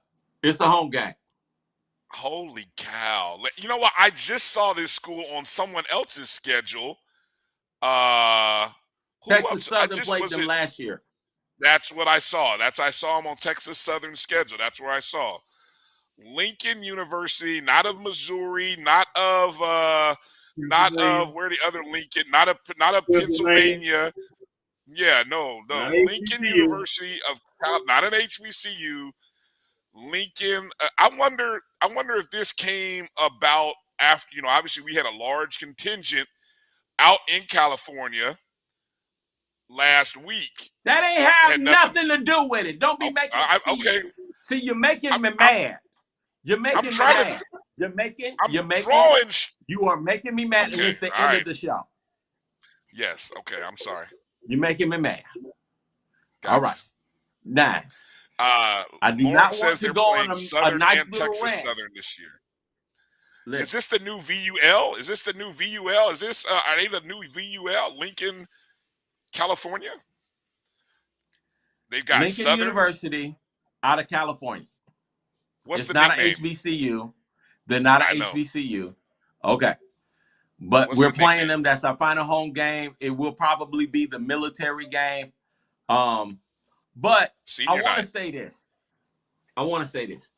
It's a home game. Holy cow. You know what? I just saw this school on someone else's schedule. Texas Southern played them last year. That's what I saw. I saw them on Texas Southern schedule. That's where I saw. Lincoln University, not of Missouri, not of where the other Lincoln, not of Pennsylvania. Yeah, no. Lincoln University not an HBCU. Lincoln. I wonder if this came about after. Obviously we had a large contingent out in California last week. That ain't have Had nothing. nothing to do with it. Don't be making okay. See, you're making me mad. You're making me trying to- mad. You're making drawing. You are making me mad, and Okay, it's the all end right. of the show. Yes. Okay. I'm sorry. You're making me mad. Gotcha. All right. 9. I do Lauren not says want to they're go playing on a Southern nice and little Texas rant. Southern this year. Listen. Is this the new VUL? Is this the new VUL? Is this are they the new VUL? Lincoln, California? They've got Lincoln Southern University out of California. What's it's the not nickname? an HBCU. They're not an HBCU. Okay. But What's we're the playing nickname? them. That's our final home game. It will probably be the military game. But Senior I want to night. say this.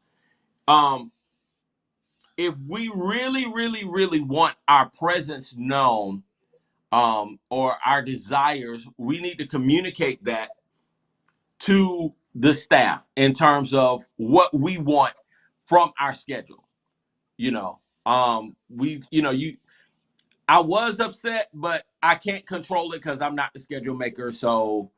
If we really, really, really want our presence known, or our desires, we need to communicate that to the staff in terms of what we want from our schedule. I was upset, but I can't control it because I'm not the schedule maker. So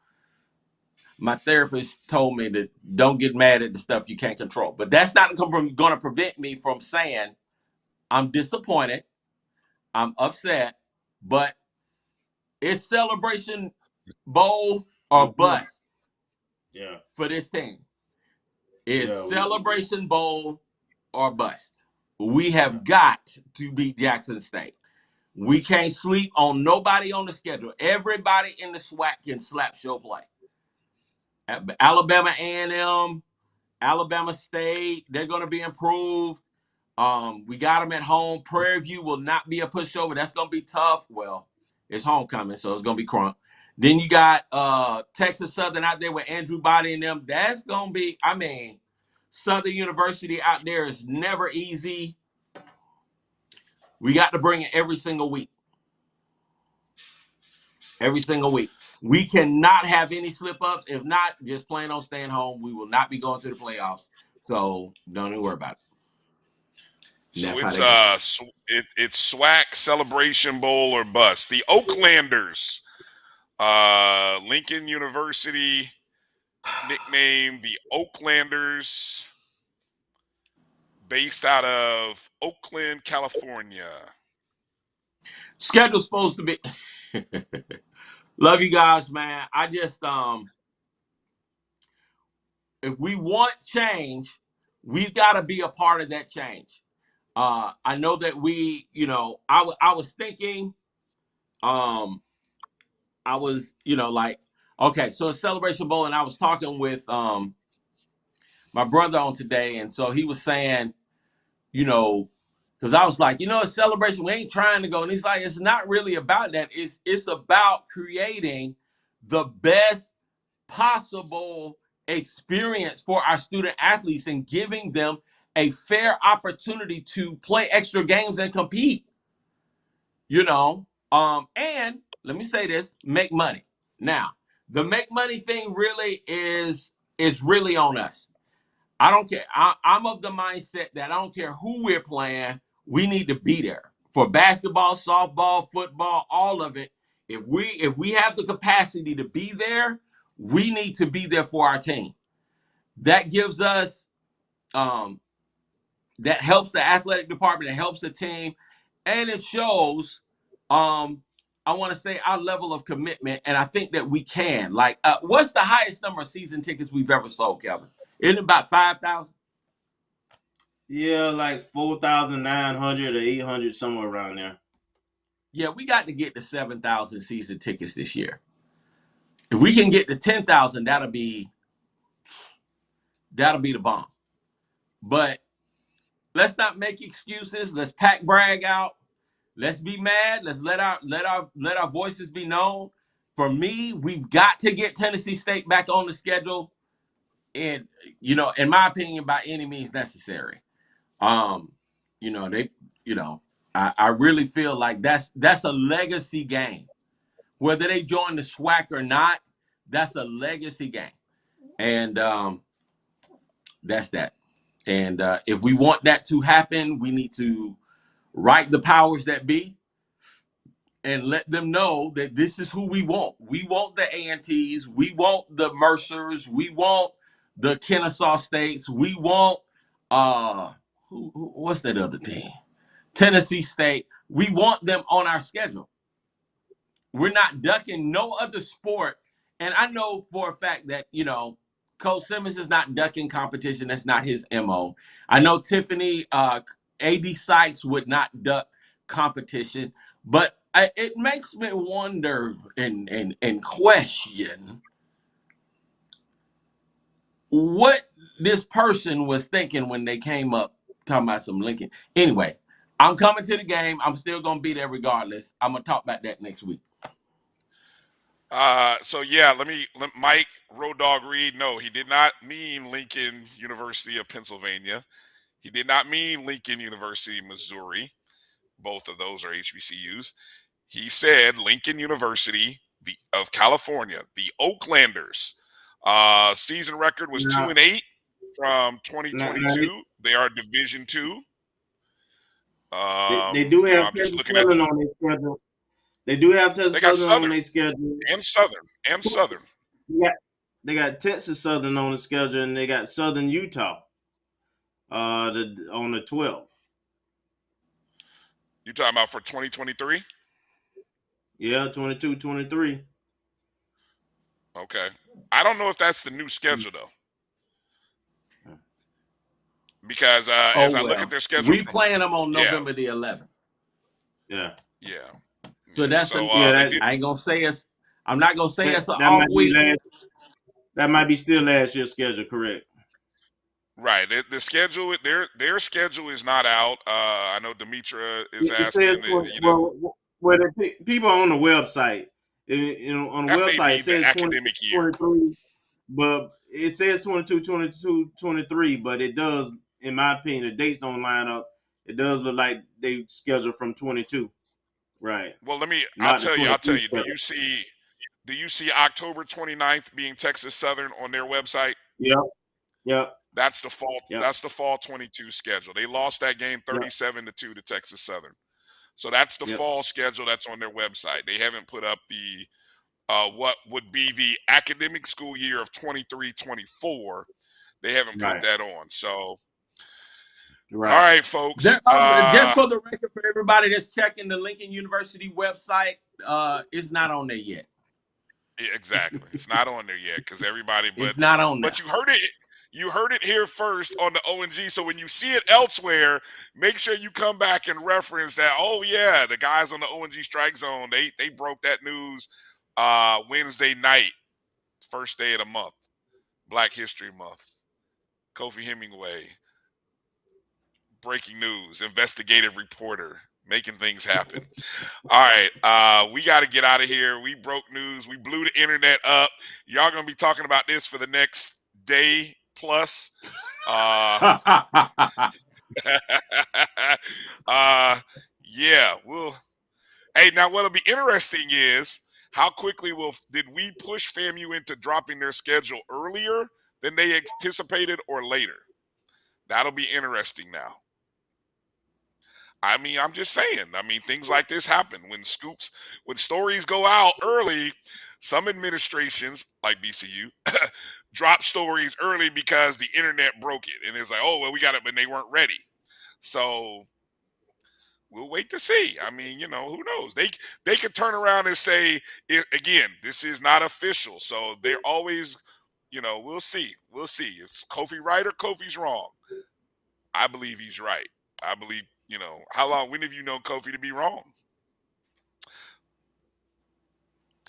my therapist told me that don't get mad at the stuff you can't control. But that's not going to prevent me from saying I'm disappointed, I'm upset, but it's Celebration Bowl or bust for this team. It's Celebration Bowl or bust. We have got to beat Jackson State. We can't sleep on nobody on the schedule. Everybody in the SWAC can slap show play. Alabama A&M, Alabama State, they're going to be improved. We got them at home. Prairie View will not be a pushover. That's going to be tough. Well, it's homecoming, so it's going to be crunk. Then you got Texas Southern out there with Andrew Body and them. That's going to be, Southern University out there is never easy. We got to bring it every single week. Every single week. We cannot have any slip-ups. If not, just plan on staying home. We will not be going to the playoffs. So don't even worry about it. So it's SWAC, Celebration Bowl or bust. The Oaklanders, Lincoln University, nicknamed the Oaklanders, based out of Oakland, California. Schedule's supposed to be. Love you guys, man. I just if we want change, we've got to be a part of that change. I know that I was thinking, okay, so it's Celebration Bowl, and I was talking with my brother on today, and so he was saying, because I was like, it's Celebration, we ain't trying to go, and he's like, it's not really about that. It's about creating the best possible experience for our student athletes and giving them a fair opportunity to play extra games and compete. And let me say this, make money. Now, the make money thing really is really on us. I don't care. I'm of the mindset that I don't care who we're playing, we need to be there. For basketball, softball, football, all of it. If we have the capacity to be there, we need to be there for our team. That gives us, that helps the athletic department, it helps the team, and it shows, I want to say, our level of commitment, and I think that we can. Like, what's the highest number of season tickets we've ever sold, Kevin? Isn't it about 5,000? Yeah, like 4,900 or 800, somewhere around there. Yeah, we got to get to 7,000 season tickets this year. If we can get to 10,000, that'll be the bomb. But let's not make excuses. Let's pack Bragg out. Let's be mad. Let's let our voices be known. For me, we've got to get Tennessee State back on the schedule, and in my opinion, by any means necessary. I really feel like that's a legacy game. Whether they join the SWAC or not, that's a legacy game, and that's that. And if we want that to happen, we need to right the powers that be and let them know that this is who we want. We want the A&Ts. We want the Mercers. We want the Kennesaw States. We want what's that other team? Tennessee State. We want them on our schedule. We're not ducking no other sport. And I know for a fact that, Coach Simmons is not ducking competition. That's not his MO. I know Tiffany, AD Sykes would not duck competition, but it makes me wonder and question what this person was thinking when they came up talking about some Lincoln. Anyway, I'm coming to the game. I'm still going to be there regardless. I'm going to talk about that next week. So yeah, let Mike Road Dog Reed. No, he did not mean Lincoln University of Pennsylvania. He did not mean Lincoln University, Missouri. Both of those are HBCUs. He said Lincoln University of California, the Oaklanders. Season record was 2-8 from 2022. They are Division II. They do have I'm just looking Southern on their schedule. They do have Texas Southern on their schedule. And Southern. They got Texas Southern on the schedule, and they got Southern Utah on the 12th. You talking about for 2023? Yeah, 22-23. Okay. I don't know if that's the new schedule, though. Because as I look at their schedule... We playing them on November the 11th. Yeah. Yeah. So that's I ain't gonna say it's. I'm not gonna say it's an off week. That might be still last year's schedule, correct? Right. The schedule, their schedule is not out. I know Demetra is asking. The people on the website, on the website it says academic year, 23, but it says 22, 22, 23. But it does, in my opinion, the dates don't line up. It does look like they scheduled from 22. Right. Well, I'll tell you. Do you see October 29th being Texas Southern on their website? Yep. That's the fall. Yep. That's the fall 22 schedule. They lost that game 37-2 to Texas Southern. So that's the fall schedule that's on their website. They haven't put up the what would be the academic school year of 23-24. They haven't put that on. So all right, folks. Just for the record, for everybody that's checking the Lincoln University website, it's not on there yet. Yeah, exactly. It's not on there yet because everybody. But it's not on there. But you heard it. You heard it here first on the ONG. So when you see it elsewhere, make sure you come back and reference that. Oh yeah, the guys on the ONG Strike Zone, they broke that news Wednesday night, first day of the month, Black History Month. Kofi Hemingway, breaking news, investigative reporter, making things happen. All right, we got to get out of here. We broke news. We blew the internet up. Y'all gonna be talking about this for the next day plus. Yeah, hey, now what'll be interesting is how quickly did we push FAMU into dropping their schedule earlier than they anticipated or later? That'll be interesting now. I mean, I'm just saying. I mean, things like this happen when stories go out early. Some administrations, like BCU, drop stories early because the internet broke it, and it's like, oh well, we got it, but they weren't ready. So we'll wait to see. I mean, who knows? They could turn around and say, again, this is not official. So they're always, we'll see. We'll see. Is Kofi right or Kofi's wrong? I believe he's right. I believe, when have you known Kofi to be wrong?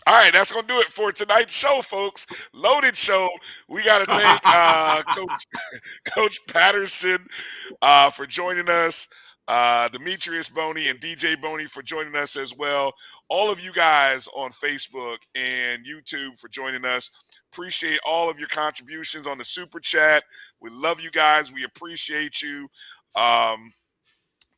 All right, that's going to do it for tonight's show, folks. Loaded show. We got to thank Coach Patterson for joining us, Demetrius Boney and DJ Boney for joining us as well. All of you guys on Facebook and YouTube for joining us. Appreciate all of your contributions on the Super Chat. We love you guys. We appreciate you.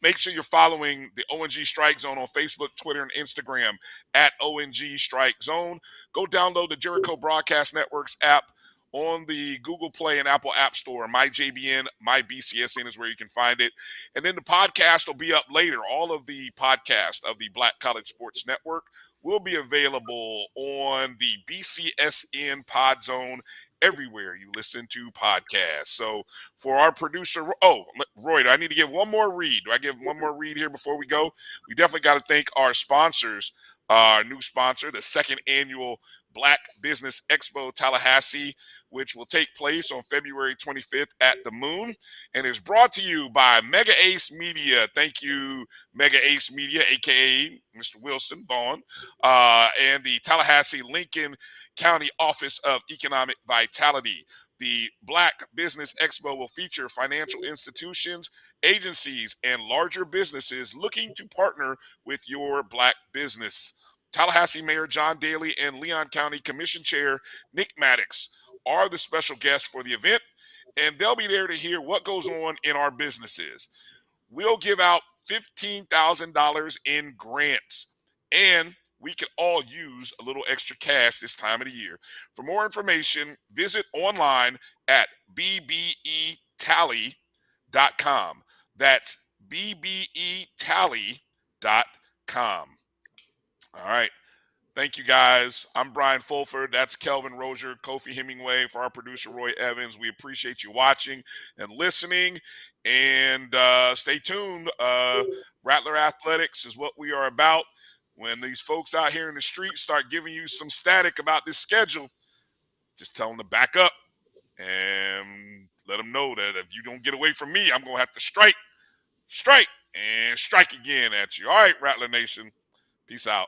Make sure you're following the ONG Strike Zone on Facebook, Twitter, and Instagram at ONG Strike Zone. Go download the Jericho Broadcast Network's app on the Google Play and Apple App Store. MyJBN, MyBCSN is where you can find it. And then the podcast will be up later. All of the podcasts of the Black College Sports Network will be available on the BCSN Pod Zone everywhere you listen to podcasts. So for our producer, Roy, do I need to give one more read? Do I give one more read here before we go? We definitely got to thank our sponsors, our new sponsor, the second annual Black Business Expo Tallahassee, which will take place on February 25th at the Moon, and is brought to you by Mega Ace Media. Thank you, Mega Ace Media, a.k.a. Mr. Wilson Vaughn, and the Tallahassee Lincoln County Office of Economic Vitality. The Black Business Expo will feature financial institutions, agencies, and larger businesses looking to partner with your Black business. Tallahassee Mayor John Daly and Leon County Commission Chair Nick Maddox are the special guests for the event, and they'll be there to hear what goes on in our businesses. We'll give out $15,000 in grants, and we can all use a little extra cash this time of the year. For more information, visit online at bbetally.com. That's bbetally.com. All right. Thank you, guys. I'm Brian Fulford. That's Kelvin Rozier, Kofi Hemingway. For our producer, Roy Evans, we appreciate you watching and listening. And stay tuned. Rattler Athletics is what we are about. When these folks out here in the street start giving you some static about this schedule, just tell them to back up and let them know that if you don't get away from me, I'm going to have to strike, and strike again at you. All right, Rattler Nation. Peace out.